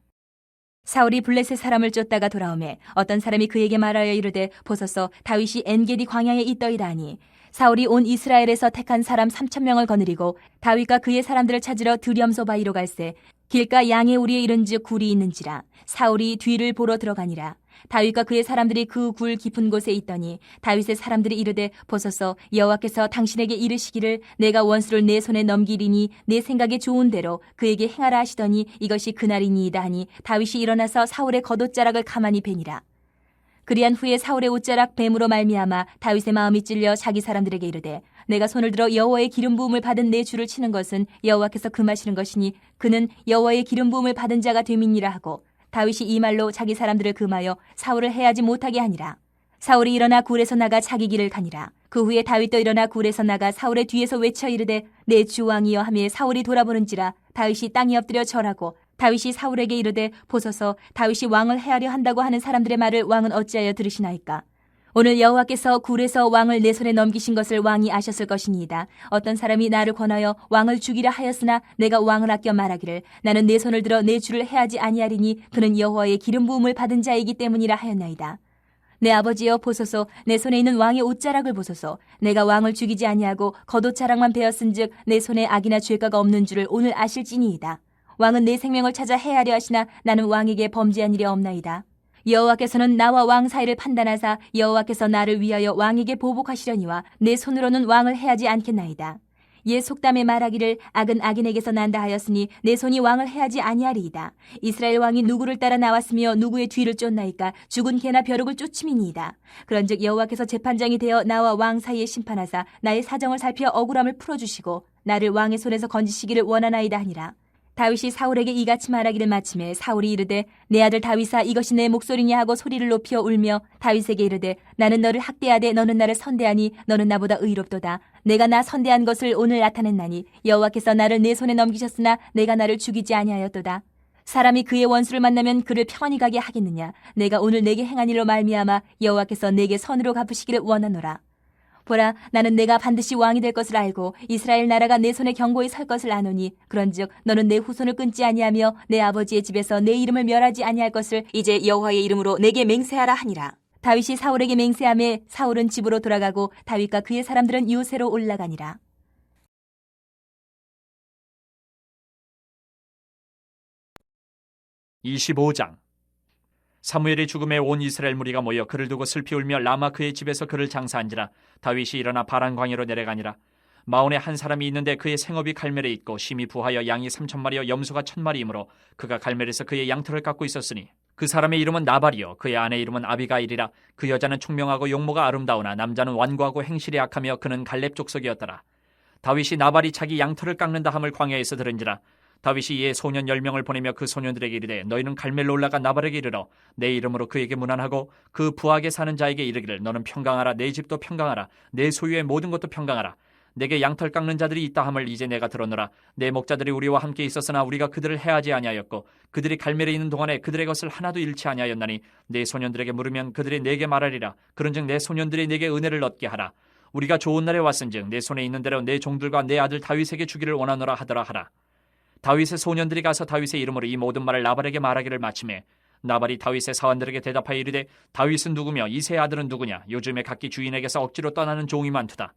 사울이 블레셋 사람을 쫓다가 돌아오매 어떤 사람이 그에게 말하여 이르되 보소서 다윗이 엔게디 광야에 있더이다 하니 사울이 온 이스라엘에서 택한 사람 3,000명을 거느리고 다윗과 그의 사람들을 찾으러 드렴소 바위로 갈새 길가 양의 우리에 이른즉 굴이 있는지라. 사울이 뒤를 보러 들어가니라. 다윗과 그의 사람들이 그 굴 깊은 곳에 있더니 다윗의 사람들이 이르되 보소서 여호와께서 당신에게 이르시기를 내가 원수를 내 손에 넘기리니 내 생각에 좋은 대로 그에게 행하라 하시더니 이것이 그날이니이다 하니 다윗이 일어나서 사울의 겉옷자락을 가만히 베니라. 그리한 후에 사울의 옷자락 뱀으로 말미암아 다윗의 마음이 찔려 자기 사람들에게 이르되 내가 손을 들어 여호와의 기름 부음을 받은 내 주를 치는 것은 여호와께서 금하시는 것이니 그는 여호와의 기름 부음을 받은 자가 됨이니라 하고 다윗이 이 말로 자기 사람들을 금하여 사울을 해하지 못하게 하니라. 사울이 일어나 굴에서 나가 자기 길을 가니라. 그 후에 다윗도 일어나 굴에서 나가 사울의 뒤에서 외쳐 이르되 내 주 왕이여 하며 사울이 돌아보는지라. 다윗이 땅에 엎드려 절하고 다윗이 사울에게 이르되 보소서 다윗이 왕을 해하려 한다고 하는 사람들의 말을 왕은 어찌하여 들으시나이까. 오늘 여호와께서 굴에서 왕을 내 손에 넘기신 것을 왕이 아셨을 것이니이다. 어떤 사람이 나를 권하여 왕을 죽이려 하였으나 내가 왕을 아껴 말하기를 나는 내 손을 들어 내 주를 해하지 아니하리니 그는 여호와의 기름 부음을 받은 자이기 때문이라 하였나이다. 내 아버지여 보소서 내 손에 있는 왕의 옷자락을 보소서. 내가 왕을 죽이지 아니하고 겉옷자락만 베었은즉 내 손에 악이나 죄가가 없는 줄을 오늘 아실지니이다. 왕은 내 생명을 찾아 해하려 하시나 나는 왕에게 범죄한 일이 없나이다. 여호와께서는 나와 왕 사이를 판단하사 여호와께서 나를 위하여 왕에게 보복하시려니와 내 손으로는 왕을 해하지 않겠나이다. 옛 속담에 말하기를 악은 악인에게서 난다 하였으니 내 손이 왕을 해하지 아니하리이다. 이스라엘 왕이 누구를 따라 나왔으며 누구의 뒤를 쫓나이까. 죽은 개나 벼룩을 쫓음이니이다. 그런즉 여호와께서 재판장이 되어 나와 왕 사이에 심판하사 나의 사정을 살피어 억울함을 풀어주시고 나를 왕의 손에서 건지시기를 원하나이다 하니라. 다윗이 사울에게 이같이 말하기를 마침에 사울이 이르되 내 아들 다윗아 이것이 내 목소리냐 하고 소리를 높여 울며 다윗에게 이르되 나는 너를 학대하되 너는 나를 선대하니 너는 나보다 의롭도다. 내가 나 선대한 것을 오늘 나타냈나니 여호와께서 나를 내 손에 넘기셨으나 내가 나를 죽이지 아니하였도다. 사람이 그의 원수를 만나면 그를 평안히 가게 하겠느냐. 내가 오늘 내게 행한 일로 말미암아 여호와께서 내게 선으로 갚으시기를 원하노라. 보라 나는 내가 반드시 왕이 될 것을 알고 이스라엘 나라가 내 손에 견고히 설 것을 아노니 그런즉 너는 내 후손을 끊지 아니하며 내 아버지의 집에서 내 이름을 멸하지 아니할 것을 이제 여호와의 이름으로 내게 맹세하라 하니라. 다윗이 사울에게 맹세하매 사울은 집으로 돌아가고 다윗과 그의 사람들은 요새로 올라가니라. 25장. 사무엘의 죽음에 온 이스라엘 무리가 모여 그를 두고 슬피 울며 라마 그의 집에서 그를 장사한지라. 다윗이 일어나 바란 광야로 내려가니라. 마온에 한 사람이 있는데 그의 생업이 갈멜에 있고 심히 부하여 양이 3,000마리여 염소가 1,000마리이므로 그가 갈멜에서 그의 양털을 깎고 있었으니 그 사람의 이름은 나발이요 그의 아내 이름은 아비가일이라. 그 여자는 총명하고 용모가 아름다우나 남자는 완고하고 행실이 악하며 그는 갈렙 족속이었더라. 다윗이 나발이 자기 양털을 깎는다 함을 광야에서 들은지라. 다윗이 이에 소년 10명을 보내며 그 소년들에게 이르되 너희는 갈멜로 올라가 나발에게 이르러 내 이름으로 그에게 문안하고 그 부하게 사는 자에게 이르기를 너는 평강하라. 내 집도 평강하라. 내 소유의 모든 것도 평강하라. 내게 양털 깎는 자들이 있다 함을 이제 내가 들었노라. 내 목자들이 우리와 함께 있었으나 우리가 그들을 해하지 아니하였고 그들이 갈멜에 있는 동안에 그들의 것을 하나도 잃지 아니하였나니 내 소년들에게 물으면 그들이 내게 말하리라. 그런즉 내 소년들이 내게 은혜를 얻게 하라. 우리가 좋은 날에 왔은즉 내 손에 있는 대로 내 종들과 내 아들 다윗에게 주기를 원하노라 하더라 하라. 다윗의 소년들이 가서 다윗의 이름으로 이 모든 말을 나발에게 말하기를 마침에 나발이 다윗의 사원들에게 대답하여 이르되 다윗은 누구며 이새의 아들은 누구냐. 요즘에 각기 주인에게서 억지로 떠나는 종이 많도다.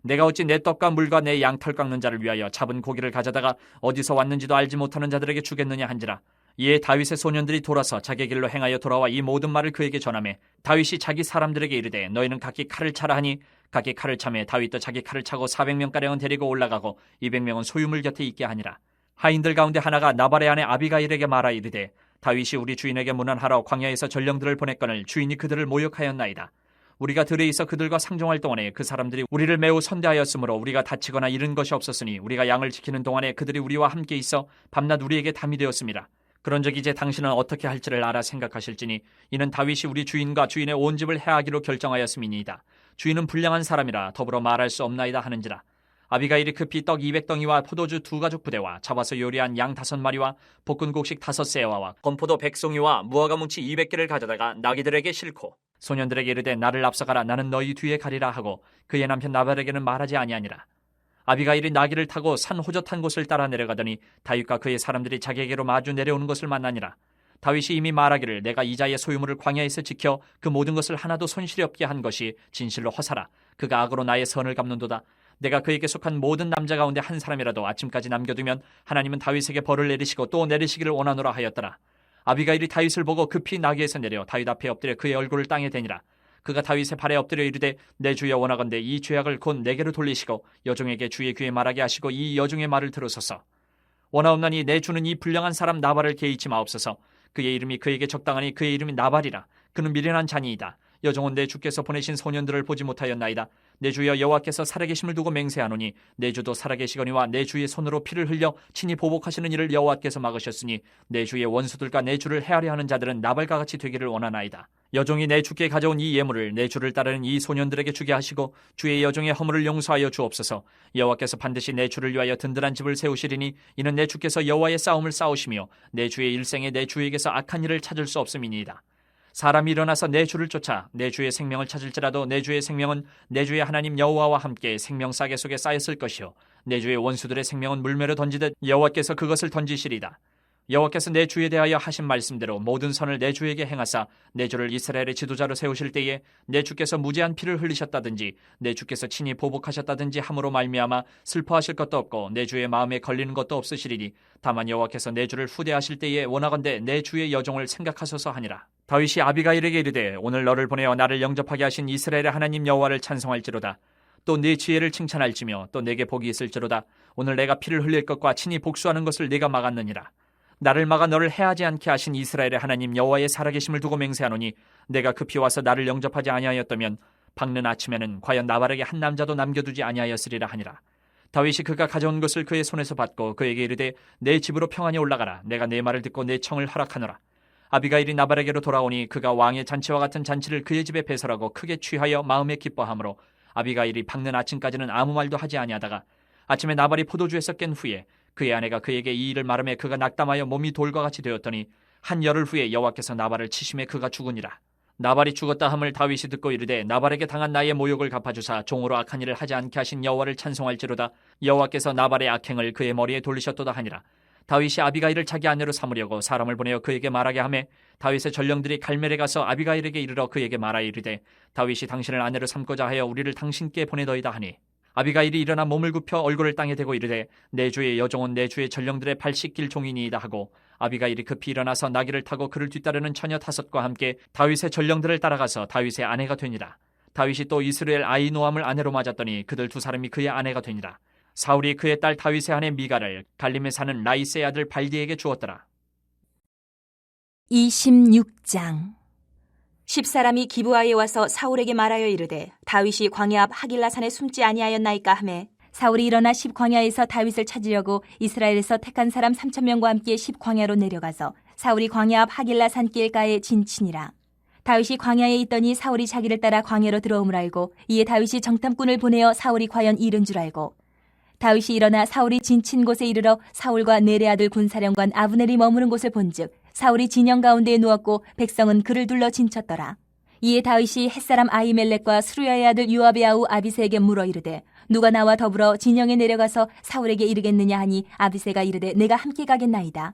내가 어찌 내 떡과 물과 내 양털 깎는 자를 위하여 잡은 고기를 가져다가 어디서 왔는지도 알지 못하는 자들에게 주겠느냐 한지라. 이에 다윗의 소년들이 돌아서 자기 길로 행하여 돌아와 이 모든 말을 그에게 전하매 다윗이 자기 사람들에게 이르되 너희는 각기 칼을 차라 하니 각기 칼을 차매 다윗도 자기 칼을 차고 400명가량은 데리고 올라가고 200명은 소유물 곁에 있게 하니라. 하인들 가운데 하나가 나발의 아내 아비가일에게 말하 이르되 다윗이 우리 주인에게 문안하러 광야에서 전령들을 보냈거늘 주인이 그들을 모욕하였나이다. 우리가 들에 있어 그들과 상종할 동안에 그 사람들이 우리를 매우 선대하였으므로 우리가 다치거나 잃은 것이 없었으니 우리가 양을 지키는 동안에 그들이 우리와 함께 있어 밤낮 우리에게 담이 되었습니다. 그런즉 이제 당신은 어떻게 할지를 알아 생각하실지니 이는 다윗이 우리 주인과 주인의 온 집을 해하기로 결정하였음이니이다. 주인은 불량한 사람이라 더불어 말할 수 없나이다 하는지라. 아비가일이 급히 떡 200덩이와 포도주 2가죽 부대와 잡아서 요리한 양 5마리와 볶은 곡식 5세와와 건포도 100송이와 무화과 뭉치 200개를 가져다가 나귀들에게 싣고 소년들에게 이르되 나를 앞서가라 나는 너희 뒤에 가리라 하고 그의 남편 나발에게는 말하지 아니하니라. 아비가일이 나귀를 타고 산 호젓한 곳을 따라 내려가더니 다윗과 그의 사람들이 자기에게로 마주 내려오는 것을 만나니라. 다윗이 이미 말하기를 내가 이자의 소유물을 광야에서 지켜 그 모든 것을 하나도 손실이 없게 한 것이 진실로 허사라. 그가 악으로 나의 선을 갚는도다. 내가 그에게 속한 모든 남자 가운데 한 사람이라도 아침까지 남겨두면 하나님은 다윗에게 벌을 내리시고 또 내리시기를 원하노라 하였더라. 아비가일이 다윗을 보고 급히 나귀에서 내려 다윗 앞에 엎드려 그의 얼굴을 땅에 대니라. 그가 다윗의 발에 엎드려 이르되 내 주여 원하건대 이 죄악을 곧 내게로 돌리시고 여종에게 주의 귀에 말하게 하시고 이 여종의 말을 들으소서. 원하옵나니 내 주는 이 불량한 사람 나발을 개의치 마옵소서. 그의 이름이 그에게 적당하니 그의 이름이 나발이라. 그는 미련한 자니이다. 여종은 내 주께서 보내신 소년들을 보지 못하였나이다. 내 주여 여호와께서 살아계심을 두고 맹세하노니 내 주도 살아계시거니와 내 주의 손으로 피를 흘려 친히 보복하시는 일을 여호와께서 막으셨으니 내 주의 원수들과 내 주를 해하려 하는 자들은 나발과 같이 되기를 원하나이다. 여종이 내 주께 가져온 이 예물을 내 주를 따르는 이 소년들에게 주게 하시고 주의 여종의 허물을 용서하여 주옵소서. 여호와께서 반드시 내 주를 위하여 든든한 집을 세우시리니 이는 내 주께서 여호와의 싸움을 싸우시며 내 주의 일생에 내 주에게서 악한 일을 찾을 수 없음이니이다. 사람이 일어나서 내 주를 쫓아 내 주의 생명을 찾을지라도 내 주의 생명은 내 주의 하나님 여호와와 함께 생명싸개 속에 쌓였을 것이요 내 주의 원수들의 생명은 물매로 던지듯 여호와께서 그것을 던지시리다. 여호와께서 내 주에 대하여 하신 말씀대로 모든 선을 내 주에게 행하사 내 주를 이스라엘의 지도자로 세우실 때에 내 주께서 무제한 피를 흘리셨다든지 내 주께서 친히 보복하셨다든지 함으로 말미암아 슬퍼하실 것도 없고 내 주의 마음에 걸리는 것도 없으시리니 다만 여호와께서 내 주를 후대하실 때에 원하건대 내 주의 여종을 생각하소서 하니라. 다윗이 아비가일에게 이르되 오늘 너를 보내어 나를 영접하게 하신 이스라엘의 하나님 여호와를 찬송할지로다. 또 네 지혜를 칭찬할지며 또 내게 복이 있을지로다. 오늘 내가 피를 흘릴 것과 친히 복수하는 것을 네가 막았느니라. 나를 막아 너를 해하지 않게 하신 이스라엘의 하나님 여호와의 살아계심을 두고 맹세하노니 내가 급히 와서 나를 영접하지 아니하였다면 밝는 아침에는 과연 나발에게 한 남자도 남겨두지 아니하였으리라 하니라. 다윗이 그가 가져온 것을 그의 손에서 받고 그에게 이르되 내 집으로 평안히 올라가라. 내가 내 말을 듣고 내 청을 허락하노라. 아비가일이 나발에게로 돌아오니 그가 왕의 잔치와 같은 잔치를 그의 집에 배설하고 크게 취하여 마음에 기뻐하므로 아비가일이 밝는 아침까지는 아무 말도 하지 아니하다가 아침에 나발이 포도주에서 깬 후에 그의 아내가 그에게 이 일을 말하며 그가 낙담하여 몸이 돌과 같이 되었더니 한 열흘 후에 여호와께서 나발을 치심에 그가 죽으니라. 나발이 죽었다 함을 다윗이 듣고 이르되 나발에게 당한 나의 모욕을 갚아주사 종으로 악한 일을 하지 않게 하신 여호와를 찬송할지로다. 여호와께서 나발의 악행을 그의 머리에 돌리셨도다 하니라. 다윗이 아비가일을 자기 아내로 삼으려고 사람을 보내어 그에게 말하게 하매 다윗의 전령들이 갈멜에 가서 아비가일에게 이르러 그에게 말하여 이르되 다윗이 당신을 아내로 삼고자 하여 우리를 당신께 보내더이다 하니 아비가일이 일어나 몸을 굽혀 얼굴을 땅에 대고 이르되 내 주의 여종은 내 주의 전령들의 발 씻길 종이니이다 하고 아비가일이 급히 일어나서 나귀를 타고 그를 뒤따르는 처녀 5과 함께 다윗의 전령들을 따라가서 다윗의 아내가 되니라. 다윗이 또 이스라엘 아히노함을 아내로 맞았더니 그들 2사람이 그의 아내가 되니라. 사울이 그의 딸 다윗의 아내 미가를 갈림에 사는 라이스의 아들 발디에게 주었더라. 26장 10사람이 기브아에 와서 사울에게 말하여 이르되 다윗이 광야 앞 하길라산에 숨지 아니하였나이까 하매 사울이 일어나 10광야에서 다윗을 찾으려고 이스라엘에서 택한 사람 3,000명과 함께 10광야로 내려가서 사울이 광야 앞 하길라산 길가에 진치니라. 다윗이 광야에 있더니 사울이 자기를 따라 광야로 들어옴을 알고 이에 다윗이 정탐꾼을 보내어 사울이 과연 이른 줄 알고 다윗이 일어나 사울이 진친 곳에 이르러 사울과 네레 아들 군사령관 아브넬이 머무는 곳을 본즉 사울이 진영 가운데에 누웠고 백성은 그를 둘러 진쳤더라. 이에 다윗이 햇사람 아히멜렉과 스루야의 아들 요압의 아우 아비새에게 물어 이르되 누가 나와 더불어 진영에 내려가서 사울에게 이르겠느냐 하니 아비새가 이르되 내가 함께 가겠나이다.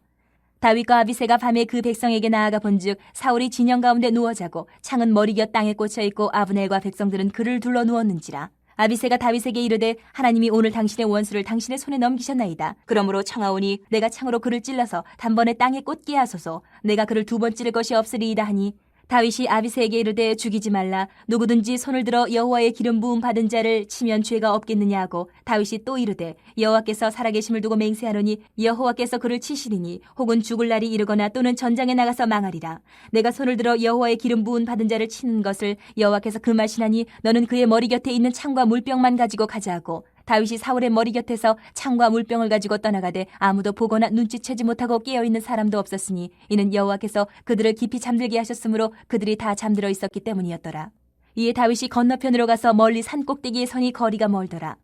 다윗과 아비새가 밤에 그 백성에게 나아가 본즉 사울이 진영 가운데 누워 자고 창은 머리곁 땅에 꽂혀 있고 아브넬과 백성들은 그를 둘러 누웠는지라. 아비새가 다윗에게 이르되 하나님이 오늘 당신의 원수를 당신의 손에 넘기셨나이다. 그러므로 청하오니 내가 창으로 그를 찔러서 단번에 땅에 꽂게 하소서. 내가 그를 2번 찌를 것이 없으리이다 하니 다윗이 아비새에게 이르되 죽이지 말라. 누구든지 손을 들어 여호와의 기름 부음 받은 자를 치면 죄가 없겠느냐 하고, 다윗이 또 이르되 여호와께서 살아계심을 두고 맹세하노니 여호와께서 그를 치시리니 혹은 죽을 날이 이르거나 또는 전장에 나가서 망하리라. 내가 손을 들어 여호와의 기름 부음 받은 자를 치는 것을 여호와께서 금하시나니 너는 그의 머리 곁에 있는 창과 물병만 가지고 가자 하고, 다윗이 사울의 머리 곁에서 창과 물병을 가지고 떠나가되 아무도 보거나 눈치채지 못하고 깨어있는 사람도 없었으니 이는 여호와께서 그들을 깊이 잠들게 하셨으므로 그들이 다 잠들어 있었기 때문이었더라. 이에 다윗이 건너편으로 가서 멀리 산 꼭대기에 서니 거리가 멀더라.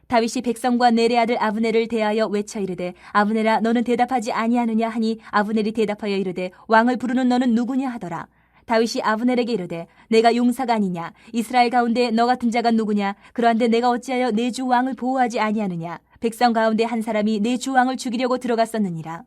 다윗이 백성과 넬의 아들 아브넬을 대하여 외쳐 이르되 아브넬아 너는 대답하지 아니하느냐 하니 아브넬이 대답하여 이르되 왕을 부르는 너는 누구냐 하더라. 다윗이 아브넬에게 이르되 내가 용사가 아니냐? 이스라엘 가운데 너 같은 자가 누구냐? 그러한데 내가 어찌하여 내 주 왕을 보호하지 아니하느냐? 백성 가운데 한 사람이 내 주 왕을 죽이려고 들어갔었느니라.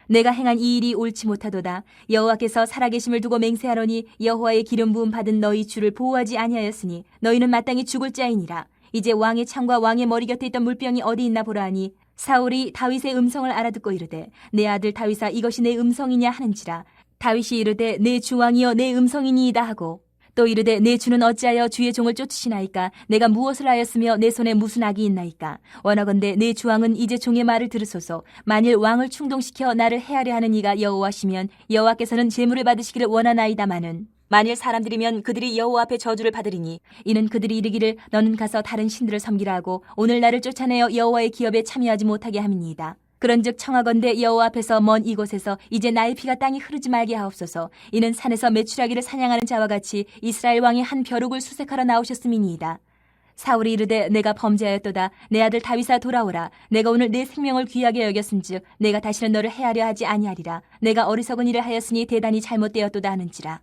내가 행한 이 일이 옳지 못하도다. 여호와께서 살아계심을 두고 맹세하노니 여호와의 기름 부음 받은 너희 주를 보호하지 아니하였으니 너희는 마땅히 죽을 자이니라. 이제 왕의 창과 왕의 머리 곁에 있던 물병이 어디 있나 보라 하니 사울이 다윗의 음성을 알아듣고 이르되 내 아들 다윗아 이것이 내 음성이냐 하는지라. 다윗이 이르되 내 주왕이여 내 음성이니이다 하고, 또 이르되 내 주는 어찌하여 주의 종을 쫓으시나이까? 내가 무엇을 하였으며 내 손에 무슨 악이 있나이까? 원하건대 내 주왕은 이제 종의 말을 들으소서. 만일 왕을 충동시켜 나를 해하려 하는 이가 여호와시면 여호와께서는 제물을 받으시기를 원하나이다마는 만일 사람들이면 그들이 여호와 앞에 저주를 받으리니 이는 그들이 이르기를 너는 가서 다른 신들을 섬기라 하고 오늘 나를 쫓아내어 여호와의 기업에 참여하지 못하게 함이니이다. 그런즉 청하건대 여호와 앞에서 먼 이곳에서 이제 나의 피가 땅에 흐르지 말게 하옵소서. 이는 산에서 메추라기를 사냥하는 자와 같이 이스라엘 왕이 한 벼룩을 수색하러 나오셨음이니이다. 사울이 이르되 내가 범죄하였도다. 내 아들 다윗아 돌아오라. 내가 오늘 내 생명을 귀하게 여겼은즉 내가 다시는 너를 해하려 하지 아니하리라. 내가 어리석은 일을 하였으니 대단히 잘못되었도다 하는지라.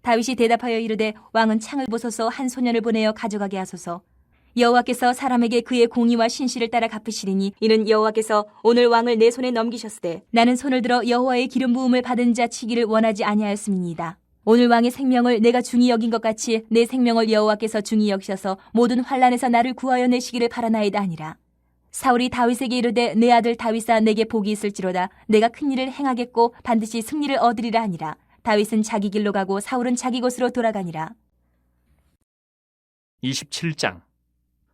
다윗이 대답하여 이르되 왕은 창을 보소서. 한 소년을 보내어 가져가게 하소서. 여호와께서 사람에게 그의 공의와 신실을 따라 갚으시리니 이는 여호와께서 오늘 왕을 내 손에 넘기셨으되 나는 손을 들어 여호와의 기름 부음을 받은 자 치기를 원하지 아니하였음이니이다. 오늘 왕의 생명을 내가 중히 여긴 것 같이 내 생명을 여호와께서 중히 여기셔서 모든 환난에서 나를 구하여 내시기를 바라나이다 하니라. 사울이 다윗에게 이르되 내 아들 다윗아 내게 복이 있을지로다. 내가 큰 일을 행하겠고 반드시 승리를 얻으리라 하니라. 다윗은 자기 길로 가고 사울은 자기 곳으로 돌아가니라. 27장.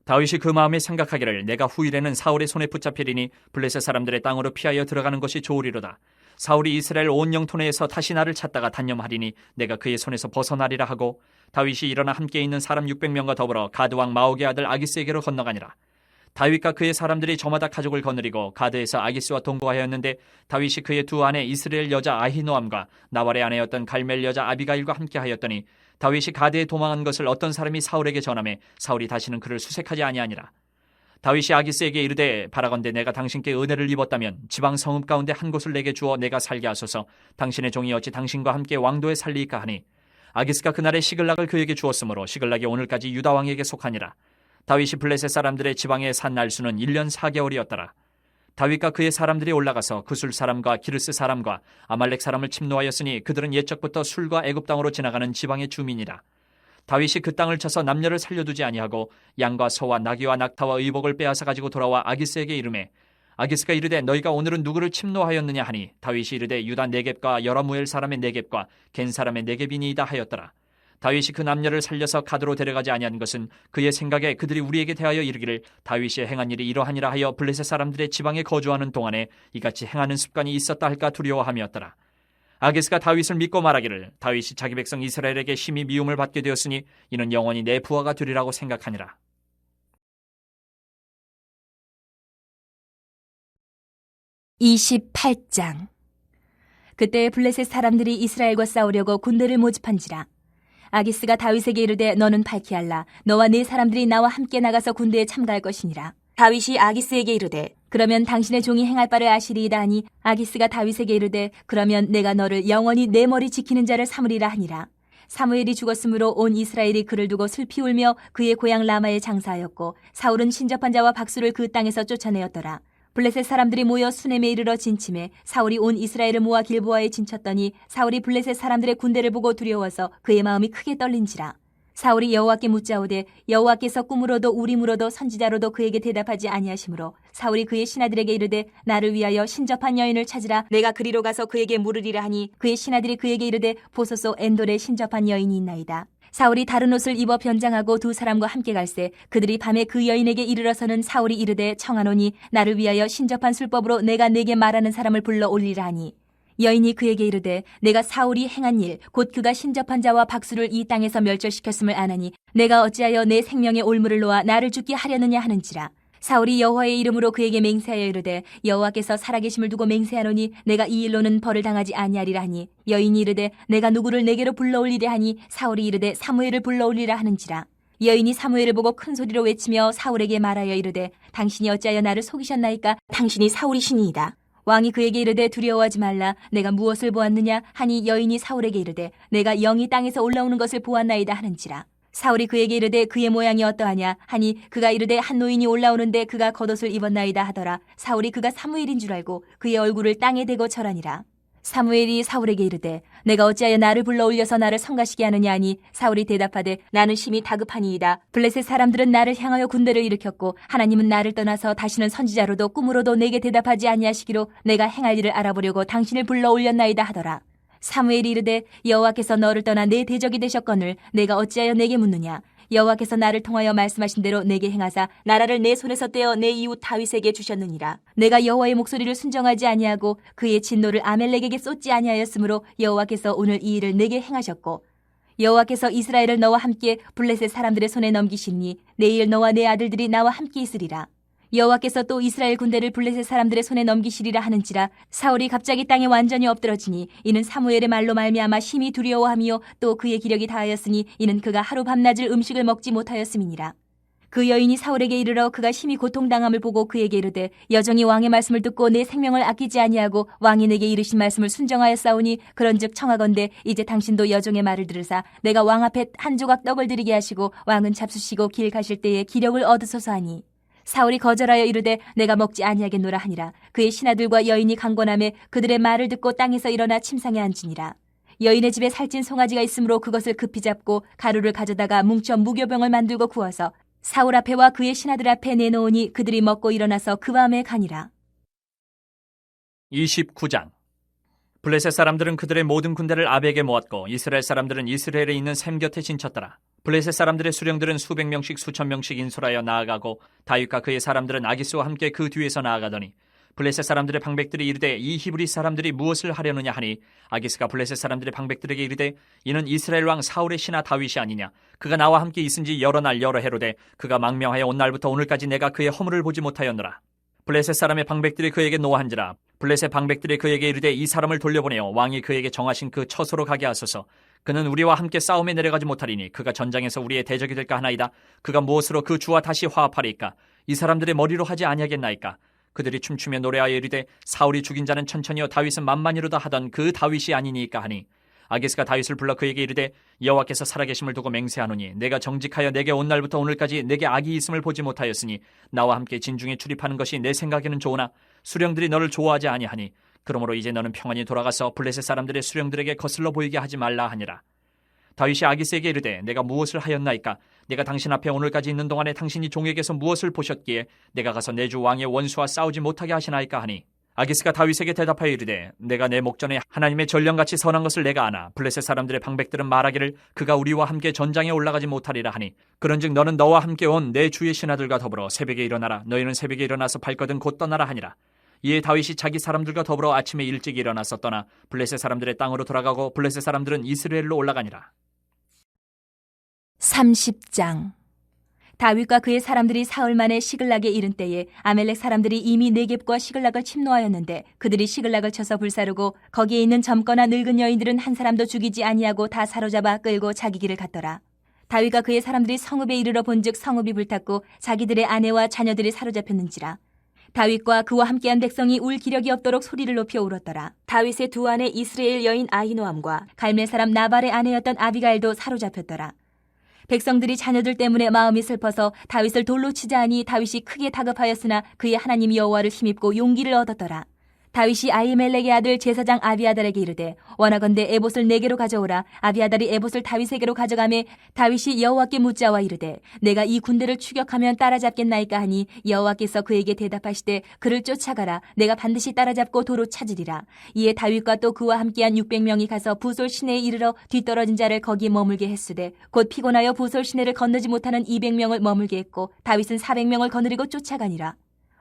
다윗이 그 마음에 생각하기를 내가 후일에는 사울의 손에 붙잡히리니 블레셋 사람들의 땅으로 피하여 들어가는 것이 좋으리로다. 사울이 이스라엘 온 영토 내에서 다시 나를 찾다가 단념하리니 내가 그의 손에서 벗어나리라 하고, 다윗이 일어나 함께 있는 사람 600명과 더불어 가드 왕 마옥의 아들 아기스에게로 건너가니라. 다윗과 그의 사람들이 저마다 가족을 거느리고 가드에서 아기스와 동거하였는데 다윗이 그의 두 아내 이스라엘 여자 아히노암과 나발의 아내였던 갈멜 여자 아비가일과 함께 하였더니 다윗이 가드에 도망한 것을 어떤 사람이 사울에게 전하매 사울이 다시는 그를 수색하지 아니하니라. 다윗이 아기스에게 이르되 바라건대 내가 당신께 은혜를 입었다면 지방 성읍 가운데 한 곳을 내게 주어 내가 살게 하소서. 당신의 종이 어찌 당신과 함께 왕도에 살리이까 하니 아기스가 그날의 시글락을 그에게 주었으므로 시글락이 오늘까지 유다 왕에게 속하니라. 다윗이 블레셋 사람들의 지방에 산 날수는 1년 4개월이었더라. 다윗과 그의 사람들이 올라가서 구술 사람과 기르스 사람과 아말렉 사람을 침노하였으니 그들은 옛적부터 술과 애굽 땅으로 지나가는 지방의 주민이라. 다윗이 그 땅을 쳐서 남녀를 살려두지 아니하고 양과 소와 나귀와 낙타와 의복을 빼앗아 가지고 돌아와 아기스에게 이르매 아기스가 이르되 너희가 오늘은 누구를 침노하였느냐 하니 다윗이 이르되 유다 네겝과 여라무엘 사람의 네겝과 겐 사람의 네겝이니이다 하였더라. 다윗이 그 남녀를 살려서 가드로 데려가지 아니한 것은 그의 생각에 그들이 우리에게 대하여 이르기를 다윗이 행한 일이 이러하니라 하여 블레셋 사람들의 지방에 거주하는 동안에 이같이 행하는 습관이 있었다 할까 두려워함이었더라. 아기스가 다윗을 믿고 말하기를 다윗이 자기 백성 이스라엘에게 심히 미움을 받게 되었으니 이는 영원히 내 부하가 되리라고 생각하니라. 28장. 그때 블레셋 사람들이 이스라엘과 싸우려고 군대를 모집한지라. 아기스가 다윗에게 이르되 너는 발키알라. 너와 네 사람들이 나와 함께 나가서 군대에 참가할 것이니라. 다윗이 아기스에게 이르되 그러면 당신의 종이 행할 바를 아시리이다 하니 아기스가 다윗에게 이르되 그러면 내가 너를 영원히 내 머리 지키는 자를 삼으리라 하니라. 사무엘이 죽었으므로 온 이스라엘이 그를 두고 슬피 울며 그의 고향 라마에 장사하였고 사울은 신접한 자와 박수를 그 땅에서 쫓아내었더라. 블레셋 사람들이 모여 수넴에 이르러 진침해 사울이 온 이스라엘을 모아 길보아에 진쳤더니 사울이 블레셋 사람들의 군대를 보고 두려워서 그의 마음이 크게 떨린지라. 사울이 여호와께 묻자오되 여호와께서 꿈으로도 우림으로도 선지자로도 그에게 대답하지 아니하시므로 사울이 그의 신하들에게 이르되 나를 위하여 신접한 여인을 찾으라. 내가 그리로 가서 그에게 물으리라 하니 그의 신하들이 그에게 이르되 보소서 엔돌에 신접한 여인이 있나이다. 사울이 다른 옷을 입어 변장하고 두 사람과 함께 갈새 그들이 밤에 그 여인에게 이르러서는 사울이 이르되 청하노니 나를 위하여 신접한 술법으로 내가 네게 말하는 사람을 불러 올리라 하니 여인이 그에게 이르되 내가 사울이 행한 일 곧 그가 신접한 자와 박수를 이 땅에서 멸절시켰음을 아나니 내가 어찌하여 내 생명의 올무를 놓아 나를 죽게 하려느냐 하는지라. 사울이 여호와의 이름으로 그에게 맹세하여 이르되 여호와께서 살아계심을 두고 맹세하노니 내가 이 일로는 벌을 당하지 아니하리라 하니 여인이 이르되 내가 누구를 내게로 불러올리려 하니 사울이 이르되 사무엘을 불러올리라 하는지라. 여인이 사무엘을 보고 큰 소리로 외치며 사울에게 말하여 이르되 당신이 어찌하여 나를 속이셨나이까? 당신이 사울이시니이다. 왕이 그에게 이르되 두려워하지 말라. 내가 무엇을 보았느냐 하니 여인이 사울에게 이르되 내가 영이 땅에서 올라오는 것을 보았나이다 하는지라. 사울이 그에게 이르되 그의 모양이 어떠하냐 하니 그가 이르되 한 노인이 올라오는데 그가 겉옷을 입었나이다 하더라. 사울이 그가 사무엘인 줄 알고 그의 얼굴을 땅에 대고 절하니라. 사무엘이 사울에게 이르되 내가 어찌하여 나를 불러 올려서 나를 성가시게 하느냐 하니 사울이 대답하되 나는 심히 다급하니이다. 블레셋 사람들은 나를 향하여 군대를 일으켰고 하나님은 나를 떠나서 다시는 선지자로도 꿈으로도 내게 대답하지 아니하시기로 내가 행할 일을 알아보려고 당신을 불러 올렸나이다 하더라. 사무엘이 이르되 여호와께서 너를 떠나 내 대적이 되셨거늘 내가 어찌하여 내게 묻느냐. 여호와께서 나를 통하여 말씀하신 대로 내게 행하사 나라를 내 손에서 떼어 내 이웃 다윗에게 주셨느니라. 내가 여호와의 목소리를 순정하지 아니하고 그의 진노를 아멜렉에게 쏟지 아니하였으므로 여호와께서 오늘 이 일을 내게 행하셨고 여호와께서 이스라엘을 너와 함께 블레셋 사람들의 손에 넘기시니 내일 너와 내 아들들이 나와 함께 있으리라. 여호와께서 또 이스라엘 군대를 블레셋 사람들의 손에 넘기시리라 하는지라. 사울이 갑자기 땅에 완전히 엎드러지니 이는 사무엘의 말로 말미암아 심히 두려워하며 또 그의 기력이 다하였으니 이는 그가 하루 밤낮을 음식을 먹지 못하였음이니라. 그 여인이 사울에게 이르러 그가 심히 고통당함을 보고 그에게 이르되 여정이 왕의 말씀을 듣고 내 생명을 아끼지 아니하고 왕이 내게 이르신 말씀을 순정하였사오니 그런즉 청하건대 이제 당신도 여종의 말을 들으사 내가 왕 앞에 한 조각 떡을 드리게 하시고 왕은 잡수시고 길 가실 때에 기력을 얻으소서 하니 사울이 거절하여 이르되 내가 먹지 아니하겠노라 하니라. 그의 신하들과 여인이 강권하매 그들의 말을 듣고 땅에서 일어나 침상에 앉으니라. 여인의 집에 살찐 송아지가 있으므로 그것을 급히 잡고 가루를 가져다가 뭉쳐 무교병을 만들고 구워서 사울 앞에와 그의 신하들 앞에 내놓으니 그들이 먹고 일어나서 그 밤에 가니라. 29장. 블레셋 사람들은 그들의 모든 군대를 아벡에 모았고 이스라엘 사람들은 이스라엘에 있는 샘 곁에 진쳤더라. 블레셋 사람들의 수령들은 수백 명씩 수천 명씩 인솔하여 나아가고 다윗과 그의 사람들은 아기스와 함께 그 뒤에서 나아가더니 블레셋 사람들의 방백들이 이르되 이 히브리 사람들이 무엇을 하려느냐 하니 아기스가 블레셋 사람들의 방백들에게 이르되 이는 이스라엘 왕 사울의 신하 다윗이 아니냐. 그가 나와 함께 있은지 여러 날 여러 해로되 그가 망명하여 온 날부터 오늘까지 내가 그의 허물을 보지 못하였노라. 블레셋 사람의 방백들이 그에게 노한지라. 블레셋 방백들이 그에게 이르되 이 사람을 돌려보내어 왕이 그에게 정하신 그 처소로 가게 하소서. 그는 우리와 함께 싸움에 내려가지 못하리니 그가 전장에서 우리의 대적이 될까 하나이다. 그가 무엇으로 그 주와 다시 화합하리까? 이 사람들의 머리로 하지 아니하겠나이까? 그들이 춤추며 노래하여 이르되 사울이 죽인 자는 천천히요 다윗은 만만히로다 하던 그 다윗이 아니니까 하니 아기스가 다윗을 불러 그에게 이르되 여호와께서 살아계심을 두고 맹세하노니 내가 정직하여 내게 온 날부터 오늘까지 내게 악이 있음을 보지 못하였으니 나와 함께 진중에 출입하는 것이 내 생각에는 좋으나 수령들이 너를 좋아하지 아니하니 그러므로 이제 너는 평안히 돌아가서 블레셋 사람들의 수령들에게 거슬러 보이게 하지 말라 하니라. 다윗이 아기스에게 이르되 내가 무엇을 하였나이까? 내가 당신 앞에 오늘까지 있는 동안에 당신이 종에게서 무엇을 보셨기에 내가 가서 내 주 왕의 원수와 싸우지 못하게 하시나이까 하니 아기스가 다윗에게 대답하여 이르되 내가 내 목전에 하나님의 전령같이 선한 것을 내가 아나 블레셋 사람들의 방백들은 말하기를 그가 우리와 함께 전장에 올라가지 못하리라 하니 그런즉 너는 너와 함께 온 내 주의 신하들과 더불어 새벽에 일어나라. 너희는 새벽에 일어나서 발거든 곧 떠나라 하니라. 이에 다윗이 자기 사람들과 더불어 아침에 일찍 일어나서 떠나 블레셋 사람들의 땅으로 돌아가고 블레셋 사람들은 이스라엘로 올라가니라. 30장. 다윗과 그의 사람들이 사흘 만에 시글락에 이른 때에 아멜렉 사람들이 이미 네겝과 시글락을 침노하였는데 그들이 시글락을 쳐서 불사르고 거기에 있는 젊거나 늙은 여인들은 한 사람도 죽이지 아니하고 다 사로잡아 끌고 자기 길을 갔더라. 다윗과 그의 사람들이 성읍에 이르러 본즉 성읍이 불탔고 자기들의 아내와 자녀들이 사로잡혔는지라. 다윗과 그와 함께한 백성이 울 기력이 없도록 소리를 높여 울었더라. 다윗의 두 아내 이스라엘 여인 아히노암과 갈멜 사람 나발의 아내였던 아비가일도 사로잡혔더라. 백성들이 자녀들 때문에 마음이 슬퍼서 다윗을 돌로 치자 하니 다윗이 크게 다급하였으나 그의 하나님 여호와를 힘입고 용기를 얻었더라. 다윗이 아히멜렉의 아들 제사장 아비아달에게 이르되 원하건대 에봇을 내게로 가져오라. 아비아달이 에봇을 다윗에게로 가져가매 다윗이 여호와께 묻자와 이르되 내가 이 군대를 추격하면 따라잡겠나이까 하니 여호와께서 그에게 대답하시되 그를 쫓아가라. 내가 반드시 따라잡고 도로 찾으리라. 이에 다윗과 또 그와 함께한 600명이 가서 부솔 시내에 이르러 뒤떨어진 자를 거기 머물게 했으되 곧 피곤하여 부솔 시내를 건너지 못하는 200명을 머물게 했고 다윗은 400명을 거느리고 쫓아가니라.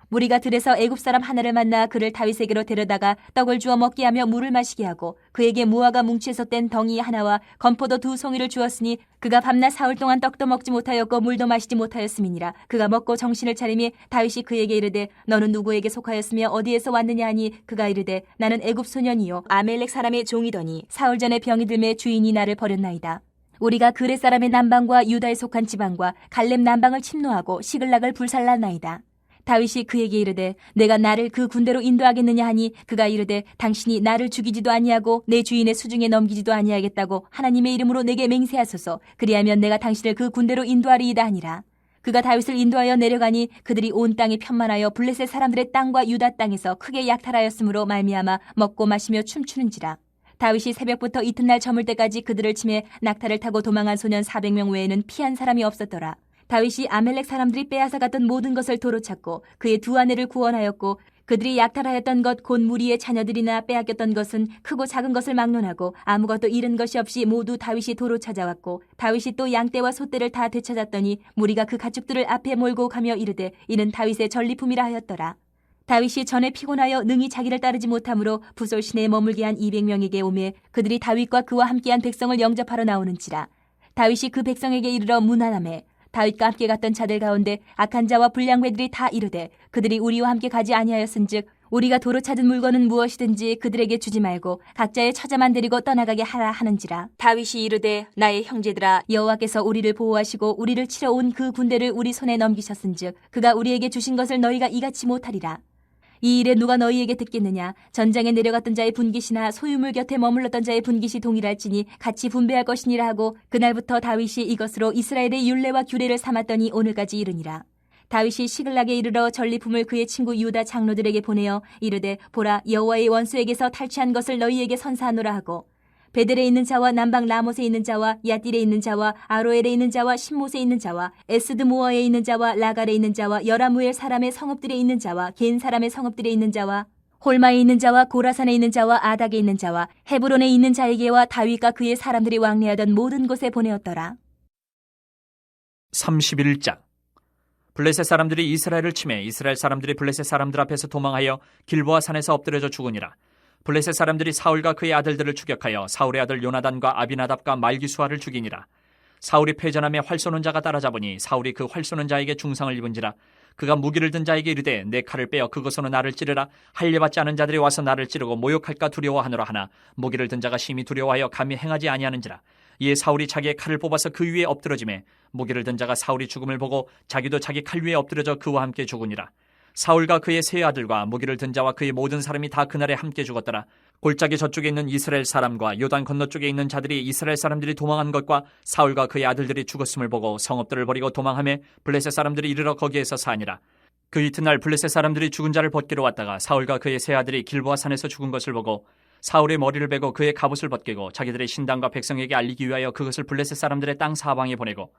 무리가 들에서 애굽 사람 하나를 만나 그를 다윗에게로 데려다가 떡을 주어 먹게 하며 물을 마시게 하고 그에게 무화과 뭉치에서 뗀 덩이 하나와 건포도 2송이를 주었으니 그가 밤낮 사흘 동안 떡도 먹지 못하였고 물도 마시지 못하였음이니라. 그가 먹고 정신을 차리매 다윗이 그에게 이르되 너는 누구에게 속하였으며 어디에서 왔느냐 하니 그가 이르되 나는 애굽 소년이요 아멜렉 사람의 종이더니 사흘 전에 병이 들매 주인이 나를 버렸나이다. 우리가 그렛 사람의 남방과 유다에 속한 지방과 갈렙 남방을 침노하고 시글락을 불살랐나이다. 다윗이 그에게 이르되 내가 나를 그 군대로 인도하겠느냐 하니 그가 이르되 당신이 나를 죽이지도 아니하고 내 주인의 수중에 넘기지도 아니하겠다고 하나님의 이름으로 내게 맹세하소서. 그리하면 내가 당신을 그 군대로 인도하리이다 하니라. 그가 다윗을 인도하여 내려가니 그들이 온 땅에 편만하여 블레셋 사람들의 땅과 유다 땅에서 크게 약탈하였으므로 말미암아 먹고 마시며 춤추는지라. 다윗이 새벽부터 이튿날 저물 때까지 그들을 치매 낙타를 타고 도망한 소년 400명 외에는 피한 사람이 없었더라. 다윗이 아멜렉 사람들이 빼앗아 갔던 모든 것을 도로 찾고 그의 두 아내를 구원하였고 그들이 약탈하였던 것 곧 무리의 자녀들이나 빼앗겼던 것은 크고 작은 것을 막론하고 아무것도 잃은 것이 없이 모두 다윗이 도로 찾아왔고 다윗이 또 양떼와 소떼를 다 되찾았더니 무리가 그 가축들을 앞에 몰고 가며 이르되 이는 다윗의 전리품이라 하였더라. 다윗이 전에 피곤하여 능히 자기를 따르지 못하므로 부솔 시내에 머물게 한 200명에게 오매 그들이 다윗과 그와 함께한 백성을 영접하러 나오는지라. 다윗이 그 백성에게 이르러 문안하매 다윗과 함께 갔던 자들 가운데 악한 자와 불량배들이 다 이르되 그들이 우리와 함께 가지 아니하였은즉 우리가 도로 찾은 물건은 무엇이든지 그들에게 주지 말고 각자의 처자만 데리고 떠나가게 하라 하는지라. 다윗이 이르되 나의 형제들아 여호와께서 우리를 보호하시고 우리를 치러 온 그 군대를 우리 손에 넘기셨은즉 그가 우리에게 주신 것을 너희가 이같이 못하리라. 이 일에 누가 너희에게 듣겠느냐. 전장에 내려갔던 자의 분깃이나 소유물 곁에 머물렀던 자의 분깃이 동일할지니 같이 분배할 것이니라 하고 그날부터 다윗이 이것으로 이스라엘의 율례와 규례를 삼았더니 오늘까지 이르니라. 다윗이 시글락에 이르러 전리품을 그의 친구 유다 장로들에게 보내어 이르되 보라 여호와의 원수에게서 탈취한 것을 너희에게 선사하노라 하고 베델에 있는 자와 남방 라못에 있는 자와 야딜에 있는 자와 아로엘에 있는 자와 신못에 있는 자와 에스드모어에 있는 자와 라갈에 있는 자와 여라무엘 사람의 성읍들에 있는 자와 겐 사람의 성읍들에 있는 자와 홀마에 있는 자와 고라산에 있는 자와 아닥에 있는 자와 헤브론에 있는 자에게와 다윗과 그의 사람들이 왕래하던 모든 곳에 보내었더라. 31장 블레셋 사람들이 이스라엘을 치매 이스라엘 사람들이 블레셋 사람들 앞에서 도망하여 길보아 산에서 엎드려져 죽으니라. 블레셋 사람들이 사울과 그의 아들들을 추격하여 사울의 아들 요나단과 아비나답과 말기수아를 죽이니라. 사울이 패전함에 활 쏘는 자가 따라잡으니 사울이 그 활 쏘는 자에게 중상을 입은지라. 그가 무기를 든 자에게 이르되 내 칼을 빼어 그것으로 나를 찌르라. 할례받지 않은 자들이 와서 나를 찌르고 모욕할까 두려워하노라 하나 무기를 든 자가 심히 두려워하여 감히 행하지 아니하는지라. 이에 사울이 자기의 칼을 뽑아서 그 위에 엎드러지매 무기를 든 자가 사울이 죽음을 보고 자기도 자기 칼 위에 엎드려져 그와 함께 죽으니라. 사울과 그의 세 아들과 무기를 든 자와 그의 모든 사람이 다 그날에 함께 죽었더라. 골짜기 저쪽에 있는 이스라엘 사람과 요단 건너쪽에 있는 자들이 이스라엘 사람들이 도망한 것과 사울과 그의 아들들이 죽었음을 보고 성읍들을 버리고 도망하며 블레셋 사람들이 이르러 거기에서 사니라. 그 이튿날 블레셋 사람들이 죽은 자를 벗기러 왔다가 사울과 그의 세 아들이 길보아 산에서 죽은 것을 보고 사울의 머리를 베고 그의 갑옷을 벗기고 자기들의 신당과 백성에게 알리기 위하여 그것을 블레셋 사람들의 땅 사방에 보내고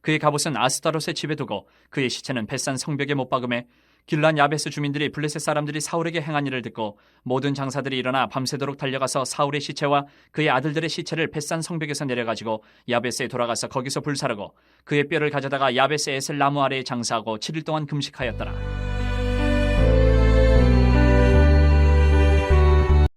그의 갑옷은 아스타롯의 집에 두고 그의 시체는 벳산 성벽에 못 박음에 길란 야베스 주민들이 블레셋 사람들이 사울에게 행한 일을 듣고 모든 장사들이 일어나 밤새도록 달려가서 사울의 시체와 그의 아들들의 시체를 벳산 성벽에서 내려가지고 야베스에 돌아가서 거기서 불사르고 그의 뼈를 가져다가 야베스 에셀 나무 아래에 장사하고 7일 동안 금식하였더라.